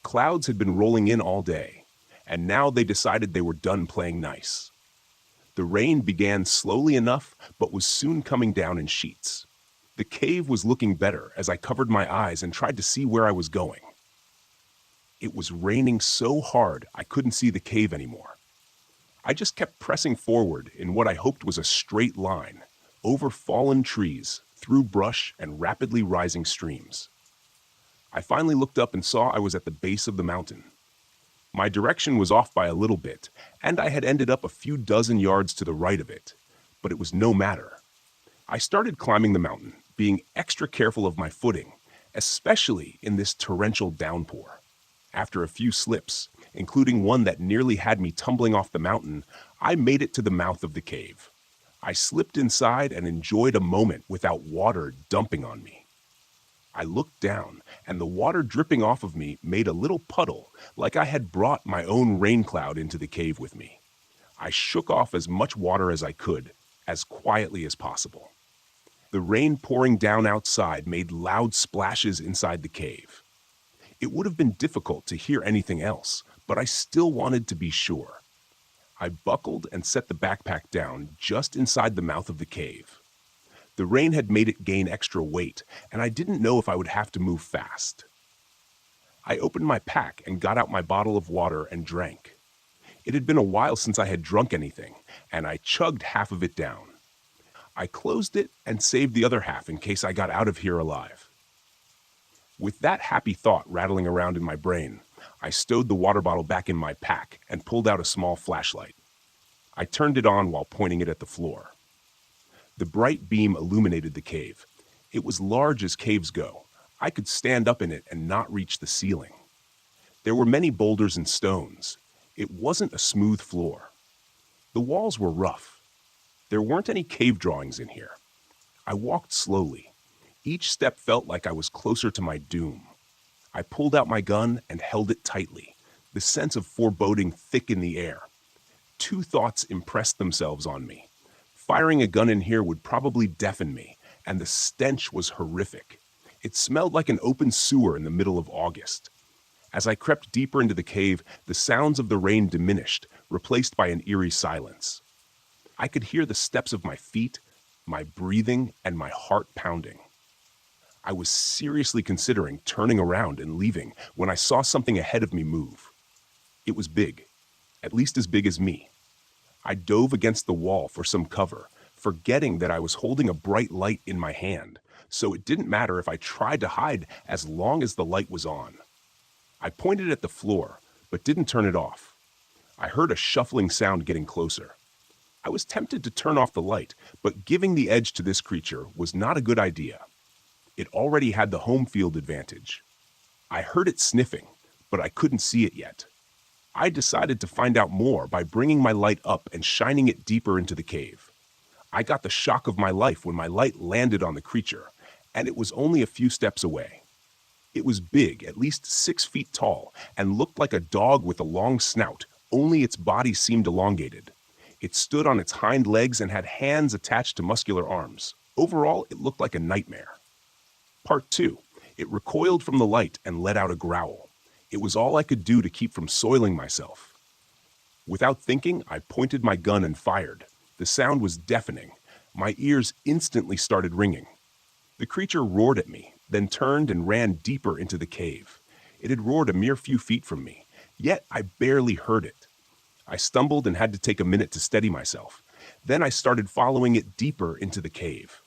Clouds had been rolling in all day, and now they decided they were done playing nice. The rain began slowly enough, but was soon coming down in sheets. The cave was looking better as I covered my eyes and tried to see where I was going. It was raining so hard I couldn't see the cave anymore. I just kept pressing forward in what I hoped was a straight line, over fallen trees, through brush and rapidly rising streams. I finally looked up and saw I was at the base of the mountain. My direction was off by a little bit, and I had ended up a few dozen yards to the right of it, but it was no matter. I started climbing the mountain, being extra careful of my footing, especially in this torrential downpour. After a few slips, including one that nearly had me tumbling off the mountain, I made it to the mouth of the cave. I slipped inside and enjoyed a moment without water dumping on me. I looked down, and the water dripping off of me made a little puddle, like I had brought my own rain cloud into the cave with me. I shook off as much water as I could, as quietly as possible. The rain pouring down outside made loud splashes inside the cave. It would have been difficult to hear anything else, but I still wanted to be sure. I buckled and set the backpack down just inside the mouth of the cave. The rain had made it gain extra weight, and I didn't know if I would have to move fast. I opened my pack and got out my bottle of water and drank. It had been a while since I had drunk anything, and I chugged half of it down. I closed it and saved the other half in case I got out of here alive. With that happy thought rattling around in my brain, I stowed the water bottle back in my pack and pulled out a small flashlight. I turned it on while pointing it at the floor. The bright beam illuminated the cave. It was large as caves go. I could stand up in it and not reach the ceiling. There were many boulders and stones. It wasn't a smooth floor. The walls were rough. There weren't any cave drawings in here. I walked slowly. Each step felt like I was closer to my doom. I pulled out my gun and held it tightly, the sense of foreboding thick in the air. Two thoughts impressed themselves on me. Firing a gun in here would probably deafen me, and the stench was horrific. It smelled like an open sewer in the middle of August. As I crept deeper into the cave, the sounds of the rain diminished, replaced by an eerie silence. I could hear the steps of my feet, my breathing, and my heart pounding. I was seriously considering turning around and leaving when I saw something ahead of me move. It was big, at least as big as me. I dove against the wall for some cover, forgetting that I was holding a bright light in my hand, so it didn't matter if I tried to hide as long as the light was on. I pointed at the floor, but didn't turn it off. I heard a shuffling sound getting closer. I was tempted to turn off the light, but giving the edge to this creature was not a good idea. It already had the home field advantage. I heard it sniffing, but I couldn't see it yet. I decided to find out more by bringing my light up and shining it deeper into the cave. I got the shock of my life when my light landed on the creature, and it was only a few steps away. It was big, at least 6 feet tall, and looked like a dog with a long snout, only its body seemed elongated. It stood on its hind legs and had hands attached to muscular arms. Overall, it looked like a nightmare. Part 2. It recoiled from the light and let out a growl. It was all I could do to keep from soiling myself. Without thinking, I pointed my gun and fired. The sound was deafening. My ears instantly started ringing. The creature roared at me, then turned and ran deeper into the cave. It had roared a mere few feet from me, yet I barely heard it. I stumbled and had to take a minute to steady myself. Then I started following it deeper into the cave.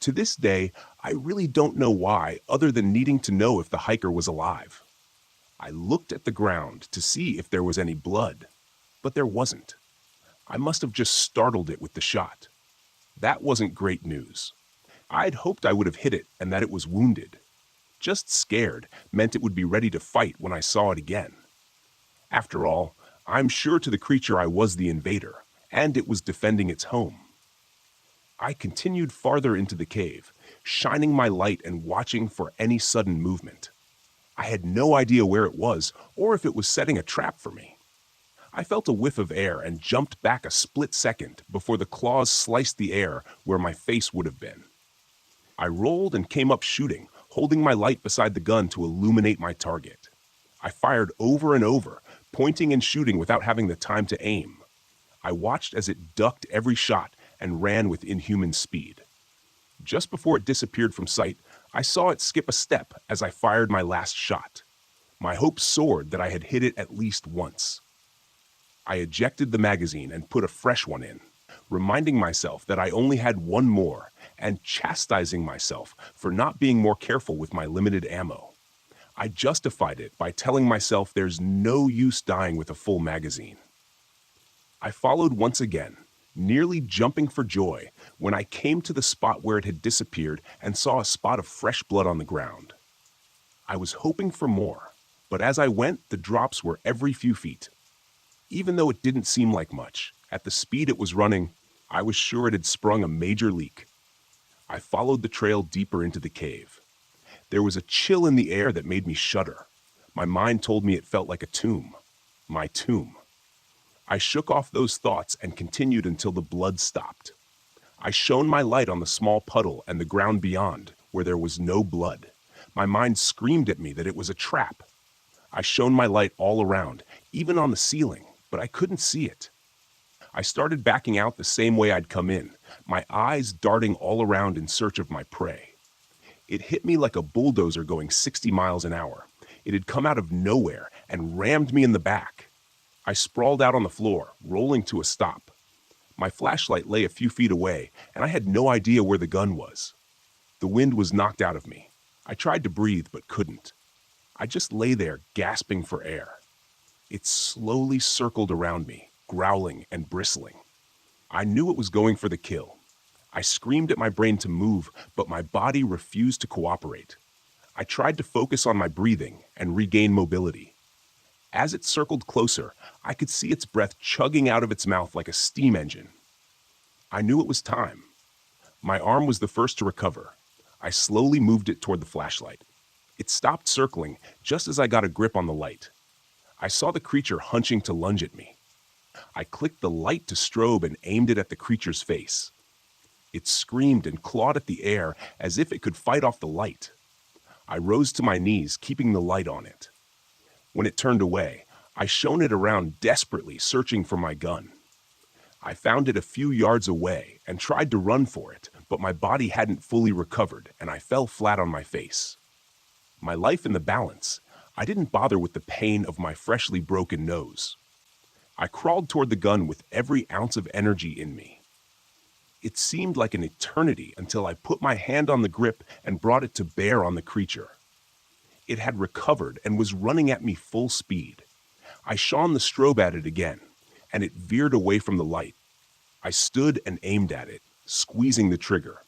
To this day, I really don't know why, other than needing to know if the hiker was alive. I looked at the ground to see if there was any blood, but there wasn't. I must have just startled it with the shot. That wasn't great news. I'd hoped I would have hit it and that it was wounded. Just scared meant it would be ready to fight when I saw it again. After all, I'm sure to the creature I was the invader, and it was defending its home. I continued farther into the cave, shining my light and watching for any sudden movement. I had no idea where it was or if it was setting a trap for me. I felt a whiff of air and jumped back a split second before the claws sliced the air where my face would have been. I rolled and came up shooting, holding my light beside the gun to illuminate my target. I fired over and over, pointing and shooting without having the time to aim. I watched as it ducked every shot and ran with inhuman speed. Just before it disappeared from sight, I saw it skip a step as I fired my last shot. My hope soared that I had hit it at least once. I ejected the magazine and put a fresh one in, reminding myself that I only had one more and chastising myself for not being more careful with my limited ammo. I justified it by telling myself there's no use dying with a full magazine. I followed once again, nearly jumping for joy when I came to the spot where it had disappeared and saw a spot of fresh blood on the ground. I was hoping for more, but as I went, the drops were every few feet. Even though it didn't seem like much, at the speed it was running, I was sure it had sprung a major leak. I followed the trail deeper into the cave. There was a chill in the air that made me shudder. My mind told me it felt like a tomb. My tomb. I shook off those thoughts and continued until the blood stopped. I shone my light on the small puddle and the ground beyond, where there was no blood. My mind screamed at me that it was a trap. I shone my light all around, even on the ceiling, but I couldn't see it. I started backing out the same way I'd come in, my eyes darting all around in search of my prey. It hit me like a bulldozer going 60 miles an hour. It had come out of nowhere and rammed me in the back. I sprawled out on the floor, rolling to a stop. My flashlight lay a few feet away, and I had no idea where the gun was. The wind was knocked out of me. I tried to breathe, but couldn't. I just lay there, gasping for air. It slowly circled around me, growling and bristling. I knew it was going for the kill. I screamed at my brain to move, but my body refused to cooperate. I tried to focus on my breathing and regain mobility. As it circled closer, I could see its breath chugging out of its mouth like a steam engine. I knew it was time. My arm was the first to recover. I slowly moved it toward the flashlight. It stopped circling just as I got a grip on the light. I saw the creature hunching to lunge at me. I clicked the light to strobe and aimed it at the creature's face. It screamed and clawed at the air as if it could fight off the light. I rose to my knees, keeping the light on it. When it turned away, I shone it around desperately, searching for my gun. I found it a few yards away and tried to run for it, but my body hadn't fully recovered and I fell flat on my face. My life in the balance, I didn't bother with the pain of my freshly broken nose. I crawled toward the gun with every ounce of energy in me. It seemed like an eternity until I put my hand on the grip and brought it to bear on the creature. It had recovered and was running at me full speed. I shone the strobe at it again, and it veered away from the light. I stood and aimed at it, squeezing the trigger.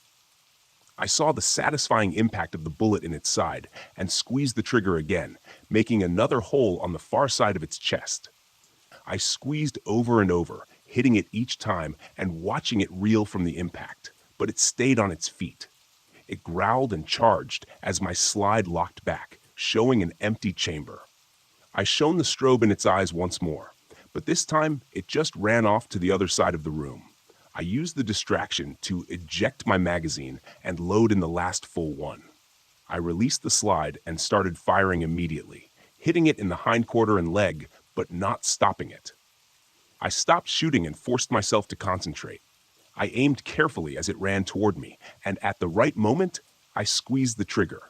I saw the satisfying impact of the bullet in its side and squeezed the trigger again, making another hole on the far side of its chest. I squeezed over and over, hitting it each time and watching it reel from the impact, but it stayed on its feet. It growled and charged as my slide locked back, showing an empty chamber. I shone the strobe in its eyes once more, but this time it just ran off to the other side of the room. I used the distraction to eject my magazine and load in the last full one. I released the slide and started firing immediately, hitting it in the hindquarter and leg, but not stopping it. I stopped shooting and forced myself to concentrate. I aimed carefully as it ran toward me, and at the right moment, I squeezed the trigger.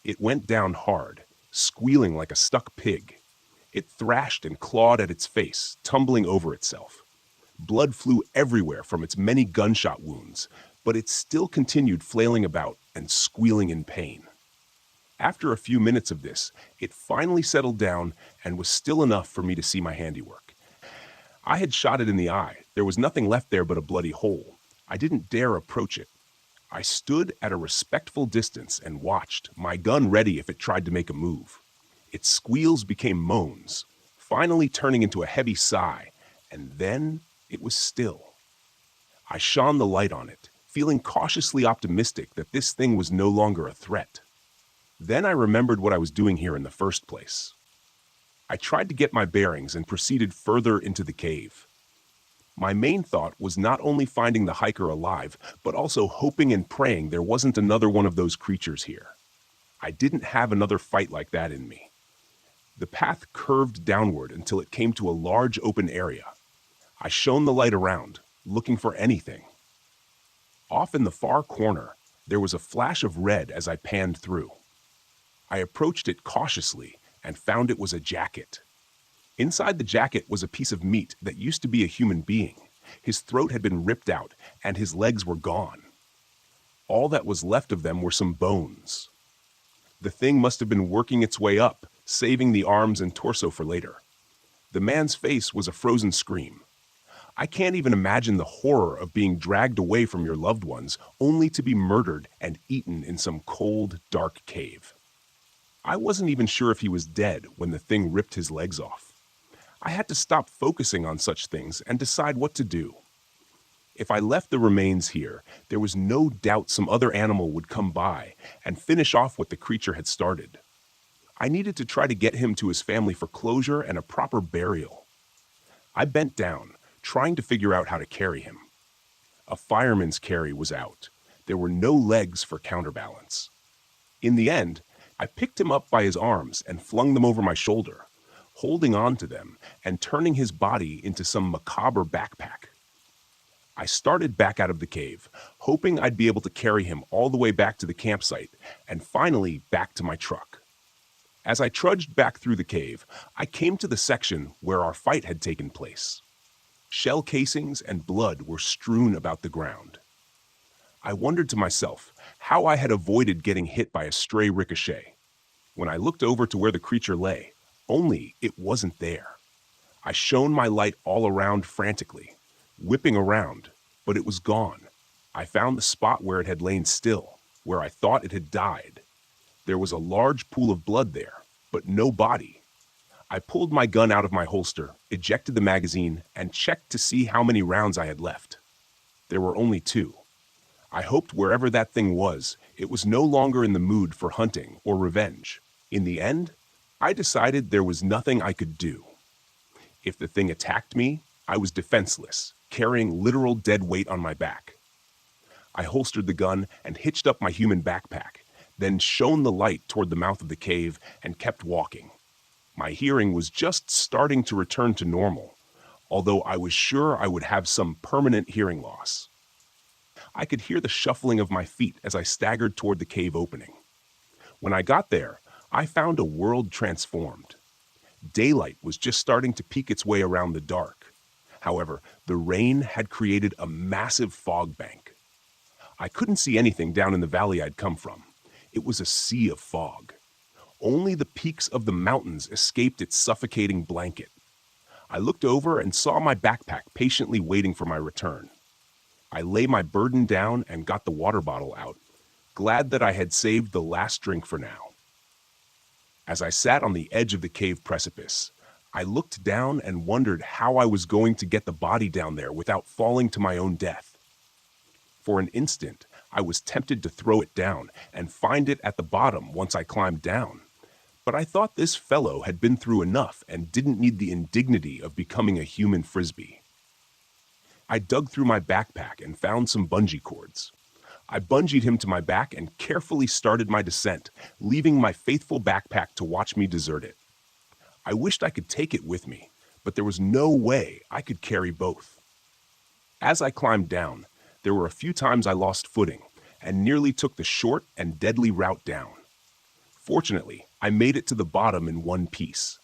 It went down hard, squealing like a stuck pig. It thrashed and clawed at its face, tumbling over itself. Blood flew everywhere from its many gunshot wounds, but it still continued flailing about and squealing in pain. After a few minutes of this, it finally settled down and was still enough for me to see my handiwork. I had shot it in the eye. There was nothing left there but a bloody hole. I didn't dare approach it. I stood at a respectful distance and watched, my gun ready if it tried to make a move. Its squeals became moans, finally turning into a heavy sigh, and then it was still. I shone the light on it, feeling cautiously optimistic that this thing was no longer a threat. Then I remembered what I was doing here in the first place. I tried to get my bearings and proceeded further into the cave. My main thought was not only finding the hiker alive, but also hoping and praying there wasn't another one of those creatures here. I didn't have another fight like that in me. The path curved downward until it came to a large open area. I shone the light around, looking for anything. Off in the far corner, there was a flash of red as I panned through. I approached it cautiously and found it was a jacket. Inside the jacket was a piece of meat that used to be a human being. His throat had been ripped out, and his legs were gone. All that was left of them were some bones. The thing must have been working its way up, saving the arms and torso for later. The man's face was a frozen scream. I can't even imagine the horror of being dragged away from your loved ones, only to be murdered and eaten in some cold, dark cave. I wasn't even sure if he was dead when the thing ripped his legs off. I had to stop focusing on such things and decide what to do. If I left the remains here, there was no doubt some other animal would come by and finish off what the creature had started. I needed to try to get him to his family for closure and a proper burial. I bent down, trying to figure out how to carry him. A fireman's carry was out. There were no legs for counterbalance. In the end, I picked him up by his arms and flung them over my shoulder. holding on to them and turning his body into some macabre backpack. I started back out of the cave, hoping I'd be able to carry him all the way back to the campsite and finally back to my truck. As I trudged back through the cave, I came to the section where our fight had taken place. Shell casings and blood were strewn about the ground. I wondered to myself how I had avoided getting hit by a stray ricochet. When I looked over to where the creature lay, only it wasn't there. I shone my light all around frantically, whipping around, but it was gone. I found the spot where it had lain still, where I thought it had died. There was a large pool of blood there, but no body. I pulled my gun out of my holster, ejected the magazine, and checked to see how many rounds I had left. There were only 2. I hoped wherever that thing was, it was no longer in the mood for hunting or revenge. In the end, I decided there was nothing I could do. If the thing attacked me, I was defenseless, carrying literal dead weight on my back. I holstered the gun and hitched up my human backpack, then shone the light toward the mouth of the cave and kept walking. My hearing was just starting to return to normal, although I was sure I would have some permanent hearing loss. I could hear the shuffling of my feet as I staggered toward the cave opening. When I got there, I found a world transformed. Daylight was just starting to peek its way around the dark. However, the rain had created a massive fog bank. I couldn't see anything down in the valley I'd come from. It was a sea of fog. Only the peaks of the mountains escaped its suffocating blanket. I looked over and saw my backpack patiently waiting for my return. I lay my burden down and got the water bottle out, glad that I had saved the last drink for now. As I sat on the edge of the cave precipice, I looked down and wondered how I was going to get the body down there without falling to my own death. For an instant, I was tempted to throw it down and find it at the bottom once I climbed down. But I thought this fellow had been through enough and didn't need the indignity of becoming a human frisbee. I dug through my backpack and found some bungee cords. I bungeed him to my back and carefully started my descent, leaving my faithful backpack to watch me desert it. I wished I could take it with me, but there was no way I could carry both. As I climbed down, there were a few times I lost footing and nearly took the short and deadly route down. Fortunately, I made it to the bottom in one piece.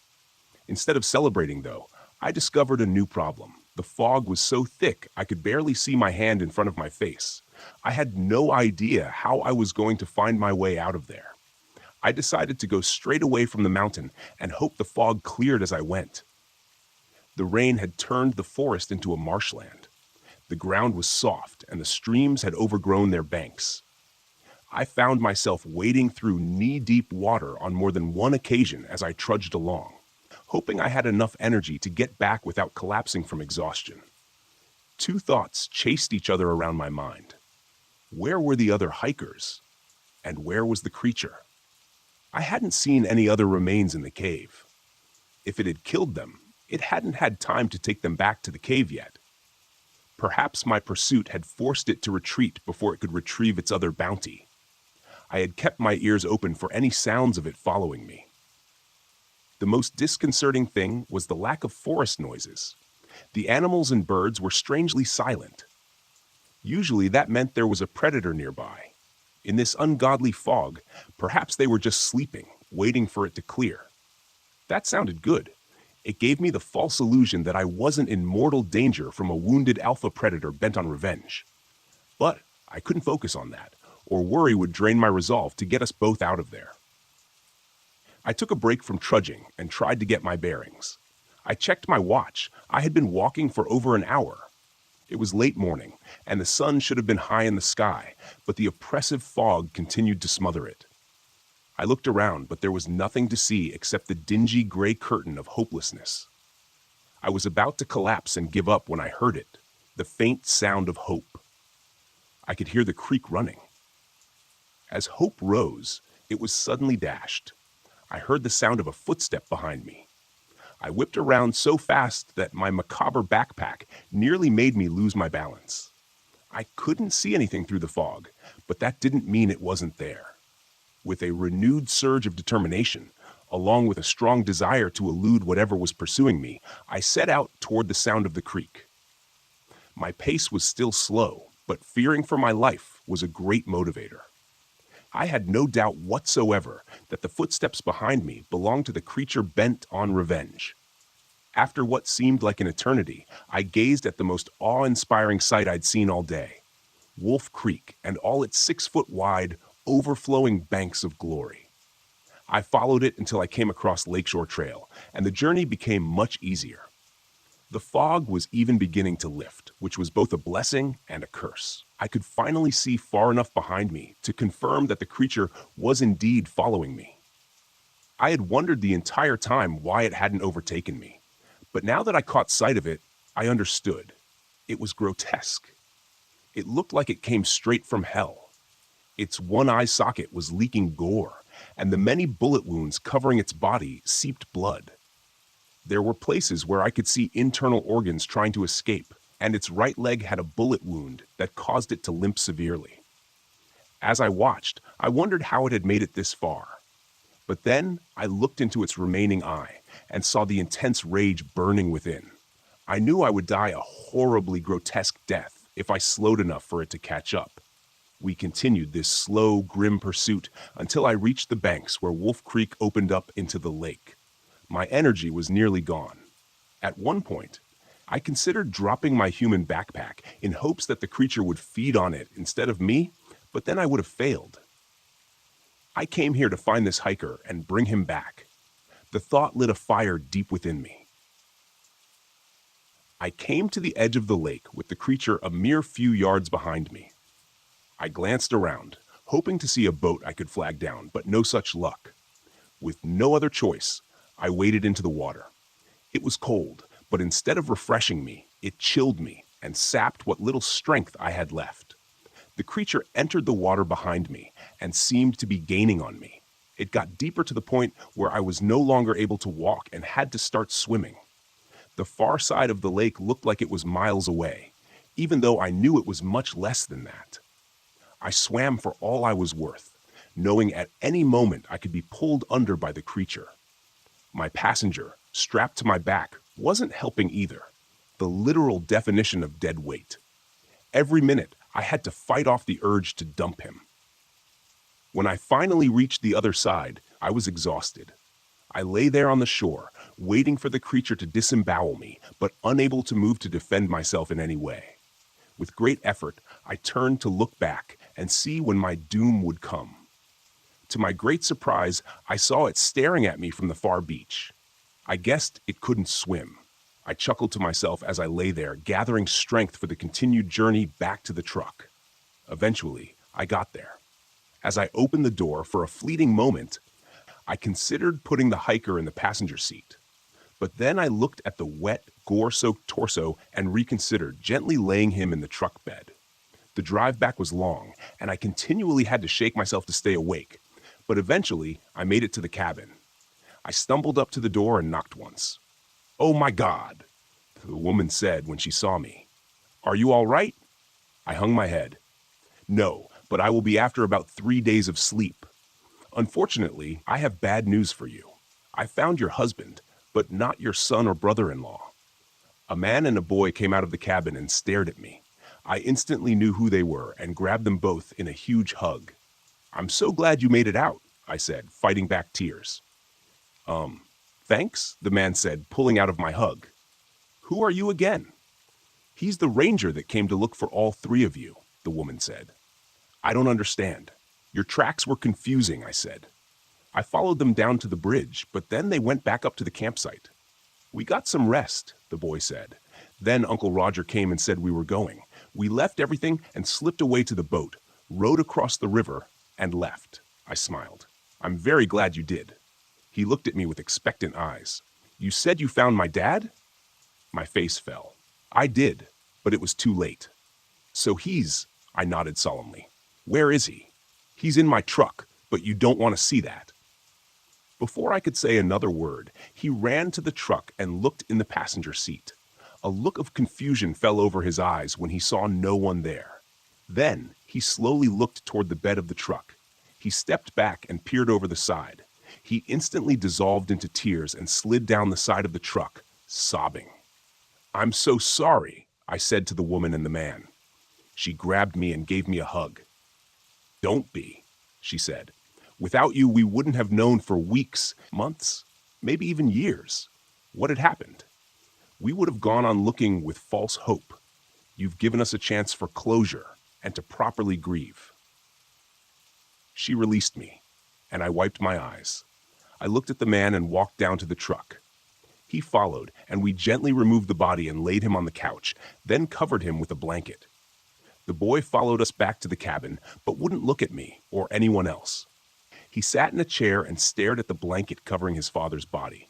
Instead of celebrating, though, I discovered a new problem. The fog was so thick I could barely see my hand in front of my face. I had no idea how I was going to find my way out of there. I decided to go straight away from the mountain and hope the fog cleared as I went. The rain had turned the forest into a marshland. The ground was soft and the streams had overgrown their banks. I found myself wading through knee-deep water on more than one occasion as I trudged along, hoping I had enough energy to get back without collapsing from exhaustion. 2 thoughts chased each other around my mind. Where were the other hikers? And where was the creature? I hadn't seen any other remains in the cave. If it had killed them, it hadn't had time to take them back to the cave yet. Perhaps my pursuit had forced it to retreat before it could retrieve its other bounty. I had kept my ears open for any sounds of it following me. The most disconcerting thing was the lack of forest noises. The animals and birds were strangely silent. Usually that meant there was a predator nearby. In this ungodly fog, perhaps they were just sleeping, waiting for it to clear. That sounded good. It gave me the false illusion that I wasn't in mortal danger from a wounded alpha predator bent on revenge. But I couldn't focus on that, or worry would drain my resolve to get us both out of there. I took a break from trudging and tried to get my bearings. I checked my watch. I had been walking for over an hour. It was late morning, and the sun should have been high in the sky, but the oppressive fog continued to smother it. I looked around, but there was nothing to see except the dingy gray curtain of hopelessness. I was about to collapse and give up when I heard it, the faint sound of hope. I could hear the creek running. As hope rose, it was suddenly dashed. I heard the sound of a footstep behind me. I whipped around so fast that my macabre backpack nearly made me lose my balance. I couldn't see anything through the fog, but that didn't mean it wasn't there. With a renewed surge of determination, Along with a strong desire to elude whatever was pursuing me, I set out toward the sound of the creek. My pace was still slow, but fearing for my life was a great motivator. I had no doubt whatsoever that the footsteps behind me belonged to the creature bent on revenge. After what seemed like an eternity, I gazed at the most awe-inspiring sight I'd seen all day. Wolf Creek and all its 6-foot wide, overflowing banks of glory. I followed it until I came across Lakeshore Trail, and the journey became much easier. The fog was even beginning to lift, which was both a blessing and a curse. I could finally see far enough behind me to confirm that the creature was indeed following me. I had wondered the entire time why it hadn't overtaken me, but now that I caught sight of it, I understood. It was grotesque. It looked like it came straight from hell. Its one eye socket was leaking gore, and the many bullet wounds covering its body seeped blood. There were places where I could see internal organs trying to escape, and its right leg had a bullet wound that caused it to limp severely. As I watched, I wondered how it had made it this far. But then I looked into its remaining eye and saw the intense rage burning within. I knew I would die a horribly grotesque death if I slowed enough for it to catch up. We continued this slow, grim pursuit until I reached the banks where Wolf Creek opened up into the lake. My energy was nearly gone. At one point, I considered dropping my human backpack in hopes that the creature would feed on it instead of me, but then I would have failed. I came here to find this hiker and bring him back. The thought lit a fire deep within me. I came to the edge of the lake with the creature a mere few yards behind me. I glanced around, hoping to see a boat I could flag down, but no such luck. With no other choice, I waded into the water. It was cold, but instead of refreshing me, it chilled me and sapped what little strength I had left. The creature entered the water behind me and seemed to be gaining on me. It got deeper to the point where I was no longer able to walk and had to start swimming. The far side of the lake looked like it was miles away, even though I knew it was much less than that. I swam for all I was worth, knowing at any moment I could be pulled under by the creature. My passenger, strapped to my back, wasn't helping either, the literal definition of dead weight. Every minute, I had to fight off the urge to dump him. When I finally reached the other side, I was exhausted. I lay there on the shore, waiting for the creature to disembowel me, but unable to move to defend myself in any way. With great effort, I turned to look back and see when my doom would come. To my great surprise, I saw it staring at me from the far beach. I guessed it couldn't swim. I chuckled to myself as I lay there, gathering strength for the continued journey back to the truck. Eventually, I got there. As I opened the door for a fleeting moment, I considered putting the hiker in the passenger seat. But then I looked at the wet, gore-soaked torso and reconsidered, gently laying him in the truck bed. The drive back was long, and I continually had to shake myself to stay awake. But eventually, I made it to the cabin. I stumbled up to the door and knocked once. "Oh my God," the woman said when she saw me. "Are you all right?" I hung my head. "No, but I will be after about 3 days of sleep. Unfortunately, I have bad news for you. I found your husband, but not your son or brother-in-law." A man and a boy came out of the cabin and stared at me. I instantly knew who they were and grabbed them both in a huge hug. "I'm so glad you made it out," I said, fighting back tears. Thanks," the man said, pulling out of my hug. "Who are you again?" "He's the ranger that came to look for all 3 of you," the woman said. "I don't understand. Your tracks were confusing," I said. "I followed them down to the bridge, but then they went back up to the campsite." "We got some rest," the boy said. "Then Uncle Roger came and said we were going. We left everything and slipped away to the boat, rowed across the river, and left." I smiled. "I'm very glad you did." He looked at me with expectant eyes. "You said you found my dad?" My face fell. "I did, but it was too late." "So I nodded solemnly. "Where is he?" "He's in my truck, but you don't want to see that." Before I could say another word, he ran to the truck and looked in the passenger seat. A look of confusion fell over his eyes when he saw no one there. Then he slowly looked toward the bed of the truck. He stepped back and peered over the side. He instantly dissolved into tears and slid down the side of the truck, sobbing. "I'm so sorry," I said to the woman and the man. She grabbed me and gave me a hug. "Don't be," she said. "Without you, we wouldn't have known for weeks, months, maybe even years what had happened. We would have gone on looking with false hope. You've given us a chance for closure and to properly grieve." She released me, and I wiped my eyes. I looked at the man and walked down to the truck. He followed, and we gently removed the body and laid him on the couch, then covered him with a blanket. The boy followed us back to the cabin, but wouldn't look at me or anyone else. He sat in a chair and stared at the blanket covering his father's body.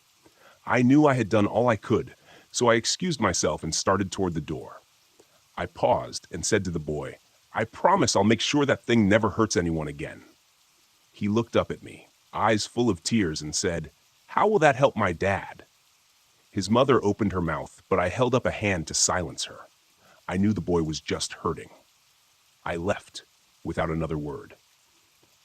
I knew I had done all I could, so I excused myself and started toward the door. I paused and said to the boy, "I promise I'll make sure that thing never hurts anyone again." He looked up at me, eyes full of tears, and said, "How will that help my dad?" His mother opened her mouth, but I held up a hand to silence her. I knew the boy was just hurting. I left without another word.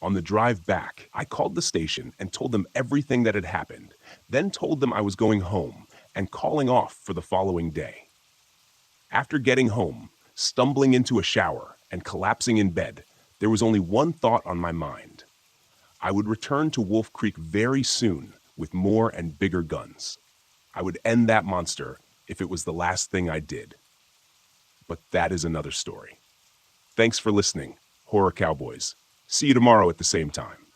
On the drive back, I called the station and told them everything that had happened, then told them I was going home and calling off for the following day. After getting home, stumbling into a shower, and collapsing in bed, there was only one thought on my mind. I would return to Wolf Creek very soon with more and bigger guns. I would end that monster if it was the last thing I did. But that is another story. Thanks for listening, Horror Cowboys. See you tomorrow at the same time.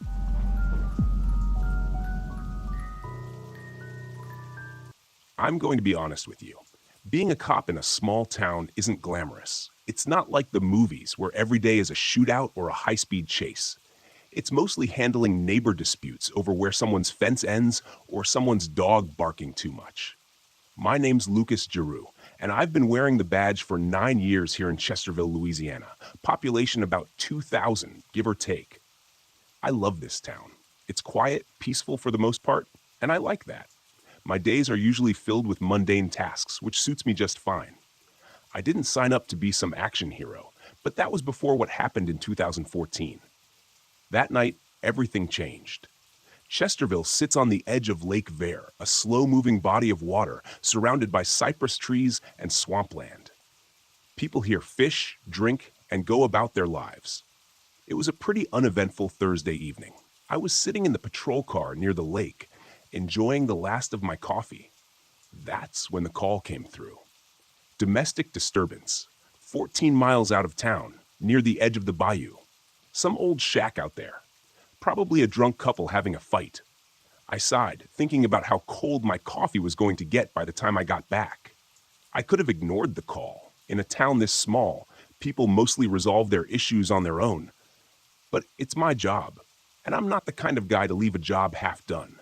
I'm going to be honest with you. Being a cop in a small town isn't glamorous. It's not like the movies where every day is a shootout or a high-speed chase. It's mostly handling neighbor disputes over where someone's fence ends or someone's dog barking too much. My name's Lucas Giroux, and I've been wearing the badge for 9 years here in Chesterville, Louisiana. Population about 2,000, give or take. I love this town. It's quiet, peaceful for the most part, and I like that. My days are usually filled with mundane tasks, which suits me just fine. I didn't sign up to be some action hero, but that was before what happened in 2014. That night, everything changed. Chesterville sits on the edge of Lake Vere, a slow-moving body of water surrounded by cypress trees and swampland. People here fish, drink, and go about their lives. It was a pretty uneventful Thursday evening. I was sitting in the patrol car near the lake, enjoying the last of my coffee. That's when the call came through. Domestic disturbance, 14 miles out of town, near the edge of the bayou. Some old shack out there. Probably a drunk couple having a fight. I sighed, thinking about how cold my coffee was going to get by the time I got back. I could have ignored the call. In a town this small, people mostly resolve their issues on their own. But it's my job, and I'm not the kind of guy to leave a job half done.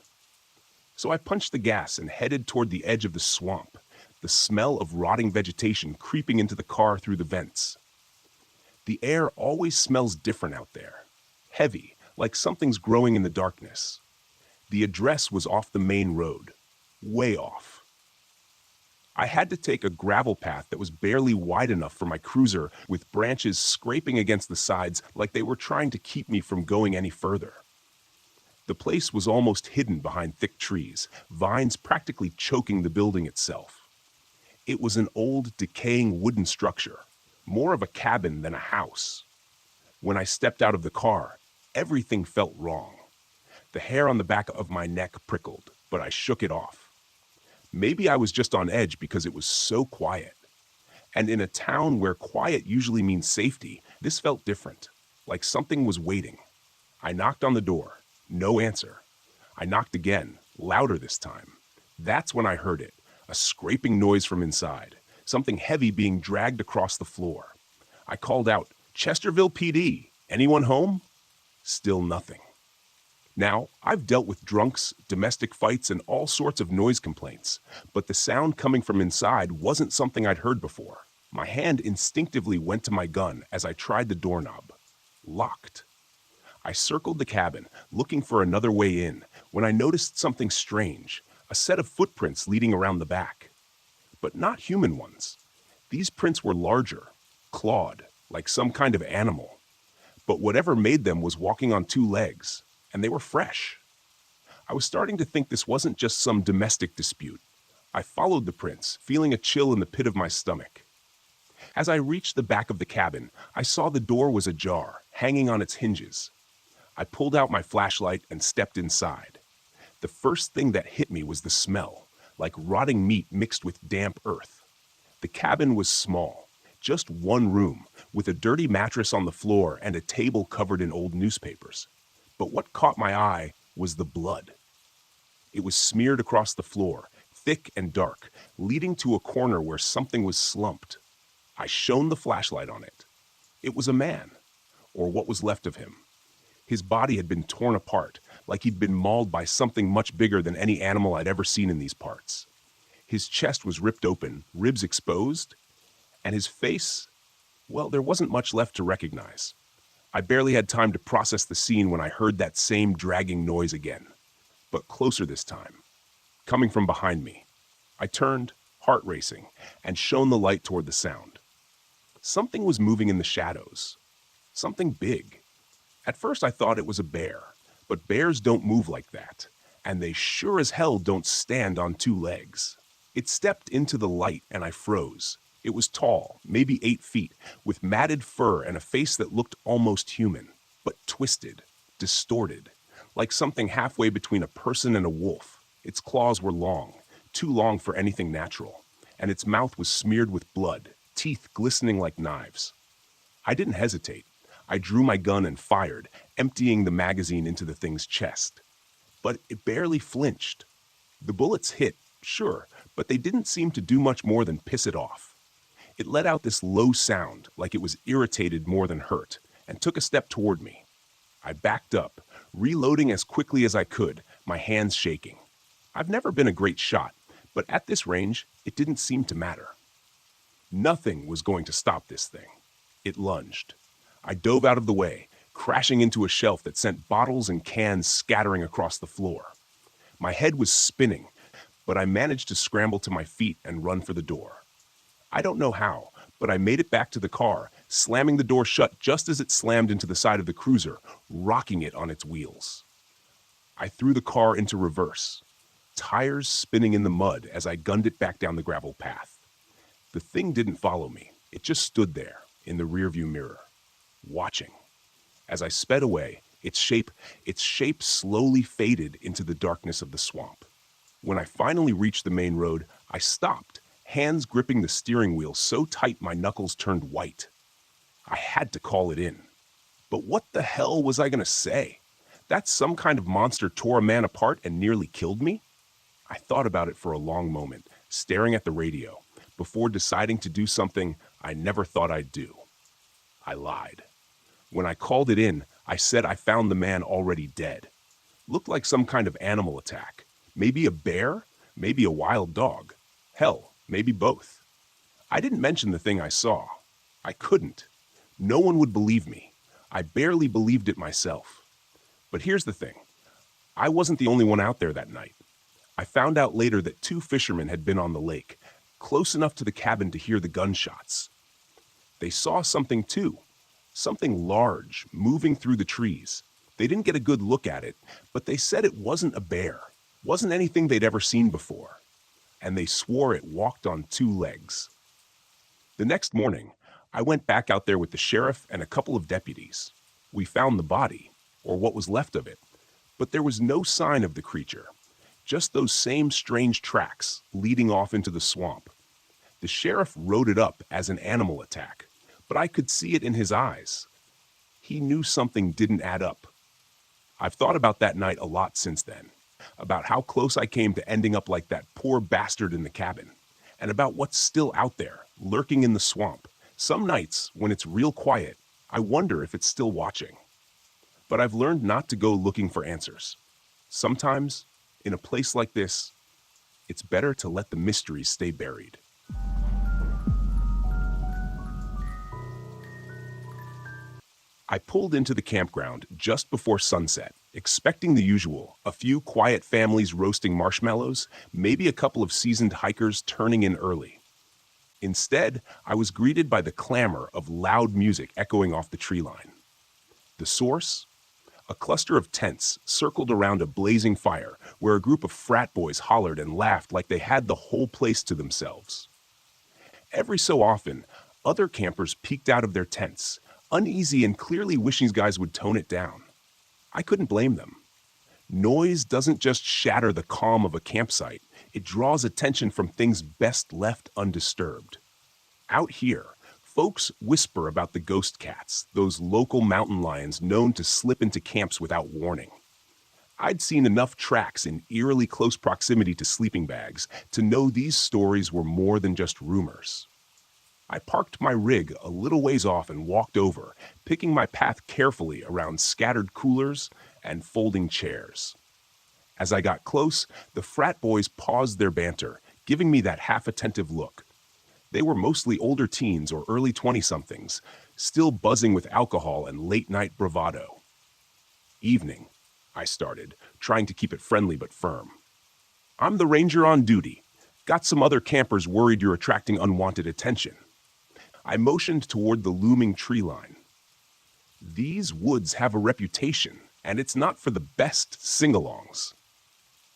So I punched the gas and headed toward the edge of the swamp, the smell of rotting vegetation creeping into the car through the vents. The air always smells different out there. Heavy, like something's growing in the darkness. The address was off the main road, way off. I had to take a gravel path that was barely wide enough for my cruiser, with branches scraping against the sides like they were trying to keep me from going any further. The place was almost hidden behind thick trees, vines practically choking the building itself. It was an old, decaying wooden structure, more of a cabin than a house. When I stepped out of the car, everything felt wrong. The hair on the back of my neck prickled, but I shook it off. Maybe I was just on edge because it was so quiet. And in a town where quiet usually means safety, this felt different, like something was waiting. I knocked on the door. No answer. I knocked again, louder this time. That's when I heard it, a scraping noise from inside, something heavy being dragged across the floor. I called out, "Chesterville PD, anyone home?" Still nothing. Now, I've dealt with drunks, domestic fights, and all sorts of noise complaints, but the sound coming from inside wasn't something I'd heard before. My hand instinctively went to my gun as I tried the doorknob. Locked. I circled the cabin, looking for another way in, when I noticed something strange, a set of footprints leading around the back. But not human ones. These prints were larger, clawed, like some kind of animal. But whatever made them was walking on two legs, and they were fresh. I was starting to think this wasn't just some domestic dispute. I followed the prints, feeling a chill in the pit of my stomach. As I reached the back of the cabin, I saw the door was ajar, hanging on its hinges. I pulled out my flashlight and stepped inside. The first thing that hit me was the smell, like rotting meat mixed with damp earth. The cabin was small, just one room, with a dirty mattress on the floor and a table covered in old newspapers. But what caught my eye was the blood. It was smeared across the floor, thick and dark, leading to a corner where something was slumped. I shone the flashlight on it. It was a man, or what was left of him. His body had been torn apart, like he'd been mauled by something much bigger than any animal I'd ever seen in these parts. His chest was ripped open, ribs exposed, and his face, well, there wasn't much left to recognize. I barely had time to process the scene when I heard that same dragging noise again, but closer this time, coming from behind me. I turned, heart racing, and shone the light toward the sound. Something was moving in the shadows. Something big. At first I thought it was a bear, but bears don't move like that, and they sure as hell don't stand on two legs. It stepped into the light and I froze. It was tall, maybe 8 feet, with matted fur and a face that looked almost human, but twisted, distorted, like something halfway between a person and a wolf. Its claws were long, too long for anything natural, and its mouth was smeared with blood, teeth glistening like knives. I didn't hesitate. I drew my gun and fired, emptying the magazine into the thing's chest. But it barely flinched. The bullets hit, sure, but they didn't seem to do much more than piss it off. It let out this low sound, like it was irritated more than hurt, and took a step toward me. I backed up, reloading as quickly as I could, my hands shaking. I've never been a great shot, but at this range, it didn't seem to matter. Nothing was going to stop this thing. It lunged. I dove out of the way, crashing into a shelf that sent bottles and cans scattering across the floor. My head was spinning, but I managed to scramble to my feet and run for the door. I don't know how, but I made it back to the car, slamming the door shut just as it slammed into the side of the cruiser, rocking it on its wheels. I threw the car into reverse, tires spinning in the mud as I gunned it back down the gravel path. The thing didn't follow me. It just stood there in the rearview mirror, watching. As I sped away, its shape slowly faded into the darkness of the swamp. When I finally reached the main road, I stopped, hands gripping the steering wheel so tight my knuckles turned white. I had to call it in. But what the hell was I going to say? That some kind of monster tore a man apart and nearly killed me? I thought about it for a long moment, staring at the radio, before deciding to do something I never thought I'd do. I lied. When I called it in, I said I found the man already dead. Looked like some kind of animal attack. Maybe a bear, maybe a wild dog. Hell, maybe both. I didn't mention the thing I saw. I couldn't. No one would believe me. I barely believed it myself. But here's the thing. I wasn't the only one out there that night. I found out later that 2 fishermen had been on the lake, close enough to the cabin to hear the gunshots. They saw something too. Something large, moving through the trees. They didn't get a good look at it, but they said it wasn't a bear. Wasn't anything they'd ever seen before. And they swore it walked on 2 legs. The next morning, I went back out there with the sheriff and a couple of deputies. We found the body, or what was left of it, but there was no sign of the creature. Just those same strange tracks leading off into the swamp. The sheriff wrote it up as an animal attack, but I could see it in his eyes. He knew something didn't add up. I've thought about that night a lot since then, about how close I came to ending up like that poor bastard in the cabin, and about what's still out there, lurking in the swamp. Some nights, when it's real quiet, I wonder if it's still watching. But I've learned not to go looking for answers. Sometimes, in a place like this, it's better to let the mysteries stay buried. I pulled into the campground just before sunset, expecting the usual, a few quiet families roasting marshmallows, maybe a couple of seasoned hikers turning in early. Instead, I was greeted by the clamor of loud music echoing off the tree line. The source? A cluster of tents circled around a blazing fire where a group of frat boys hollered and laughed like they had the whole place to themselves. Every so often, other campers peeked out of their tents, uneasy and clearly wishing these guys would tone it down. I couldn't blame them. Noise doesn't just shatter the calm of a campsite, it draws attention from things best left undisturbed. Out here, folks whisper about the ghost cats, those local mountain lions known to slip into camps without warning. I'd seen enough tracks in eerily close proximity to sleeping bags to know these stories were more than just rumors. I parked my rig a little ways off and walked over, picking my path carefully around scattered coolers and folding chairs. As I got close, the frat boys paused their banter, giving me that half-attentive look. They were mostly older teens or early 20-somethings, still buzzing with alcohol and late-night bravado. "Evening," I started, trying to keep it friendly but firm. "I'm the ranger on duty. Got some other campers worried you're attracting unwanted attention." I motioned toward the looming tree line. These woods have a reputation, and it's not for the best sing-alongs.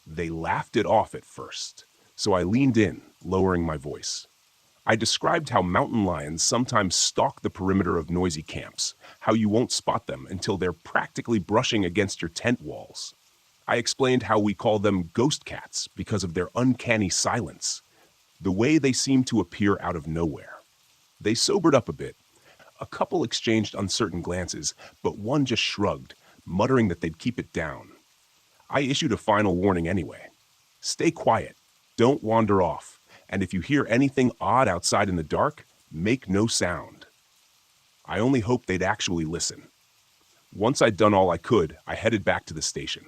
They laughed it off at first, so I leaned in, lowering my voice. I described how mountain lions sometimes stalk the perimeter of noisy camps, how you won't spot them until they're practically brushing against your tent walls. I explained how we call them ghost cats because of their uncanny silence, the way they seem to appear out of nowhere. They sobered up a bit. A couple exchanged uncertain glances, but one just shrugged, muttering that they'd keep it down. I issued a final warning anyway. "Stay quiet, don't wander off, and if you hear anything odd outside in the dark, make no sound." I only hoped they'd actually listen. Once I'd done all I could, I headed back to the station.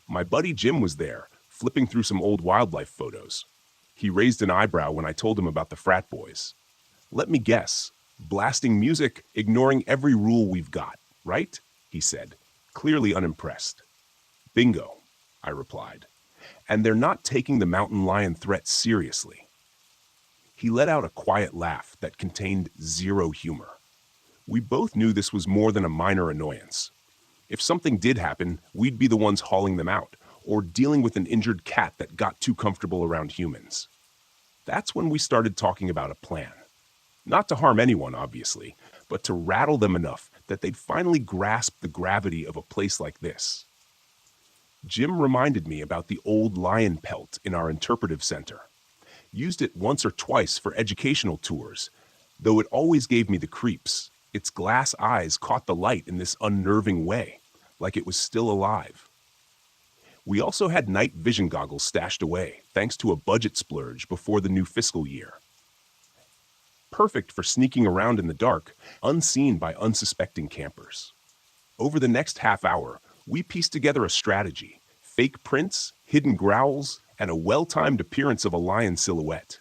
My buddy Jim was there, flipping through some old wildlife photos. He raised an eyebrow when I told him about the frat boys. "Let me guess, blasting music, ignoring every rule we've got, right?" he said, clearly unimpressed. "Bingo," I replied. "And they're not taking the mountain lion threat seriously." He let out a quiet laugh that contained zero humor. We both knew this was more than a minor annoyance. If something did happen, we'd be the ones hauling them out, or dealing with an injured cat that got too comfortable around humans. That's when we started talking about a plan. Not to harm anyone, obviously, but to rattle them enough that they'd finally grasp the gravity of a place like this. Jim reminded me about the old lion pelt in our interpretive center. Used it once or twice for educational tours, though it always gave me the creeps. Its glass eyes caught the light in this unnerving way, like it was still alive. We also had night vision goggles stashed away, thanks to a budget splurge before the new fiscal year. Perfect for sneaking around in the dark, unseen by unsuspecting campers. Over the next half hour, we pieced together a strategy: fake prints, hidden growls, and a well-timed appearance of a lion silhouette.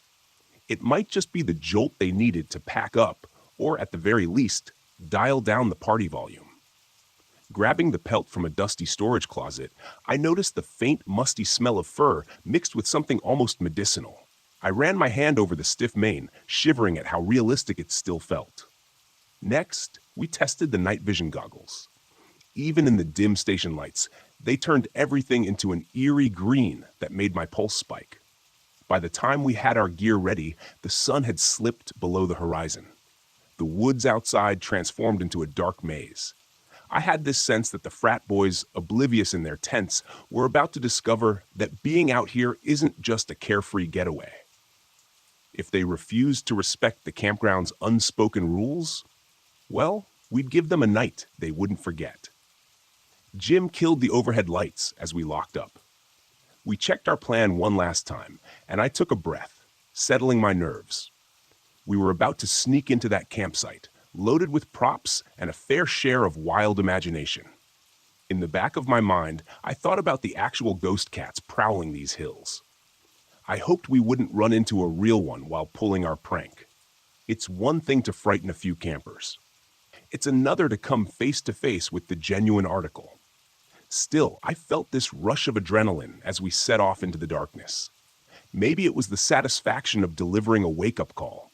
It might just be the jolt they needed to pack up, or at the very least, dial down the party volume. Grabbing the pelt from a dusty storage closet, I noticed the faint, musty smell of fur mixed with something almost medicinal. I ran my hand over the stiff mane, shivering at how realistic it still felt. Next, we tested the night vision goggles. Even in the dim station lights, they turned everything into an eerie green that made my pulse spike. By the time we had our gear ready, the sun had slipped below the horizon. The woods outside transformed into a dark maze. I had this sense that the frat boys, oblivious in their tents, were about to discover that being out here isn't just a carefree getaway. If they refused to respect the campground's unspoken rules, well, we'd give them a night they wouldn't forget. Jim killed the overhead lights as we locked up. We checked our plan one last time, and I took a breath, settling my nerves. We were about to sneak into that campsite, loaded with props and a fair share of wild imagination. In the back of my mind, I thought about the actual ghost cats prowling these hills. I hoped we wouldn't run into a real one while pulling our prank. It's one thing to frighten a few campers. It's another to come face to face with the genuine article. Still, I felt this rush of adrenaline as we set off into the darkness. Maybe it was the satisfaction of delivering a wake-up call.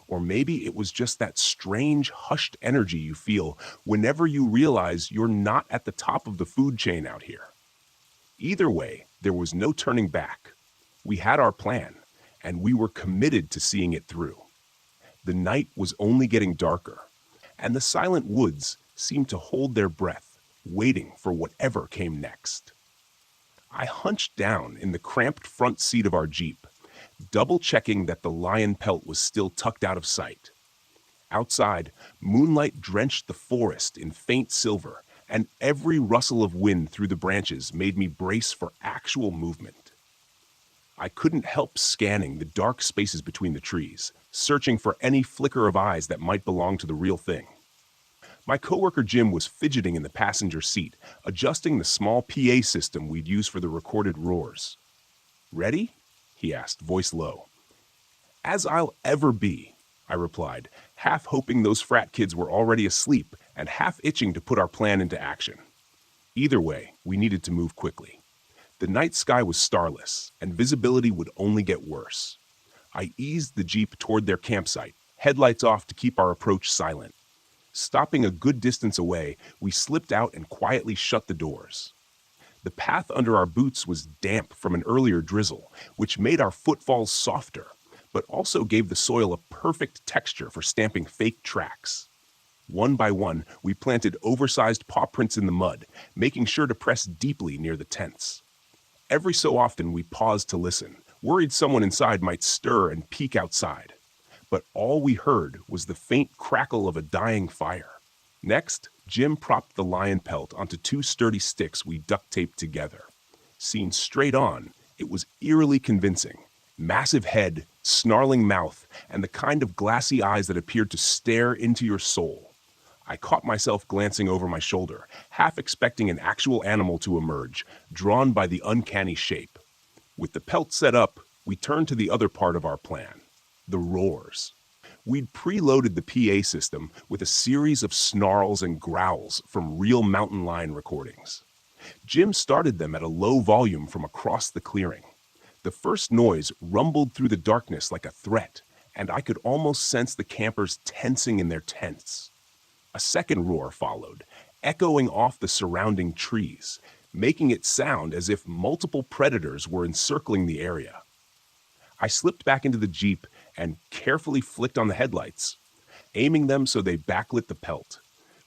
Or maybe it was just that strange, hushed energy you feel whenever you realize you're not at the top of the food chain out here. Either way, there was no turning back. We had our plan, and we were committed to seeing it through. The night was only getting darker, and the silent woods seemed to hold their breath, waiting for whatever came next. I hunched down in the cramped front seat of our Jeep, double-checking that the lion pelt was still tucked out of sight. Outside, moonlight drenched the forest in faint silver, and every rustle of wind through the branches made me brace for actual movement. I couldn't help scanning the dark spaces between the trees, searching for any flicker of eyes that might belong to the real thing. My coworker Jim was fidgeting in the passenger seat, adjusting the small PA system we'd use for the recorded roars. "Ready?" he asked, voice low. "As I'll ever be," I replied, half hoping those frat kids were already asleep and half itching to put our plan into action. Either way, we needed to move quickly. The night sky was starless, and visibility would only get worse. I eased the Jeep toward their campsite, headlights off to keep our approach silent. Stopping a good distance away, we slipped out and quietly shut the doors. The path under our boots was damp from an earlier drizzle, which made our footfalls softer, but also gave the soil a perfect texture for stamping fake tracks. One by one, we planted oversized paw prints in the mud, making sure to press deeply near the tents. Every so often we paused to listen, worried someone inside might stir and peek outside. But all we heard was the faint crackle of a dying fire. Next, Jim propped the lion pelt onto two sturdy sticks we duct-taped together. Seen straight on, it was eerily convincing. Massive head, snarling mouth, and the kind of glassy eyes that appeared to stare into your soul. I caught myself glancing over my shoulder, half expecting an actual animal to emerge, drawn by the uncanny shape. With the pelt set up, we turned to the other part of our plan, the roars. We'd preloaded the PA system with a series of snarls and growls from real mountain lion recordings. Jim started them at a low volume from across the clearing. The first noise rumbled through the darkness like a threat, and I could almost sense the campers tensing in their tents. A second roar followed, echoing off the surrounding trees, making it sound as if multiple predators were encircling the area. I slipped back into the Jeep and carefully flicked on the headlights, aiming them so they backlit the pelt.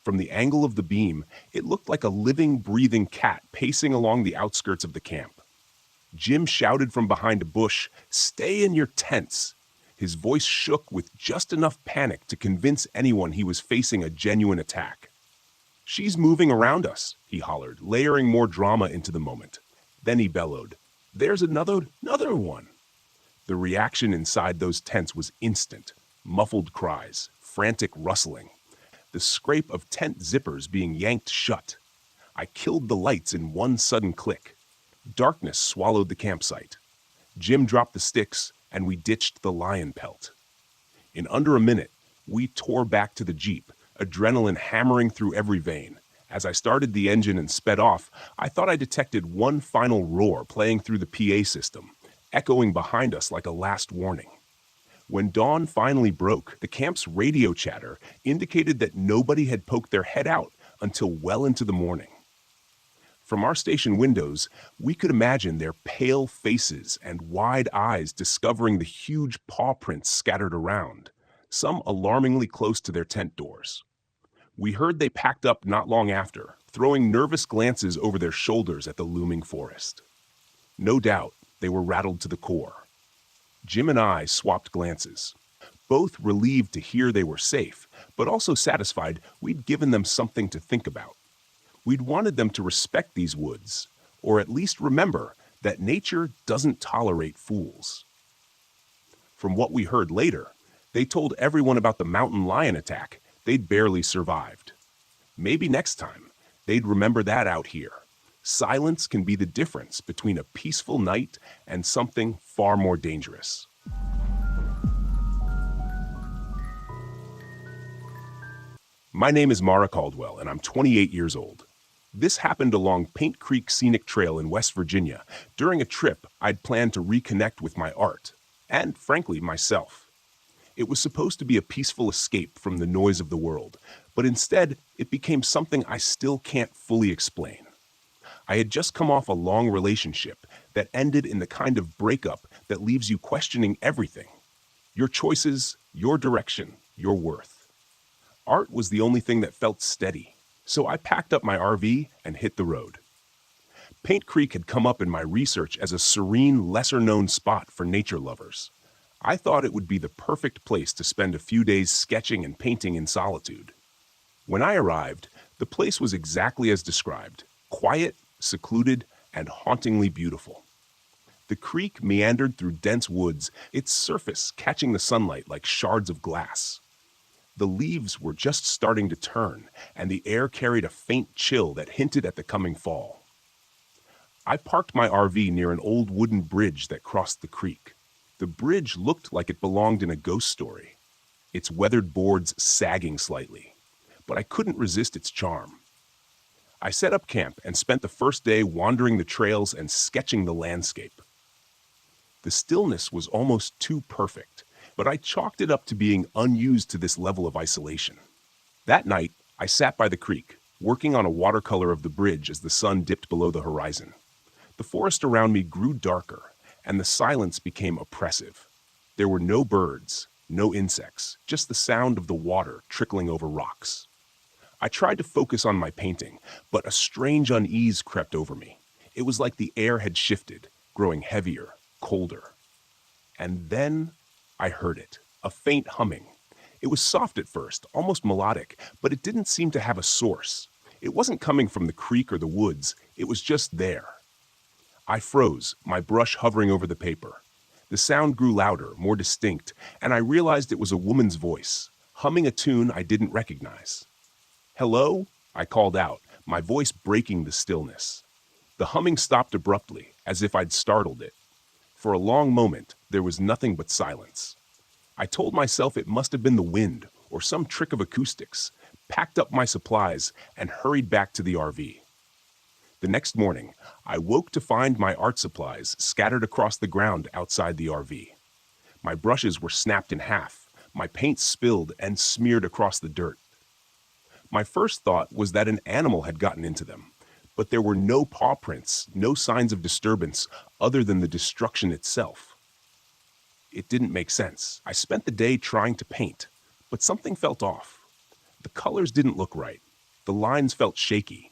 From the angle of the beam, it looked like a living, breathing cat pacing along the outskirts of the camp. Jim shouted from behind a bush, "Stay in your tents!" His voice shook with just enough panic to convince anyone he was facing a genuine attack. "She's moving around us," he hollered, layering more drama into the moment. Then he bellowed, "There's another one." The reaction inside those tents was instant. Muffled cries, frantic rustling, the scrape of tent zippers being yanked shut. I killed the lights in one sudden click. Darkness swallowed the campsite. Jim dropped the sticks, and we ditched the lion pelt. In under a minute, we tore back to the Jeep, adrenaline hammering through every vein. As I started the engine and sped off, I thought I detected one final roar playing through the PA system, echoing behind us like a last warning. When dawn finally broke, the camp's radio chatter indicated that nobody had poked their head out until well into the morning. From our station windows, we could imagine their pale faces and wide eyes discovering the huge paw prints scattered around, some alarmingly close to their tent doors. We heard they packed up not long after, throwing nervous glances over their shoulders at the looming forest. No doubt, they were rattled to the core. Jim and I swapped glances, both relieved to hear they were safe, but also satisfied we'd given them something to think about. We'd wanted them to respect these woods, or at least remember that nature doesn't tolerate fools. From what we heard later, they told everyone about the mountain lion attack they'd barely survived. Maybe next time, they'd remember that out here. Silence can be the difference between a peaceful night and something far more dangerous. My name is Mara Caldwell, and I'm 28 years old. This happened along Paint Creek Scenic Trail in West Virginia during a trip I'd planned to reconnect with my art, and frankly, myself. It was supposed to be a peaceful escape from the noise of the world, but instead it became something I still can't fully explain. I had just come off a long relationship that ended in the kind of breakup that leaves you questioning everything: your choices, your direction, your worth. Art was the only thing that felt steady, so I packed up my RV and hit the road. Paint Creek had come up in my research as a serene, lesser-known spot for nature lovers. I thought it would be the perfect place to spend a few days sketching and painting in solitude. When I arrived, the place was exactly as described: quiet, secluded, and hauntingly beautiful. The creek meandered through dense woods, its surface catching the sunlight like shards of glass. The leaves were just starting to turn, and the air carried a faint chill that hinted at the coming fall. I parked my RV near an old wooden bridge that crossed the creek. The bridge looked like it belonged in a ghost story, its weathered boards sagging slightly, but I couldn't resist its charm. I set up camp and spent the first day wandering the trails and sketching the landscape. The stillness was almost too perfect, but I chalked it up to being unused to this level of isolation. That night, I sat by the creek, working on a watercolor of the bridge as the sun dipped below the horizon. The forest around me grew darker, and the silence became oppressive. There were no birds, no insects, just the sound of the water trickling over rocks. I tried to focus on my painting, but a strange unease crept over me. It was like the air had shifted, growing heavier, colder. And then I heard it, a faint humming. It was soft at first, almost melodic, but it didn't seem to have a source. It wasn't coming from the creek or the woods, it was just there. I froze, my brush hovering over the paper. The sound grew louder, more distinct, and I realized it was a woman's voice, humming a tune I didn't recognize. "Hello?" I called out, my voice breaking the stillness. The humming stopped abruptly, as if I'd startled it. For a long moment, there was nothing but silence. I told myself it must have been the wind or some trick of acoustics, packed up my supplies, and hurried back to the RV. The next morning, I woke to find my art supplies scattered across the ground outside the RV. My brushes were snapped in half, my paint spilled and smeared across the dirt. My first thought was that an animal had gotten into them, but there were no paw prints, no signs of disturbance other than the destruction itself. It didn't make sense. I spent the day trying to paint, but something felt off. The colors didn't look right. The lines felt shaky.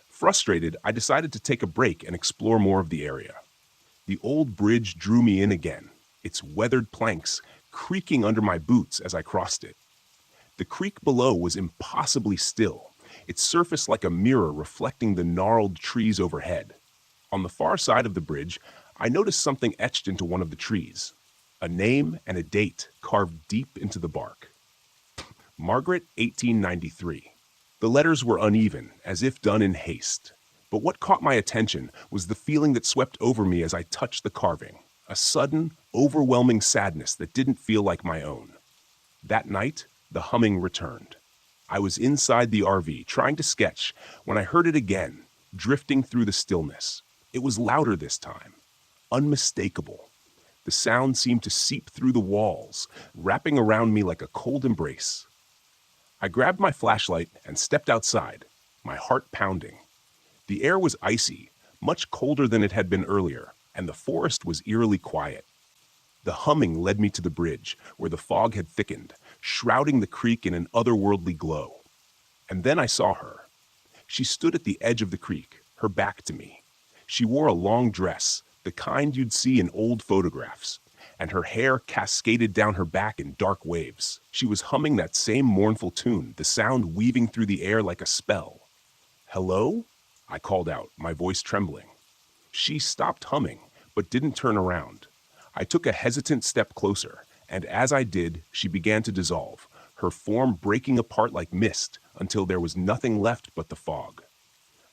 Frustrated, I decided to take a break and explore more of the area. The old bridge drew me in again, its weathered planks creaking under my boots as I crossed it. The creek below was impossibly still, its surface like a mirror reflecting the gnarled trees overhead. On the far side of the bridge, I noticed something etched into one of the trees, a name and a date carved deep into the bark. Margaret, 1893. The letters were uneven, as if done in haste. But what caught my attention was the feeling that swept over me as I touched the carving, a sudden, overwhelming sadness that didn't feel like my own. That night, the humming returned. I was inside the RV, trying to sketch, when I heard it again, drifting through the stillness. It was louder this time, unmistakable. The sound seemed to seep through the walls, wrapping around me like a cold embrace. I grabbed my flashlight and stepped outside, my heart pounding. The air was icy, much colder than it had been earlier, and the forest was eerily quiet. The humming led me to the bridge, where the fog had thickened, shrouding the creek in an otherworldly glow. And then I saw her. She stood at the edge of the creek, her back to me. She wore a long dress, the kind you'd see in old photographs, and her hair cascaded down her back in dark waves. She was humming that same mournful tune, the sound weaving through the air like a spell. "Hello?" I called out, my voice trembling. She stopped humming, but didn't turn around. I took a hesitant step closer, and as I did, she began to dissolve, her form breaking apart like mist until there was nothing left but the fog.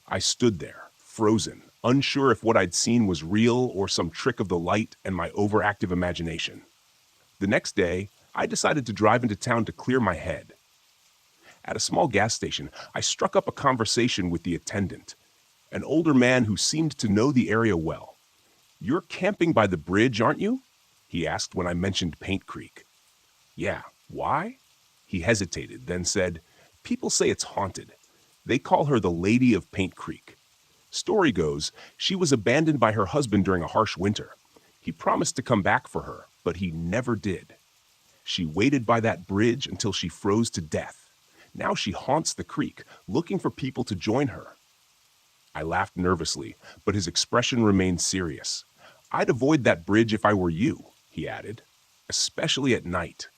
I stood there, frozen, unsure if what I'd seen was real or some trick of the light and my overactive imagination. The next day, I decided to drive into town to clear my head. At a small gas station, I struck up a conversation with the attendant, an older man who seemed to know the area well. "You're camping by the bridge, aren't you?" he asked when I mentioned Paint Creek. Yeah, why? He hesitated, then said, "People say it's haunted. They call her the Lady of Paint Creek. Story goes, she was abandoned by her husband during a harsh winter. He promised to come back for her, but he never did. She waited by that bridge until she froze to death. Now she haunts the creek, looking for people to join her." I laughed nervously, but his expression remained serious. "I'd avoid that bridge if I were you," he added, "especially at night."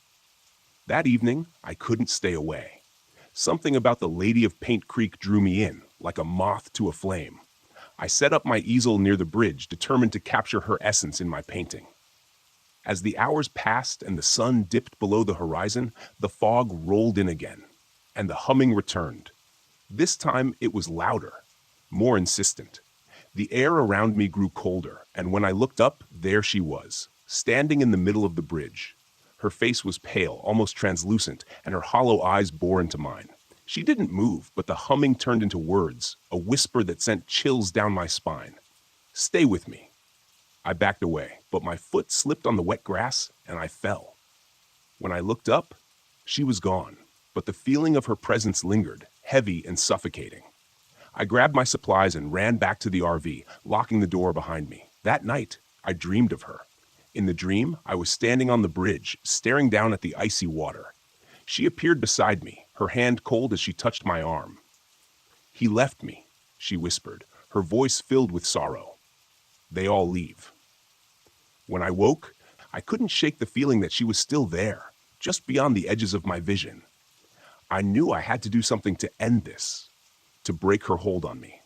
That evening, I couldn't stay away. Something about the Lady of Paint Creek drew me in, like a moth to a flame. I set up my easel near the bridge, determined to capture her essence in my painting. As the hours passed and the sun dipped below the horizon, the fog rolled in again, and the humming returned. This time it was louder, more insistent. The air around me grew colder, and when I looked up, there she was, standing in the middle of the bridge. Her face was pale, almost translucent, and her hollow eyes bore into mine. She didn't move, but the humming turned into words, a whisper that sent chills down my spine. "Stay with me." I backed away, but my foot slipped on the wet grass, and I fell. When I looked up, she was gone, but the feeling of her presence lingered, heavy and suffocating. I grabbed my supplies and ran back to the RV, locking the door behind me. That night, I dreamed of her. In the dream, I was standing on the bridge, staring down at the icy water. She appeared beside me, her hand cold as she touched my arm. "He left me," she whispered, her voice filled with sorrow. "They all leave." When I woke, I couldn't shake the feeling that she was still there, just beyond the edges of my vision. I knew I had to do something to end this, to break her hold on me.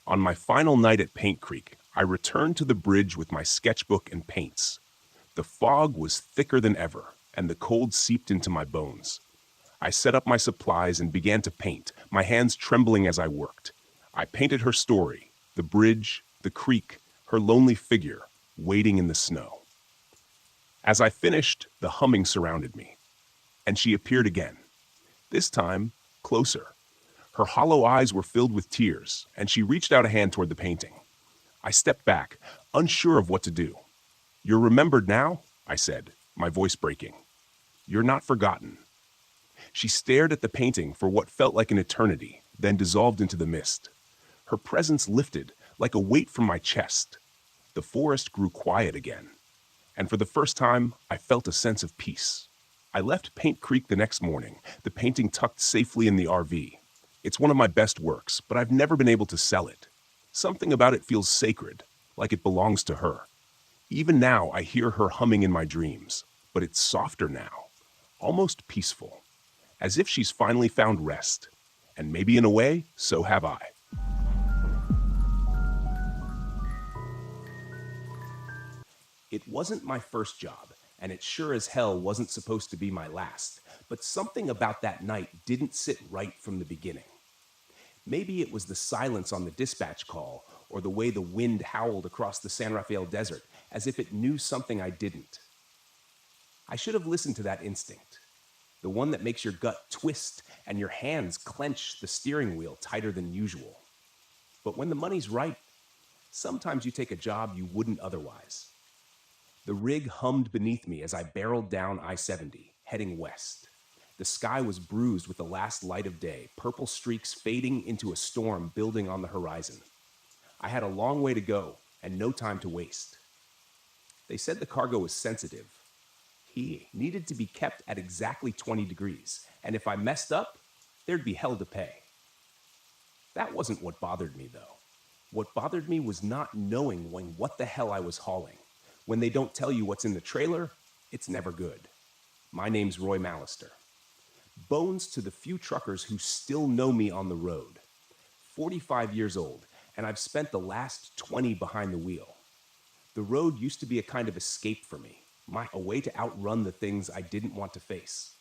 On my final night at Paint Creek, I returned to the bridge with my sketchbook and paints. The fog was thicker than ever, and the cold seeped into my bones. I set up my supplies and began to paint, my hands trembling as I worked. I painted her story, the bridge, the creek, her lonely figure, waiting in the snow. As I finished, the humming surrounded me, and she appeared again. This time, closer. Her hollow eyes were filled with tears, and she reached out a hand toward the painting. I stepped back, unsure of what to do. "You're remembered now," I said, my voice breaking. "You're not forgotten." She stared at the painting for what felt like an eternity, then dissolved into the mist. Her presence lifted, like a weight from my chest. The forest grew quiet again, and for the first time, I felt a sense of peace. I left Paint Creek the next morning, the painting tucked safely in the RV. It's one of my best works, but I've never been able to sell it. Something about it feels sacred, like it belongs to her. Even now, I hear her humming in my dreams, but it's softer now, almost peaceful, as if she's finally found rest. And maybe in a way, so have I. It wasn't my first job, and it sure as hell wasn't supposed to be my last, but something about that night didn't sit right from the beginning. Maybe it was the silence on the dispatch call, or the way the wind howled across the San Rafael desert, as if it knew something I didn't. I should have listened to that instinct, the one that makes your gut twist and your hands clench the steering wheel tighter than usual. But when the money's right, sometimes you take a job you wouldn't otherwise. The rig hummed beneath me as I barreled down I-70, heading west. The sky was bruised with the last light of day, purple streaks fading into a storm building on the horizon. I had a long way to go and no time to waste. They said the cargo was sensitive. He needed to be kept at exactly 20 degrees, and if I messed up, there'd be hell to pay. That wasn't what bothered me, though. What bothered me was not knowing what the hell I was hauling. When they don't tell you what's in the trailer, it's never good. My name's Roy Mallister. Bones to the few truckers who still know me on the road. 45 years old, and I've spent the last 20 behind the wheel. The road used to be a kind of escape for me, a way to outrun the things I didn't want to face.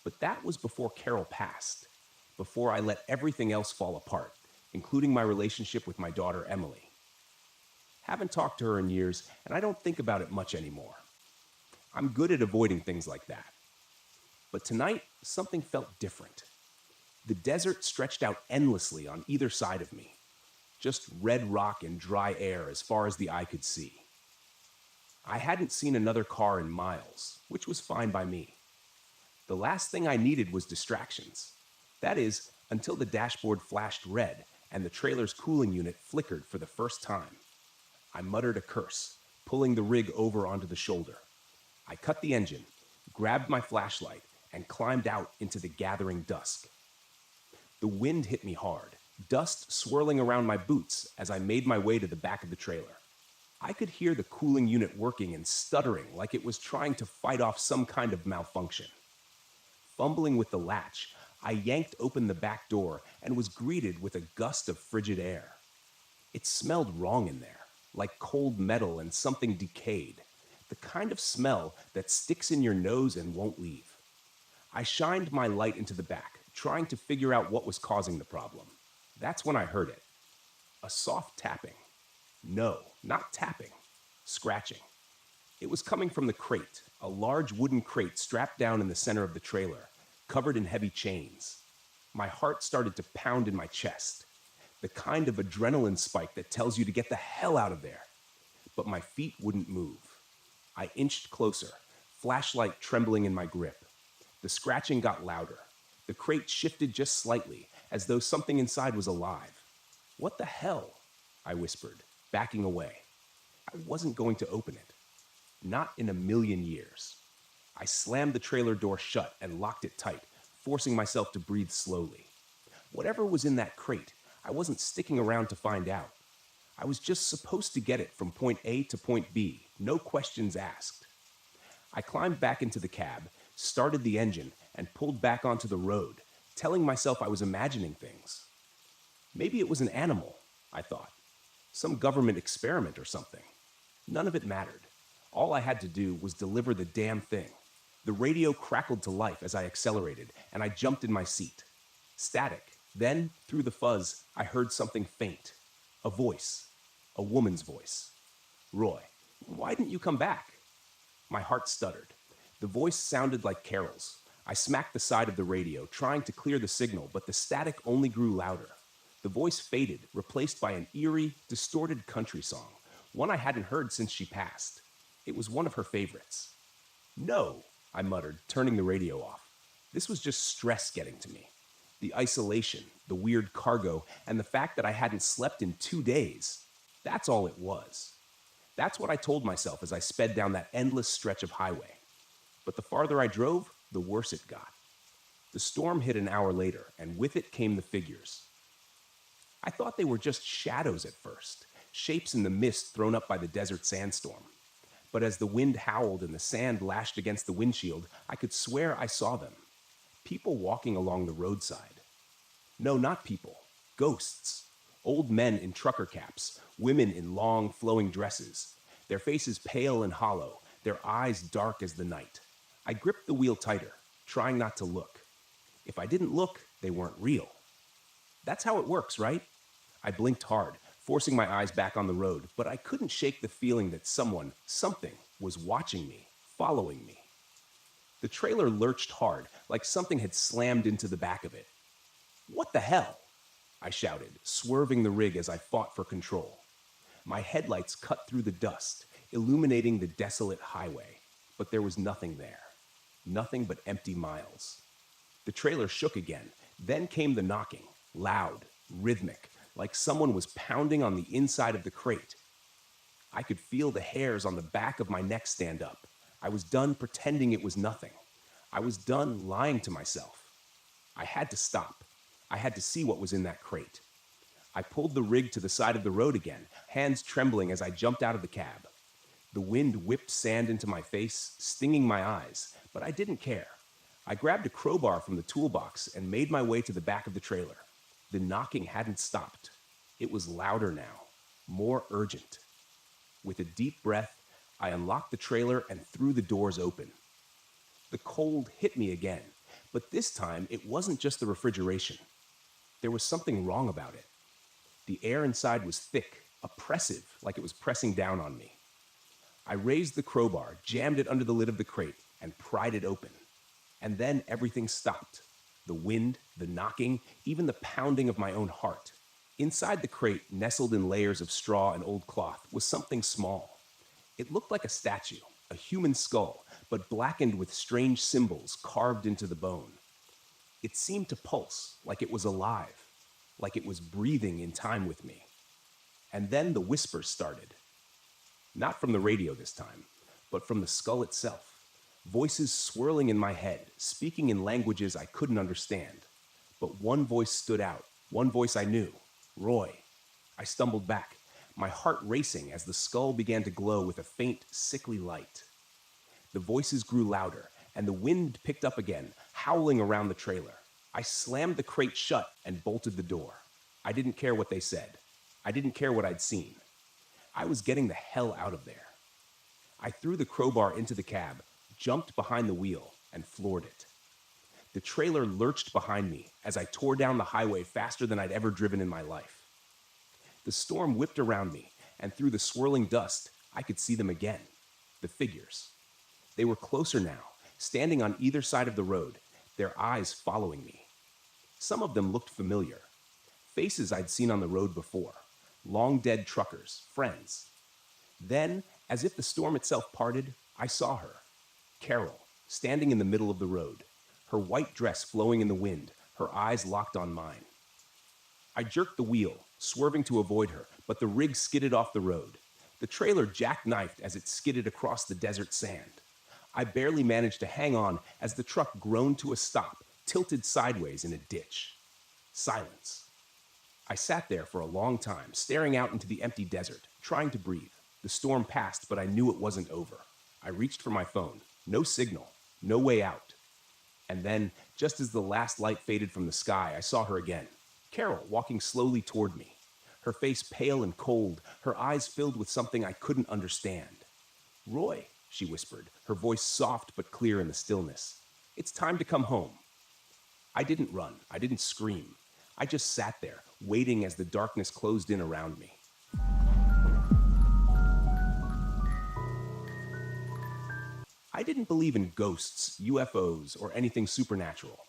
But that was before Carol passed, before I let everything else fall apart, including my relationship with my daughter Emily. Haven't talked to her in years, and I don't think about it much anymore. I'm good at avoiding things like that. But tonight, something felt different. The desert stretched out endlessly on either side of me. Just red rock and dry air as far as the eye could see. I hadn't seen another car in miles, which was fine by me. The last thing I needed was distractions. That is, until the dashboard flashed red and the trailer's cooling unit flickered for the first time. I muttered a curse, pulling the rig over onto the shoulder. I cut the engine, grabbed my flashlight, and climbed out into the gathering dusk. The wind hit me hard, dust swirling around my boots as I made my way to the back of the trailer. I could hear the cooling unit working and stuttering like it was trying to fight off some kind of malfunction. Fumbling with the latch, I yanked open the back door and was greeted with a gust of frigid air. It smelled wrong in there, like cold metal and something decayed, the kind of smell that sticks in your nose and won't leave. I shined my light into the back, trying to figure out what was causing the problem. That's when I heard it. A soft tapping. No, not tapping. Scratching. It was coming from the crate, a large wooden crate strapped down in the center of the trailer, covered in heavy chains. My heart started to pound in my chest, the kind of adrenaline spike that tells you to get the hell out of there. But my feet wouldn't move. I inched closer, flashlight trembling in my grip. The scratching got louder. The crate shifted just slightly, as though something inside was alive. "What the hell?" I whispered, backing away. I wasn't going to open it. Not in a million years. I slammed the trailer door shut and locked it tight, forcing myself to breathe slowly. Whatever was in that crate, I wasn't sticking around to find out. I was just supposed to get it from point A to point B, no questions asked. I climbed back into the cab, started the engine, and pulled back onto the road, telling myself I was imagining things. Maybe it was an animal, I thought. Some government experiment or something. None of it mattered. All I had to do was deliver the damn thing. The radio crackled to life as I accelerated, and I jumped in my seat. Static. Then, through the fuzz, I heard something faint. A voice. A woman's voice. "Roy, why didn't you come back?" My heart stuttered. The voice sounded like Carol's. I smacked the side of the radio, trying to clear the signal, but the static only grew louder. The voice faded, replaced by an eerie, distorted country song, one I hadn't heard since she passed. It was one of her favorites. "No," I muttered, turning the radio off. This was just stress getting to me. The isolation, the weird cargo, and the fact that I hadn't slept in 2 days. That's all it was. That's what I told myself as I sped down that endless stretch of highway. But the farther I drove, the worse it got. The storm hit an hour later, and with it came the figures. I thought they were just shadows at first, shapes in the mist thrown up by the desert sandstorm. But as the wind howled and the sand lashed against the windshield, I could swear I saw them. People walking along the roadside. No, not people. Ghosts. Old men in trucker caps, women in long, flowing dresses, their faces pale and hollow, their eyes dark as the night. I gripped the wheel tighter, trying not to look. If I didn't look, they weren't real. That's how it works, right? I blinked hard, forcing my eyes back on the road, but I couldn't shake the feeling that someone, something, was watching me, following me. The trailer lurched hard, like something had slammed into the back of it. "What the hell?" I shouted, swerving the rig as I fought for control. My headlights cut through the dust, illuminating the desolate highway, but there was nothing there. Nothing but empty miles. The trailer shook again, then came the knocking, loud, rhythmic, like someone was pounding on the inside of the crate. I could feel the hairs on the back of my neck stand up. I was done pretending it was nothing. I was done lying to myself. I had to stop. I had to see what was in that crate. I pulled the rig to the side of the road again, hands trembling as I jumped out of the cab. The wind whipped sand into my face, stinging my eyes, but I didn't care. I grabbed a crowbar from the toolbox and made my way to the back of the trailer. The knocking hadn't stopped. It was louder now, more urgent. With a deep breath, I unlocked the trailer and threw the doors open. The cold hit me again, but this time it wasn't just the refrigeration. There was something wrong about it. The air inside was thick, oppressive, like it was pressing down on me. I raised the crowbar, jammed it under the lid of the crate, and pried it open. And then everything stopped. The wind, the knocking, even the pounding of my own heart. Inside the crate, nestled in layers of straw and old cloth, was something small. It looked like a statue. a human skull, but blackened with strange symbols carved into the bone. It seemed to pulse, like it was alive, like it was breathing in time with me. And then the whispers started. Not from the radio this time, but from the skull itself. Voices swirling in my head, speaking in languages I couldn't understand. But one voice stood out, one voice I knew. Roy. I stumbled back, my heart racing as the skull began to glow with a faint, sickly light. The voices grew louder, and the wind picked up again, howling around the trailer. I slammed the crate shut and bolted the door. I didn't care what they said. I didn't care what I'd seen. I was getting the hell out of there. I threw the crowbar into the cab, jumped behind the wheel, and floored it. The trailer lurched behind me as I tore down the highway faster than I'd ever driven in my life. The storm whipped around me, and through the swirling dust, I could see them again. The figures. They were closer now, standing on either side of the road, their eyes following me. Some of them looked familiar. Faces I'd seen on the road before. Long-dead truckers, friends. Then, as if the storm itself parted, I saw her. Carol, standing in the middle of the road, her white dress flowing in the wind, her eyes locked on mine. I jerked the wheel, swerving to avoid her, but the rig skidded off the road. The trailer jackknifed as it skidded across the desert sand. I barely managed to hang on as the truck groaned to a stop, tilted sideways in a ditch. Silence. I sat there for a long time, staring out into the empty desert, trying to breathe. The storm passed, but I knew it wasn't over. I reached for my phone. No signal. No way out. And then, just as the last light faded from the sky, I saw her again. Carol walking slowly toward me. Her face pale and cold, her eyes filled with something I couldn't understand. "Roy," she whispered, her voice soft but clear in the stillness. "It's time to come home." I didn't run. I didn't scream. I just sat there, waiting as the darkness closed in around me. I didn't believe in ghosts, UFOs, or anything supernatural.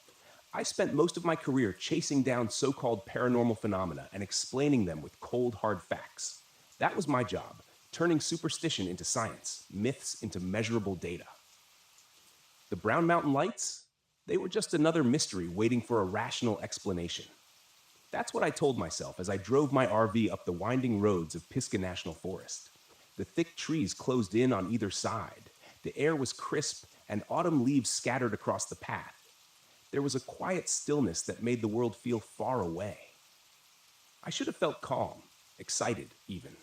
I spent most of my career chasing down so-called paranormal phenomena and explaining them with cold, hard facts. That was my job, turning superstition into science, myths into measurable data. The Brown Mountain Lights? They were just another mystery waiting for a rational explanation. That's what I told myself as I drove my RV up the winding roads of Pisgah National Forest. The thick trees closed in on either side. The air was crisp, and autumn leaves scattered across the path. There was a quiet stillness that made the world feel far away. I should have felt calm, excited even.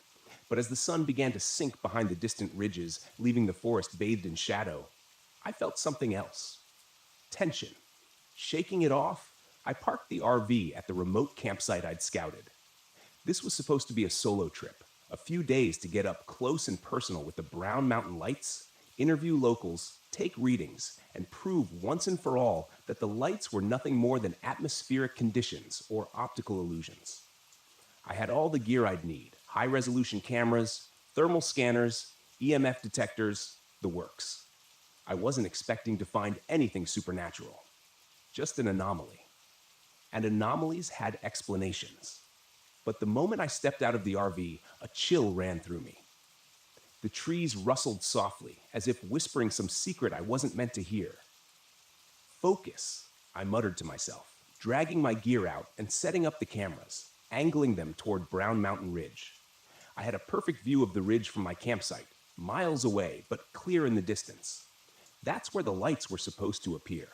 But as the sun began to sink behind the distant ridges, leaving the forest bathed in shadow, I felt something else. Tension. Shaking it off, I parked the RV at the remote campsite I'd scouted. This was supposed to be a solo trip, a few days to get up close and personal with the Brown Mountain Lights, interview locals, take readings, and prove once and for all that the lights were nothing more than atmospheric conditions or optical illusions. I had all the gear I'd need, high-resolution cameras, thermal scanners, EMF detectors, the works. I wasn't expecting to find anything supernatural, just an anomaly. And anomalies had explanations. But the moment I stepped out of the RV, a chill ran through me. The trees rustled softly, as if whispering some secret I wasn't meant to hear. "Focus," I muttered to myself, dragging my gear out and setting up the cameras, angling them toward Brown Mountain Ridge. I had a perfect view of the ridge from my campsite, miles away, but clear in the distance. That's where the lights were supposed to appear.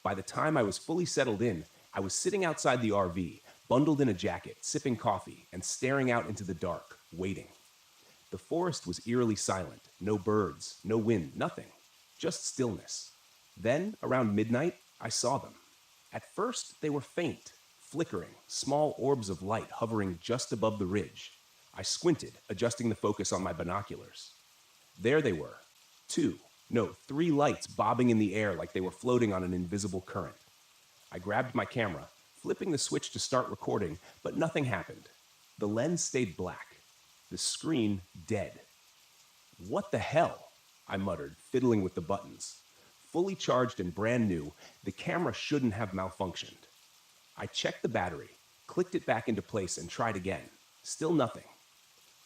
By the time I was fully settled in, I was sitting outside the RV, bundled in a jacket, sipping coffee, and staring out into the dark, waiting. The forest was eerily silent, no birds, no wind, nothing, just stillness. Then, around midnight, I saw them. At first, they were faint, flickering, small orbs of light hovering just above the ridge. I squinted, adjusting the focus on my binoculars. There they were, three lights bobbing in the air like they were floating on an invisible current. I grabbed my camera, flipping the switch to start recording, but nothing happened. The lens stayed black. The screen dead. "What the hell?" I muttered, fiddling with the buttons. Fully charged and brand new, the camera shouldn't have malfunctioned. I checked the battery, clicked it back into place, and tried again. Still nothing.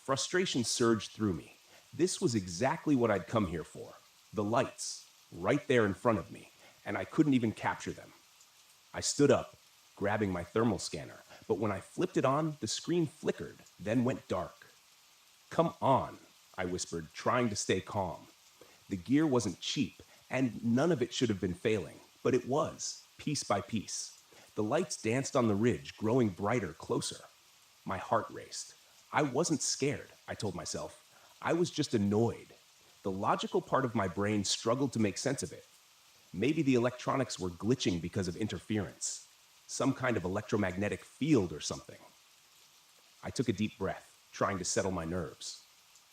Frustration surged through me. This was exactly what I'd come here for. The lights, right there in front of me, and I couldn't even capture them. I stood up, grabbing my thermal scanner, but when I flipped it on, the screen flickered, then went dark. "Come on," I whispered, trying to stay calm. The gear wasn't cheap, and none of it should have been failing, but it was, piece by piece. The lights danced on the ridge, growing brighter, closer. My heart raced. I wasn't scared, I told myself. I was just annoyed. The logical part of my brain struggled to make sense of it. Maybe the electronics were glitching because of interference. Some kind of electromagnetic field or something. I took a deep breath, trying to settle my nerves.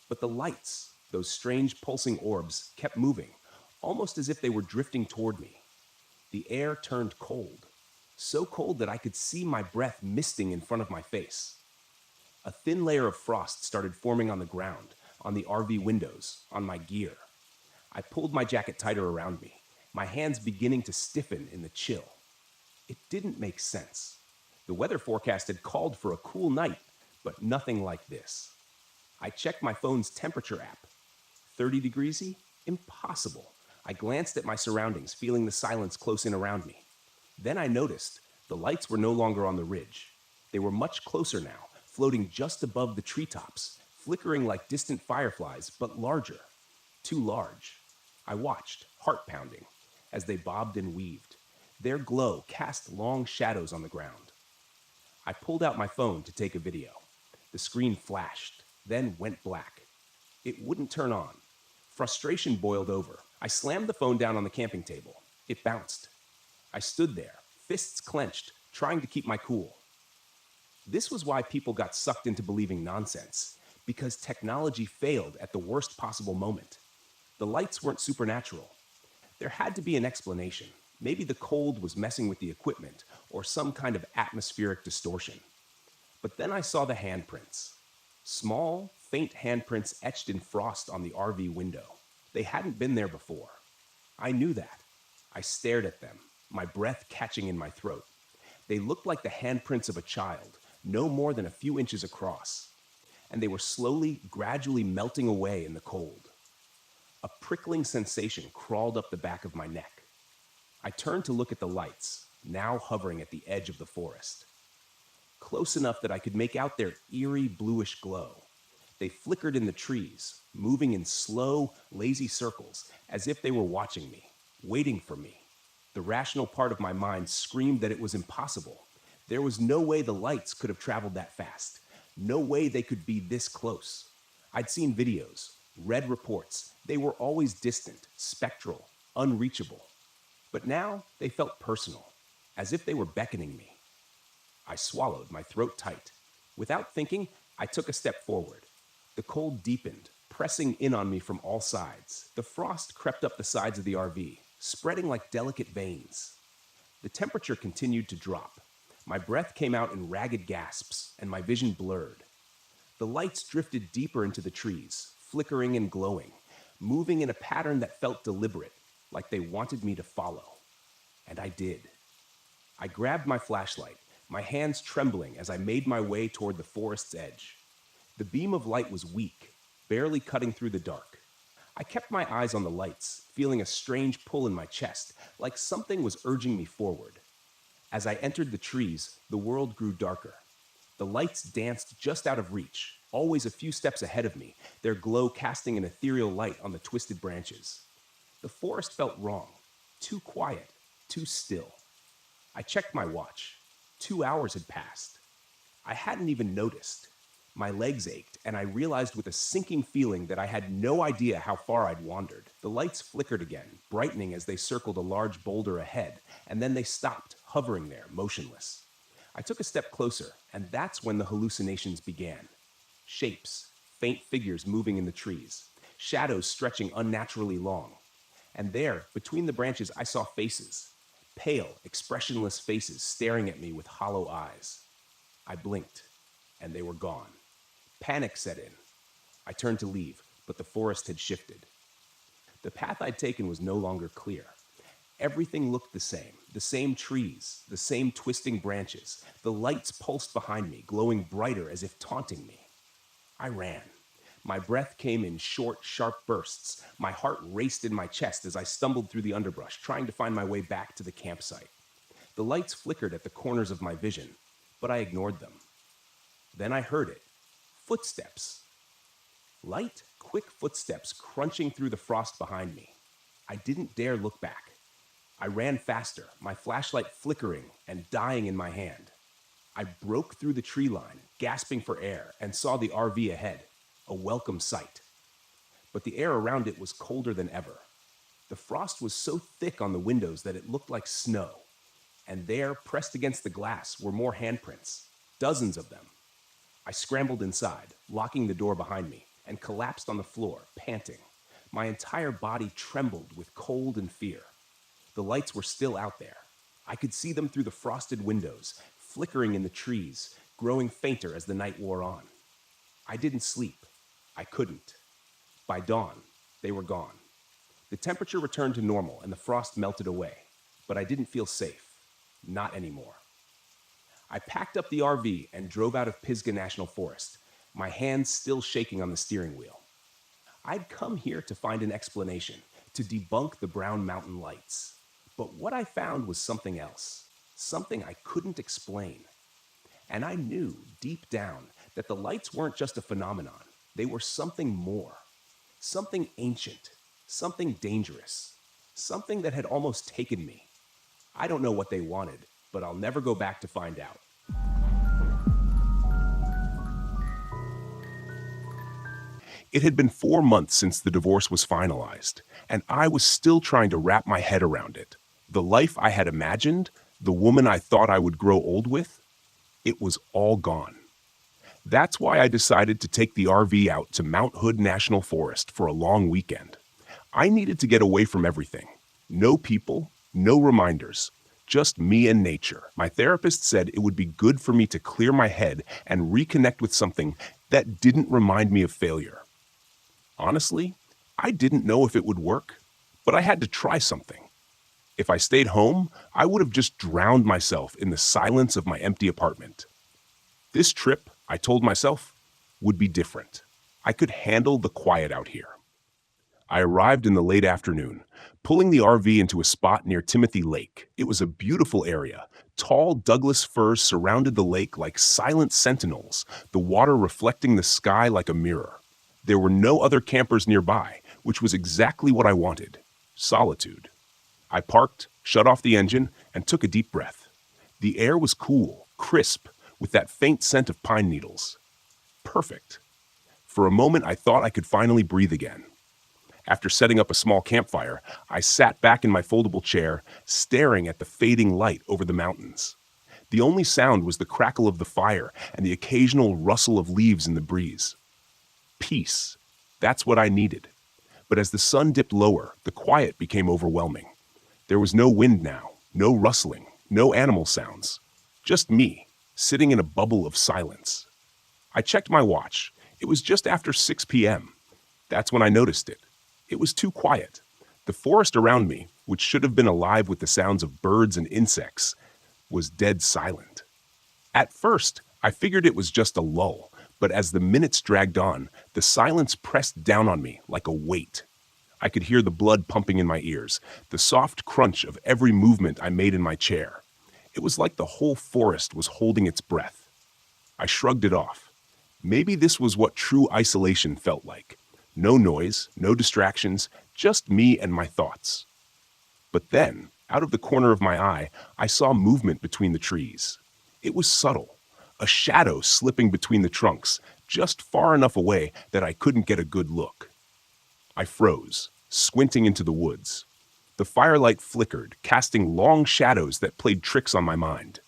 But the lights, those strange pulsing orbs, kept moving, almost as if they were drifting toward me. The air turned cold, so cold that I could see my breath misting in front of my face. A thin layer of frost started forming on the ground, on the RV windows, on my gear. I pulled my jacket tighter around me, my hands beginning to stiffen in the chill. It didn't make sense. The weather forecast had called for a cool night, but nothing like this. I checked my phone's temperature app. 30 degreesy? Impossible. I glanced at my surroundings, feeling the silence close in around me. Then I noticed the lights were no longer on the ridge. They were much closer now, floating just above the treetops, flickering like distant fireflies, but larger. Too large. I watched, heart pounding, as they bobbed and weaved. Their glow cast long shadows on the ground. I pulled out my phone to take a video. The screen flashed, then went black. It wouldn't turn on. Frustration boiled over. I slammed the phone down on the camping table. It bounced. I stood there, fists clenched, trying to keep my cool. This was why people got sucked into believing nonsense, because technology failed at the worst possible moment. The lights weren't supernatural. There had to be an explanation. Maybe the cold was messing with the equipment, or some kind of atmospheric distortion. But then I saw the handprints. Small, faint handprints etched in frost on the RV window. They hadn't been there before. I knew that. I stared at them, my breath catching in my throat. They looked like the handprints of a child, no more than a few inches across. And they were slowly, gradually melting away in the cold. A prickling sensation crawled up the back of my neck. I turned to look at the lights, now hovering at the edge of the forest. Close enough that I could make out their eerie bluish glow. They flickered in the trees, moving in slow, lazy circles, as if they were watching me, waiting for me. The rational part of my mind screamed that it was impossible. There was no way the lights could have traveled that fast. No way they could be this close. I'd seen videos, read reports. They were always distant, spectral, unreachable. But now they felt personal, as if they were beckoning me. I swallowed, my throat tight. Without thinking, I took a step forward. The cold deepened, pressing in on me from all sides. The frost crept up the sides of the RV, spreading like delicate veins. The temperature continued to drop. My breath came out in ragged gasps, and my vision blurred. The lights drifted deeper into the trees, flickering and glowing, moving in a pattern that felt deliberate, like they wanted me to follow. And I did. I grabbed my flashlight, my hands trembling as I made my way toward the forest's edge. The beam of light was weak, barely cutting through the dark. I kept my eyes on the lights, feeling a strange pull in my chest, like something was urging me forward. As I entered the trees, the world grew darker. The lights danced just out of reach, always a few steps ahead of me, their glow casting an ethereal light on the twisted branches. The forest felt wrong, too quiet, too still. I checked my watch. 2 hours had passed. I hadn't even noticed. My legs ached, and I realized with a sinking feeling that I had no idea how far I'd wandered. The lights flickered again, brightening as they circled a large boulder ahead, and then they stopped, hovering there, motionless. I took a step closer, and that's when the hallucinations began. Shapes, faint figures moving in the trees, shadows stretching unnaturally long. And there, between the branches, I saw faces. Pale, expressionless faces staring at me with hollow eyes. I blinked, and they were gone. Panic set in. I turned to leave, but the forest had shifted. The path I'd taken was no longer clear. Everything looked the same trees, the same twisting branches. The lights pulsed behind me, glowing brighter as if taunting me. I ran. My breath came in short, sharp bursts. My heart raced in my chest as I stumbled through the underbrush, trying to find my way back to the campsite. The lights flickered at the corners of my vision, but I ignored them. Then I heard it. Footsteps. Light, quick footsteps crunching through the frost behind me. I didn't dare look back. I ran faster, my flashlight flickering and dying in my hand. I broke through the tree line, gasping for air, and saw the RV ahead, a welcome sight. But the air around it was colder than ever. The frost was so thick on the windows that it looked like snow. And there, pressed against the glass, were more handprints, dozens of them. I scrambled inside, locking the door behind me, and collapsed on the floor, panting. My entire body trembled with cold and fear. The lights were still out there. I could see them through the frosted windows, flickering in the trees, growing fainter as the night wore on. I didn't sleep. I couldn't. By dawn, they were gone. The temperature returned to normal and the frost melted away, but I didn't feel safe. Not anymore. I packed up the RV and drove out of Pisgah National Forest, my hands still shaking on the steering wheel. I'd come here to find an explanation, to debunk the Brown Mountain lights. But what I found was something else, something I couldn't explain. And I knew, deep down, that the lights weren't just a phenomenon. They were something more. Something ancient. Something dangerous. Something that had almost taken me. I don't know what they wanted, but I'll never go back to find out. It had been 4 months since the divorce was finalized, and I was still trying to wrap my head around it. The life I had imagined, the woman I thought I would grow old with, it was all gone. That's why I decided to take the RV out to Mount Hood National Forest for a long weekend. I needed to get away from everything. No people, no reminders, just me and nature. My therapist said it would be good for me to clear my head and reconnect with something that didn't remind me of failure. Honestly, I didn't know if it would work, but I had to try something. If I stayed home, I would have just drowned myself in the silence of my empty apartment. This trip, I told myself, would be different. I could handle the quiet out here. I arrived in the late afternoon, pulling the RV into a spot near Timothy Lake. It was a beautiful area. Tall Douglas firs surrounded the lake like silent sentinels, the water reflecting the sky like a mirror. There were no other campers nearby, which was exactly what I wanted. Solitude. I parked, shut off the engine, and took a deep breath. The air was cool, crisp, with that faint scent of pine needles. Perfect. For a moment, I thought I could finally breathe again. After setting up a small campfire, I sat back in my foldable chair, staring at the fading light over the mountains. The only sound was the crackle of the fire and the occasional rustle of leaves in the breeze. Peace. That's what I needed. But as the sun dipped lower, the quiet became overwhelming. There was no wind now, no rustling, no animal sounds. Just me, sitting in a bubble of silence. I checked my watch. It was just after 6 p.m. That's when I noticed it. It was too quiet. The forest around me, which should have been alive with the sounds of birds and insects, was dead silent. At first, I figured it was just a lull, but as the minutes dragged on, the silence pressed down on me like a weight. I could hear the blood pumping in my ears, the soft crunch of every movement I made in my chair. It was like the whole forest was holding its breath. I shrugged it off. Maybe this was what true isolation felt like. No noise, no distractions, just me and my thoughts. But then, out of the corner of my eye, I saw movement between the trees. It was subtle, a shadow slipping between the trunks, just far enough away that I couldn't get a good look. I froze, squinting into the woods. The firelight flickered, casting long shadows that played tricks on my mind.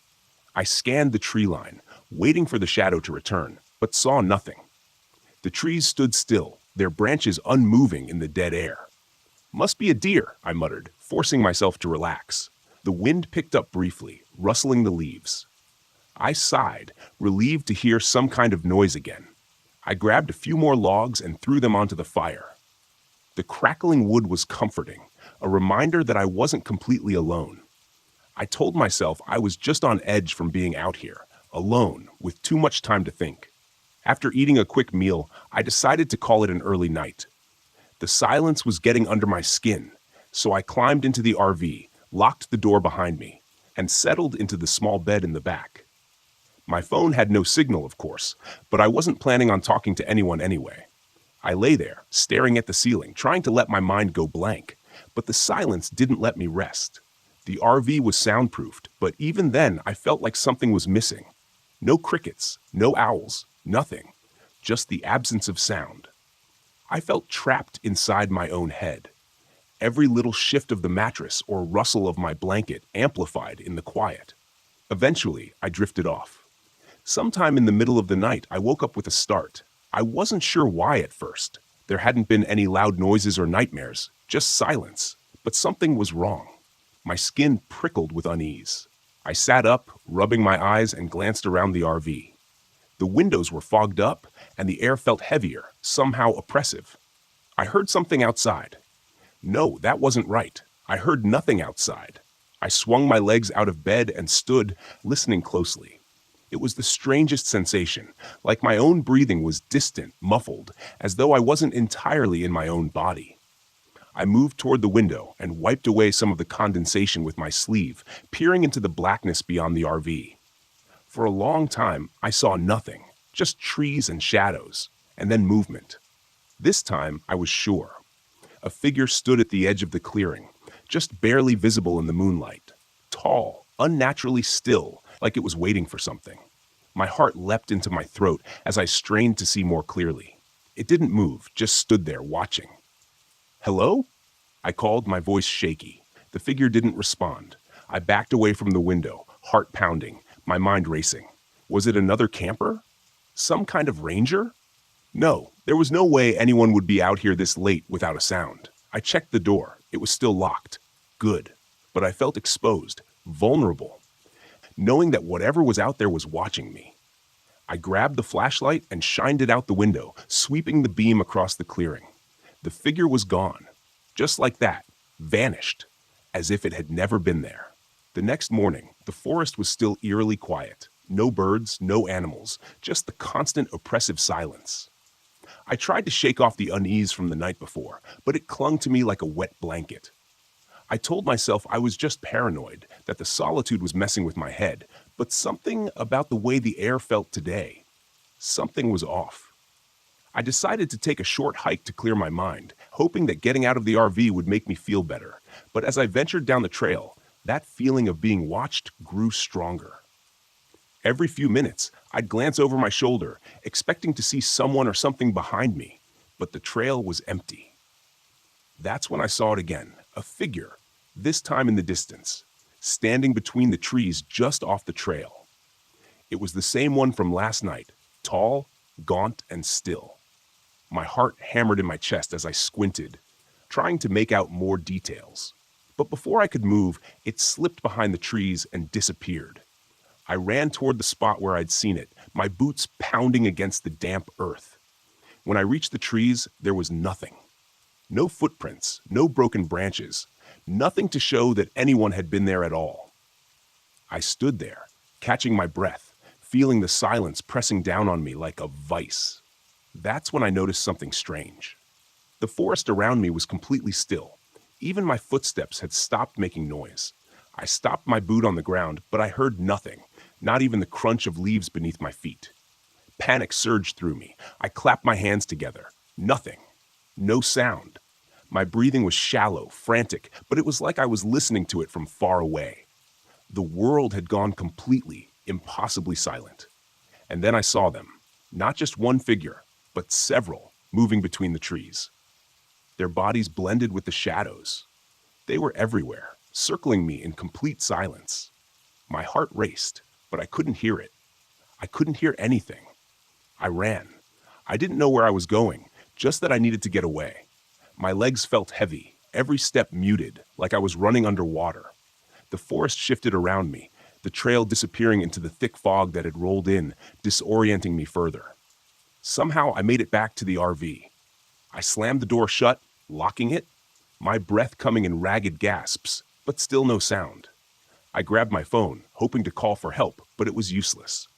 I scanned the tree line, waiting for the shadow to return, but saw nothing. The trees stood still, their branches unmoving in the dead air. Must be a deer, I muttered, forcing myself to relax. The wind picked up briefly, rustling the leaves. I sighed, relieved to hear some kind of noise again. I grabbed a few more logs and threw them onto the fire. The crackling wood was comforting, a reminder that I wasn't completely alone. I told myself I was just on edge from being out here, alone, with too much time to think. After eating a quick meal, I decided to call it an early night. The silence was getting under my skin, so I climbed into the RV, locked the door behind me, and settled into the small bed in the back. My phone had no signal, of course, but I wasn't planning on talking to anyone anyway. I lay there, staring at the ceiling, trying to let my mind go blank, but the silence didn't let me rest. The RV was soundproofed, but even then I felt like something was missing. No crickets, no owls, nothing, just the absence of sound. I felt trapped inside my own head. Every little shift of the mattress or rustle of my blanket amplified in the quiet. Eventually, I drifted off. Sometime in the middle of the night, I woke up with a start. I wasn't sure why at first. There hadn't been any loud noises or nightmares, just silence. But something was wrong. My skin prickled with unease. I sat up, rubbing my eyes, and glanced around the RV. The windows were fogged up, and the air felt heavier, somehow oppressive. I heard something outside. No, that wasn't right. I heard nothing outside. I swung my legs out of bed and stood, listening closely. It was the strangest sensation, like my own breathing was distant, muffled, as though I wasn't entirely in my own body. I moved toward the window and wiped away some of the condensation with my sleeve, peering into the blackness beyond the RV. For a long time, I saw nothing, just trees and shadows, and then movement. This time, I was sure. A figure stood at the edge of the clearing, just barely visible in the moonlight. Tall, unnaturally still, like it was waiting for something. My heart leapt into my throat as I strained to see more clearly. It didn't move, just stood there watching. "Hello?" I called, my voice shaky. The figure didn't respond. I backed away from the window, heart pounding, my mind racing. Was it another camper? Some kind of ranger? No, there was no way anyone would be out here this late without a sound. I checked the door. It was still locked. Good. But I felt exposed, vulnerable, knowing that whatever was out there was watching me. I grabbed the flashlight and shined it out the window, sweeping the beam across the clearing. The figure was gone. Just like that. Vanished. As if it had never been there. The next morning, the forest was still eerily quiet. No birds, no animals, just the constant oppressive silence. I tried to shake off the unease from the night before, but it clung to me like a wet blanket. I told myself I was just paranoid, that the solitude was messing with my head, but something about the way the air felt today, something was off. I decided to take a short hike to clear my mind, hoping that getting out of the RV would make me feel better. But as I ventured down the trail, that feeling of being watched grew stronger. Every few minutes, I'd glance over my shoulder, expecting to see someone or something behind me, but the trail was empty. That's when I saw it again, a figure, this time in the distance, standing between the trees just off the trail. It was the same one from last night, tall, gaunt, and still. My heart hammered in my chest as I squinted, trying to make out more details. But before I could move, it slipped behind the trees and disappeared. I ran toward the spot where I'd seen it, my boots pounding against the damp earth. When I reached the trees, there was nothing. No footprints, no broken branches, nothing to show that anyone had been there at all. I stood there, catching my breath, feeling the silence pressing down on me like a vice. That's when I noticed something strange. The forest around me was completely still. Even my footsteps had stopped making noise. I stopped my boot on the ground, but I heard nothing, not even the crunch of leaves beneath my feet. Panic surged through me. I clapped my hands together. Nothing. No sound. My breathing was shallow, frantic, but it was like I was listening to it from far away. The world had gone completely, impossibly silent. And then I saw them. Not just one figure, but several, moving between the trees. Their bodies blended with the shadows. They were everywhere, circling me in complete silence. My heart raced, but I couldn't hear it. I couldn't hear anything. I ran. I didn't know where I was going, just that I needed to get away. My legs felt heavy, every step muted, like I was running underwater. The forest shifted around me, the trail disappearing into the thick fog that had rolled in, disorienting me further. Somehow I made it back to the RV. I slammed the door shut, locking it, my breath coming in ragged gasps, but still no sound. I grabbed my phone, hoping to call for help, but it was useless.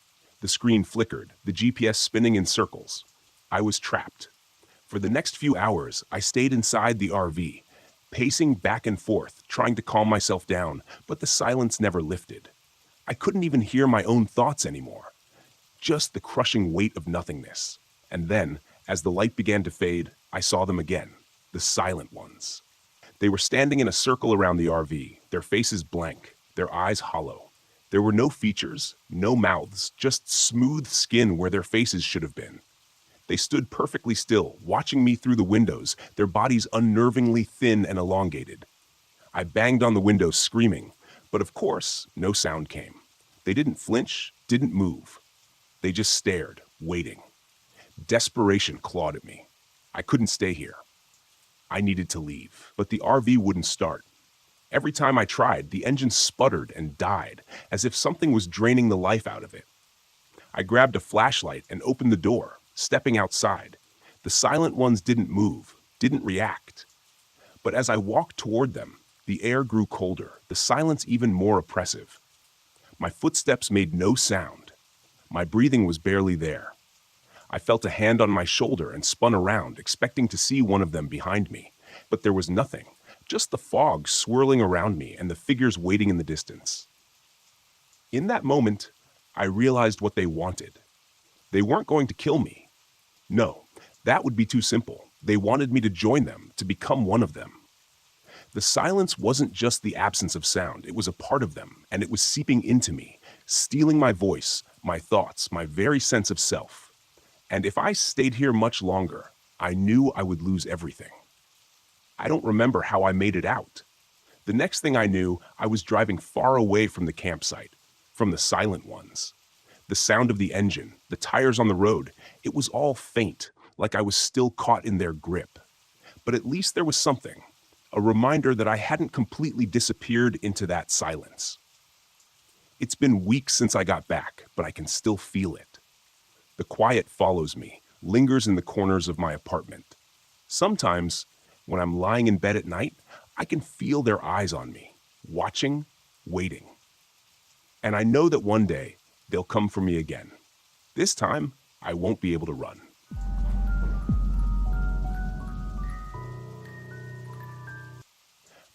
The screen flickered, the GPS spinning in circles. I was trapped. For the next few hours, I stayed inside the RV, pacing back and forth, trying to calm myself down, but the silence never lifted. I couldn't even hear my own thoughts anymore. Just the crushing weight of nothingness. And then, as the light began to fade, I saw them again, the silent ones. They were standing in a circle around the RV, their faces blank, their eyes hollow. There were no features, no mouths, just smooth skin where their faces should have been. They stood perfectly still, watching me through the windows, their bodies unnervingly thin and elongated. I banged on the window, screaming, but of course, no sound came. They didn't flinch, didn't move. They just stared, waiting. Desperation clawed at me. I couldn't stay here. I needed to leave, but the RV wouldn't start. Every time I tried, the engine sputtered and died, as if something was draining the life out of it. I grabbed a flashlight and opened the door, stepping outside. The silent ones didn't move, didn't react. But as I walked toward them, the air grew colder, the silence even more oppressive. My footsteps made no sound. My breathing was barely there. I felt a hand on my shoulder and spun around, expecting to see one of them behind me. But there was nothing, just the fog swirling around me and the figures waiting in the distance. In that moment, I realized what they wanted. They weren't going to kill me. No, that would be too simple. They wanted me to join them, to become one of them. The silence wasn't just the absence of sound, it was a part of them, and it was seeping into me, stealing my voice, my thoughts, my very sense of self. And if I stayed here much longer, I knew I would lose everything. I don't remember how I made it out. The next thing I knew, I was driving far away from the campsite, from the silent ones. The sound of the engine, the tires on the road, it was all faint, like I was still caught in their grip. But at least there was something, a reminder that I hadn't completely disappeared into that silence. It's been weeks since I got back, but I can still feel it. The quiet follows me, lingers in the corners of my apartment. Sometimes, when I'm lying in bed at night, I can feel their eyes on me, watching, waiting. And I know that one day, they'll come for me again. This time, I won't be able to run.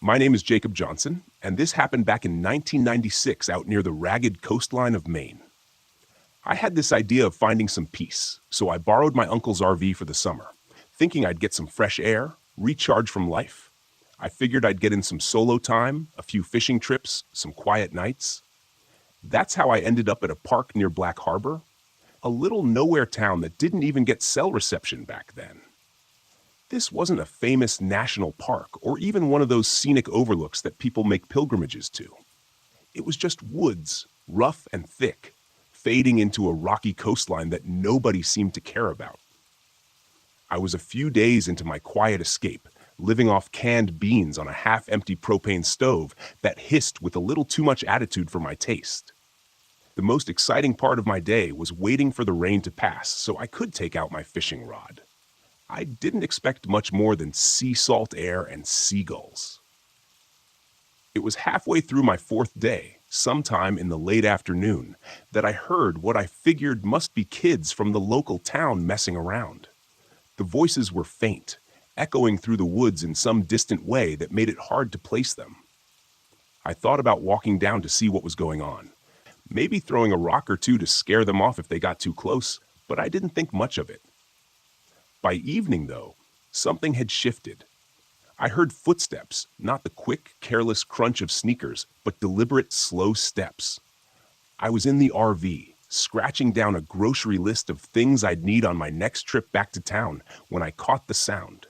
My name is Jacob Johnson, and this happened back in 1996 out near the ragged coastline of Maine. I had this idea of finding some peace, so I borrowed my uncle's RV for the summer, thinking I'd get some fresh air, recharge from life. I figured I'd get in some solo time, a few fishing trips, some quiet nights. That's how I ended up at a park near Black Harbor, a little nowhere town that didn't even get cell reception back then. This wasn't a famous national park or even one of those scenic overlooks that people make pilgrimages to. It was just woods, rough and thick, fading into a rocky coastline that nobody seemed to care about. I was a few days into my quiet escape, living off canned beans on a half-empty propane stove that hissed with a little too much attitude for my taste. The most exciting part of my day was waiting for the rain to pass so I could take out my fishing rod. I didn't expect much more than sea salt air and seagulls. It was halfway through my fourth day, sometime in the late afternoon, that I heard what I figured must be kids from the local town messing around. The voices were faint, echoing through the woods in some distant way that made it hard to place them. I thought about walking down to see what was going on, maybe throwing a rock or two to scare them off if they got too close, but I didn't think much of it. By evening, though, something had shifted. I heard footsteps, not the quick, careless crunch of sneakers, but deliberate, slow steps. I was in the RV, scratching down a grocery list of things I'd need on my next trip back to town when I caught the sound.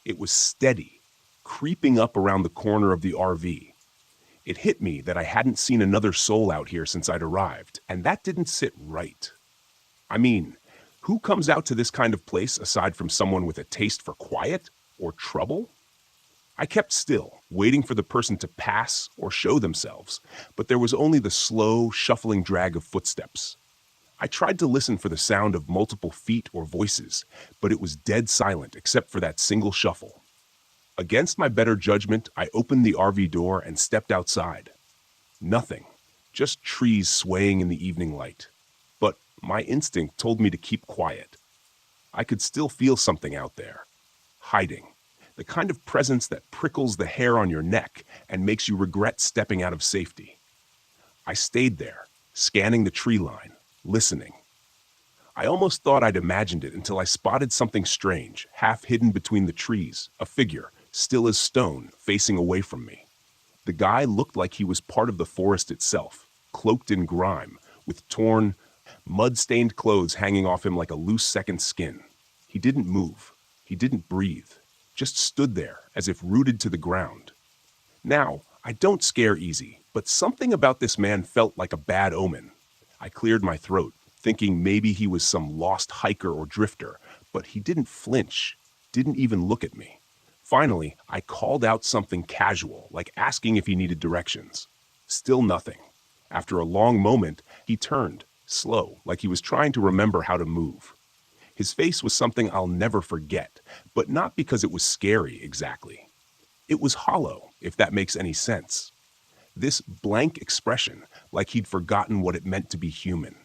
It was steady, creeping up around the corner of the RV. It hit me that I hadn't seen another soul out here since I'd arrived, and that didn't sit right. I mean, who comes out to this kind of place aside from someone with a taste for quiet or trouble? I kept still, waiting for the person to pass or show themselves, but there was only the slow, shuffling drag of footsteps. I tried to listen for the sound of multiple feet or voices, but it was dead silent except for that single shuffle. Against my better judgment, I opened the RV door and stepped outside. Nothing, just trees swaying in the evening light. But my instinct told me to keep quiet. I could still feel something out there, hiding. The kind of presence that prickles the hair on your neck and makes you regret stepping out of safety. I stayed there, scanning the tree line, listening. I almost thought I'd imagined it until I spotted something strange, half hidden between the trees, a figure, still as stone, facing away from me. The guy looked like he was part of the forest itself, cloaked in grime, with torn, mud-stained clothes hanging off him like a loose second skin. He didn't move. He didn't breathe. Just stood there, as if rooted to the ground. Now, I don't scare easy, but something about this man felt like a bad omen. I cleared my throat, thinking maybe he was some lost hiker or drifter, but he didn't flinch, didn't even look at me. Finally, I called out something casual, like asking if he needed directions. Still nothing. After a long moment, he turned, slow, like he was trying to remember how to move. His face was something I'll never forget, but not because it was scary exactly. It was hollow, if that makes any sense. This blank expression, like he'd forgotten what it meant to be human.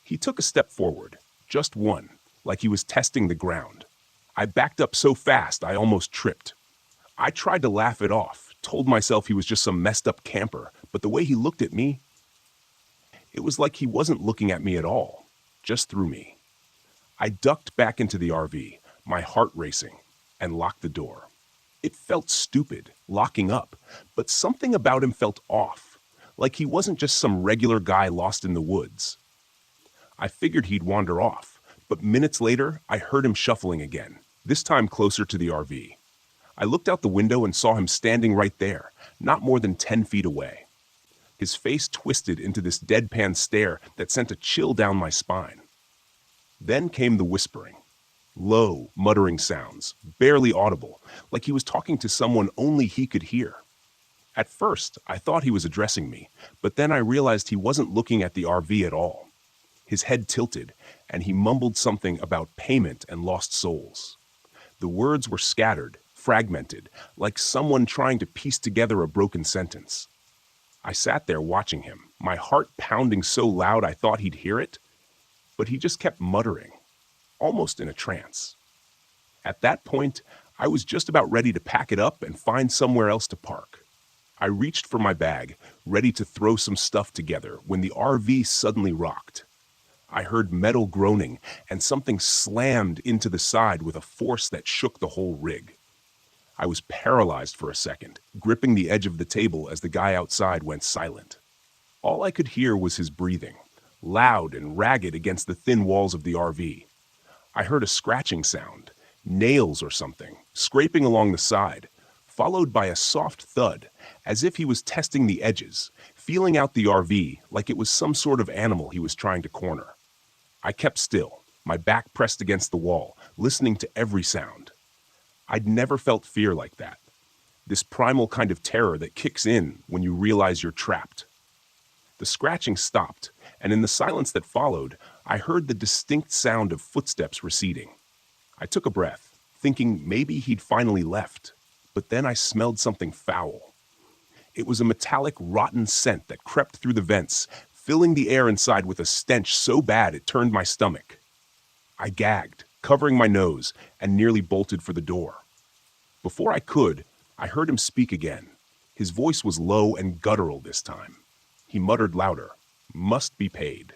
He took a step forward, just one, like he was testing the ground. I backed up so fast I almost tripped. I tried to laugh it off, told myself he was just some messed up camper, but the way he looked at me, it was like he wasn't looking at me at all, just through me. I ducked back into the RV, my heart racing, and locked the door. It felt stupid, locking up, but something about him felt off, like he wasn't just some regular guy lost in the woods. I figured he'd wander off, but minutes later, I heard him shuffling again, this time closer to the RV. I looked out the window and saw him standing right there, not more than 10 feet away. His face twisted into this deadpan stare that sent a chill down my spine. Then came the whispering. Low, muttering sounds, barely audible, like he was talking to someone only he could hear. At first, I thought he was addressing me, but then I realized he wasn't looking at the RV at all. His head tilted, and he mumbled something about payment and lost souls. The words were scattered, fragmented, like someone trying to piece together a broken sentence. I sat there watching him, my heart pounding so loud I thought he'd hear it, but he just kept muttering, almost in a trance. At that point, I was just about ready to pack it up and find somewhere else to park. I reached for my bag, ready to throw some stuff together, when the RV suddenly rocked. I heard metal groaning, and something slammed into the side with a force that shook the whole rig. I was paralyzed for a second, gripping the edge of the table as the guy outside went silent. All I could hear was his breathing, loud and ragged against the thin walls of the RV. I heard a scratching sound, nails or something, scraping along the side, followed by a soft thud, as if he was testing the edges, feeling out the RV like it was some sort of animal he was trying to corner. I kept still, my back pressed against the wall, listening to every sound. I'd never felt fear like that. This primal kind of terror that kicks in when you realize you're trapped. The scratching stopped, and in the silence that followed, I heard the distinct sound of footsteps receding. I took a breath, thinking maybe he'd finally left, but then I smelled something foul. It was a metallic, rotten scent that crept through the vents, filling the air inside with a stench so bad it turned my stomach. I gagged, covering my nose, and nearly bolted for the door. Before I could, I heard him speak again. His voice was low and guttural this time. He muttered louder, "Must be paid."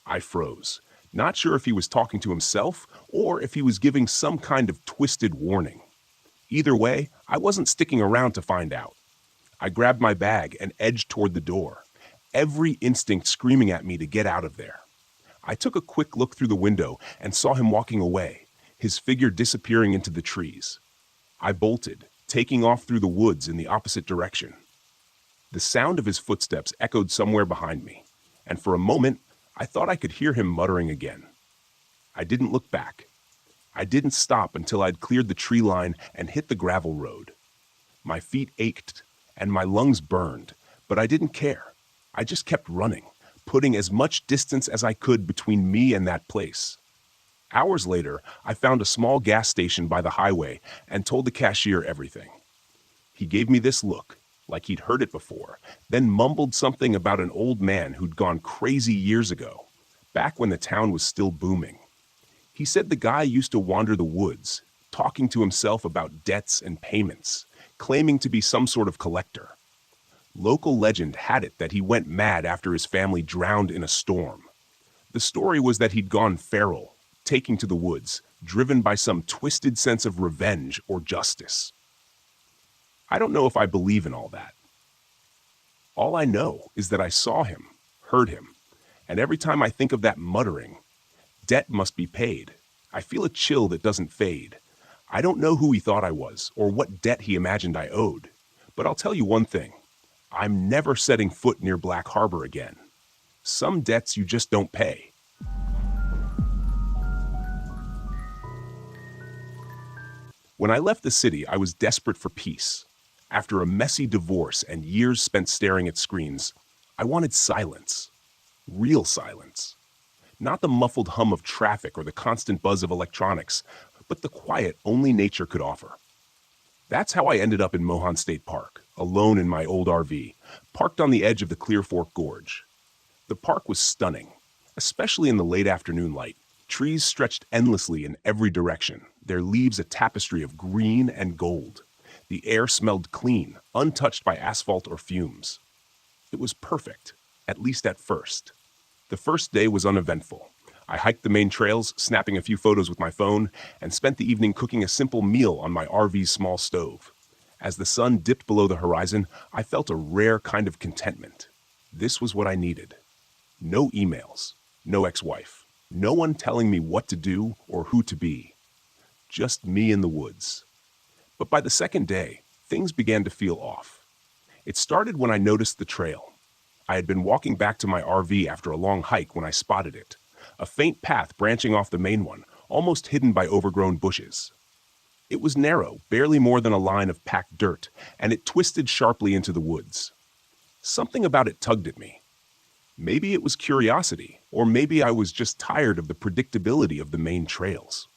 I froze, not sure if he was talking to himself or if he was giving some kind of twisted warning. Either way, I wasn't sticking around to find out. I grabbed my bag and edged toward the door, every instinct screaming at me to get out of there. I took a quick look through the window and saw him walking away, his figure disappearing into the trees. I bolted, taking off through the woods in the opposite direction. The sound of his footsteps echoed somewhere behind me, and for a moment, I thought I could hear him muttering again. I didn't look back. I didn't stop until I'd cleared the tree line and hit the gravel road. My feet ached, and my lungs burned, but I didn't care. I just kept running, putting as much distance as I could between me and that place. Hours later, I found a small gas station by the highway and told the cashier everything. He gave me this look, like he'd heard it before, then mumbled something about an old man who'd gone crazy years ago, back when the town was still booming. He said the guy used to wander the woods, talking to himself about debts and payments, claiming to be some sort of collector. Local legend had it that he went mad after his family drowned in a storm. The story was that he'd gone feral, taking to the woods, driven by some twisted sense of revenge or justice. I don't know if I believe in all that. All I know is that I saw him, heard him, and every time I think of that muttering, debt must be paid, I feel a chill that doesn't fade. I don't know who he thought I was or what debt he imagined I owed, but I'll tell you one thing. I'm never setting foot near Black Harbor again. Some debts you just don't pay. When I left the city, I was desperate for peace. After a messy divorce and years spent staring at screens, I wanted silence. Real silence. Not the muffled hum of traffic or the constant buzz of electronics, but the quiet only nature could offer. That's how I ended up in Mohan State Park, alone in my old RV, parked on the edge of the Clear Fork Gorge. The park was stunning, especially in the late afternoon light. Trees stretched endlessly in every direction, their leaves a tapestry of green and gold. The air smelled clean, untouched by asphalt or fumes. It was perfect, at least at first. The first day was uneventful. I hiked the main trails, snapping a few photos with my phone, and spent the evening cooking a simple meal on my RV's small stove. As the sun dipped below the horizon, I felt a rare kind of contentment. This was what I needed. No emails, no ex-wife, no one telling me what to do or who to be. Just me in the woods. But by the second day, things began to feel off. It started when I noticed the trail. I had been walking back to my RV after a long hike when I spotted it. A faint path branching off the main one, almost hidden by overgrown bushes. It was narrow, barely more than a line of packed dirt, and it twisted sharply into the woods. Something about it tugged at me. Maybe it was curiosity, or maybe I was just tired of the predictability of the main trails.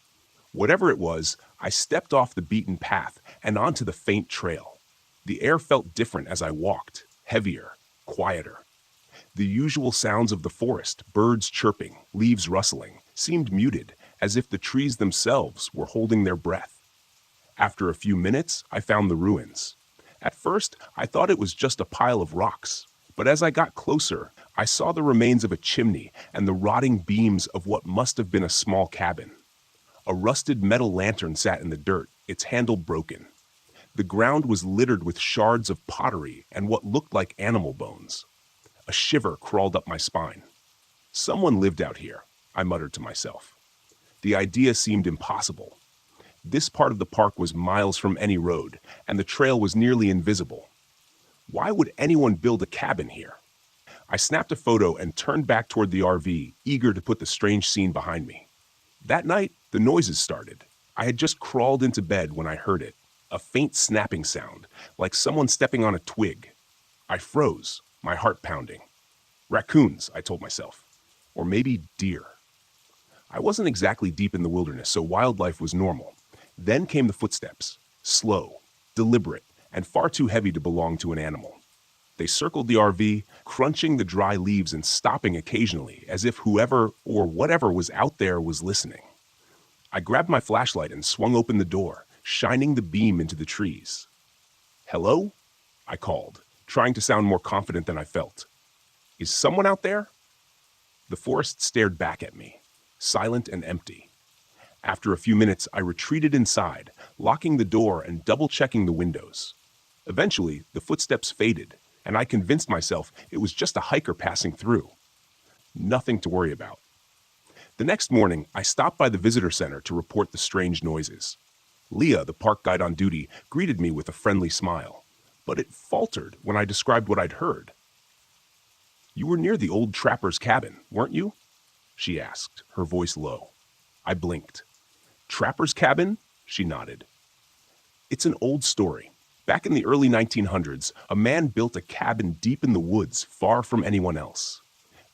Whatever it was, I stepped off the beaten path and onto the faint trail. The air felt different as I walked, heavier, quieter. The usual sounds of the forest, birds chirping, leaves rustling, seemed muted, as if the trees themselves were holding their breath. After a few minutes, I found the ruins. At first, I thought it was just a pile of rocks, but as I got closer, I saw the remains of a chimney and the rotting beams of what must have been a small cabin. A rusted metal lantern sat in the dirt, its handle broken. The ground was littered with shards of pottery and what looked like animal bones. A shiver crawled up my spine. Someone lived out here, I muttered to myself. The idea seemed impossible. This part of the park was miles from any road, and the trail was nearly invisible. Why would anyone build a cabin here? I snapped a photo and turned back toward the RV, eager to put the strange scene behind me. That night, the noises started. I had just crawled into bed when I heard it, a faint snapping sound, like someone stepping on a twig. I froze, my heart pounding. Raccoons, I told myself. Or maybe deer. I wasn't exactly deep in the wilderness, so wildlife was normal. Then came the footsteps, slow, deliberate, and far too heavy to belong to an animal. They circled the RV, crunching the dry leaves and stopping occasionally, as if whoever or whatever was out there was listening. I grabbed my flashlight and swung open the door, shining the beam into the trees. "Hello?" I called, trying to sound more confident than I felt. "Is someone out there?" The forest stared back at me, silent and empty. After a few minutes, I retreated inside, locking the door and double-checking the windows. Eventually, the footsteps faded, and I convinced myself it was just a hiker passing through. Nothing to worry about. The next morning, I stopped by the visitor center to report the strange noises. Leah, the park guide on duty, greeted me with a friendly smile, but it faltered when I described what I'd heard. "You were near the old trapper's cabin, weren't you?" she asked, her voice low. I blinked. "Trapper's cabin?" she nodded. "It's an old story. Back in the early 1900s, a man built a cabin deep in the woods, far from anyone else.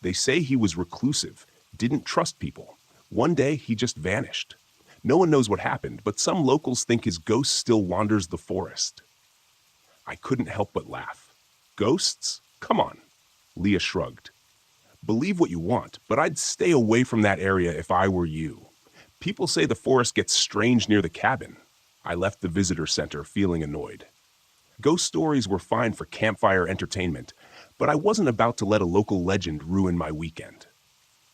They say he was reclusive, didn't trust people. One day, he just vanished. No one knows what happened, but some locals think his ghost still wanders the forest." I couldn't help but laugh. "Ghosts? Come on." Leah shrugged. Believe what you want, but I'd stay away from that area if I were you. People say the forest gets strange near the cabin. I left the visitor center feeling annoyed. Ghost stories were fine for campfire entertainment, but I wasn't about to let a local legend ruin my weekend.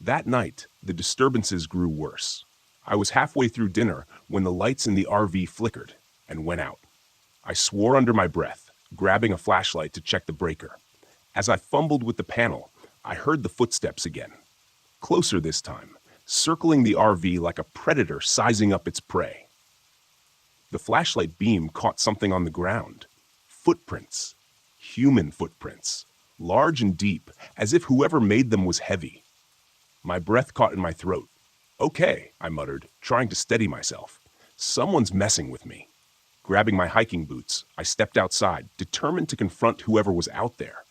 That night, the disturbances grew worse. I was halfway through dinner when the lights in the RV flickered and went out. I swore under my breath, grabbing a flashlight to check the breaker. As I fumbled with the panel, I heard the footsteps again. Closer this time, circling the RV like a predator sizing up its prey. The flashlight beam caught something on the ground. Footprints. Human footprints. Large and deep, as if whoever made them was heavy. My breath caught in my throat. Okay, I muttered, trying to steady myself. Someone's messing with me. Grabbing my hiking boots, I stepped outside, determined to confront whoever was out there.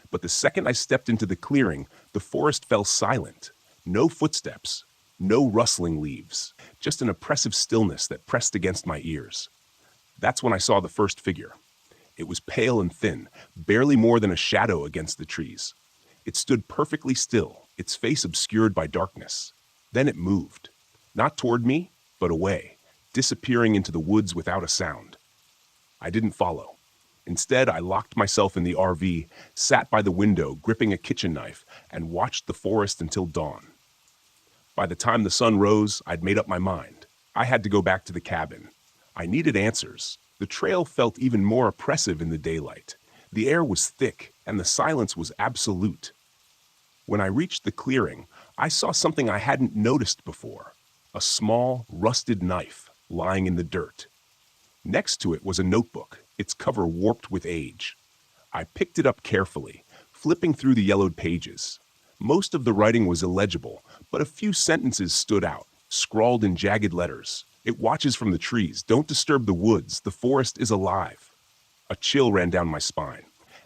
But the second I stepped into the clearing, the forest fell silent. No footsteps, no rustling leaves, just an oppressive stillness that pressed against my ears. That's when I saw the first figure. It was pale and thin, barely more than a shadow against the trees. It stood perfectly still, its face obscured by darkness. Then it moved, not toward me, but away, disappearing into the woods without a sound. I didn't follow. Instead, I locked myself in the RV, sat by the window gripping a kitchen knife, and watched the forest until dawn. By the time the sun rose, I'd made up my mind. I had to go back to the cabin. I needed answers. The trail felt even more oppressive in the daylight. The air was thick, and the silence was absolute. When I reached the clearing, I saw something I hadn't noticed before. A small, rusted knife lying in the dirt. Next to it was a notebook, its cover warped with age. I picked it up carefully, flipping through the yellowed pages. Most of the writing was illegible, but a few sentences stood out, scrawled in jagged letters. It watches from the trees. Don't disturb the woods. The forest is alive. A chill ran down my spine.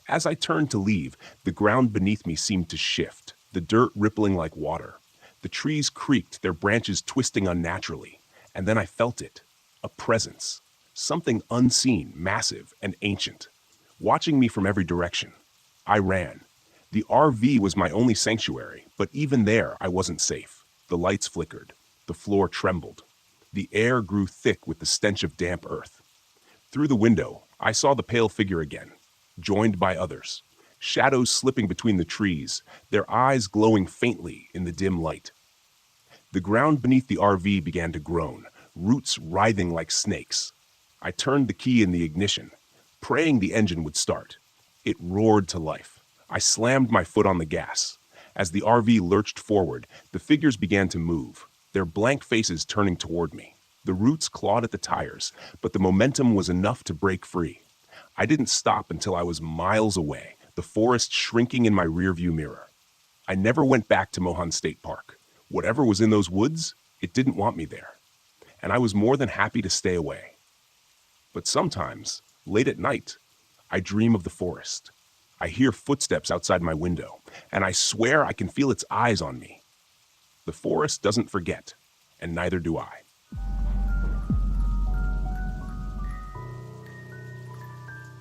As I turned to leave, the ground beneath me seemed to shift, the dirt rippling like water. The trees creaked, their branches twisting unnaturally. And then I felt it. A presence. Something unseen, massive, and ancient. Watching me from every direction. I ran. The RV was my only sanctuary, but even there I wasn't safe. The lights flickered. The floor trembled. The air grew thick with the stench of damp earth. Through the window, I saw the pale figure again, joined by others, shadows slipping between the trees, their eyes glowing faintly in the dim light. The ground beneath the RV began to groan, roots writhing like snakes. I turned the key in the ignition, praying the engine would start. It roared to life. I slammed my foot on the gas. As the RV lurched forward, the figures began to move, their blank faces turning toward me. The roots clawed at the tires, but the momentum was enough to break free. I didn't stop until I was miles away, the forest shrinking in my rearview mirror. I never went back to Mohan State Park. Whatever was in those woods, it didn't want me there. And I was more than happy to stay away. But sometimes, late at night, I dream of the forest. I hear footsteps outside my window, and I swear I can feel its eyes on me. The forest doesn't forget, and neither do I.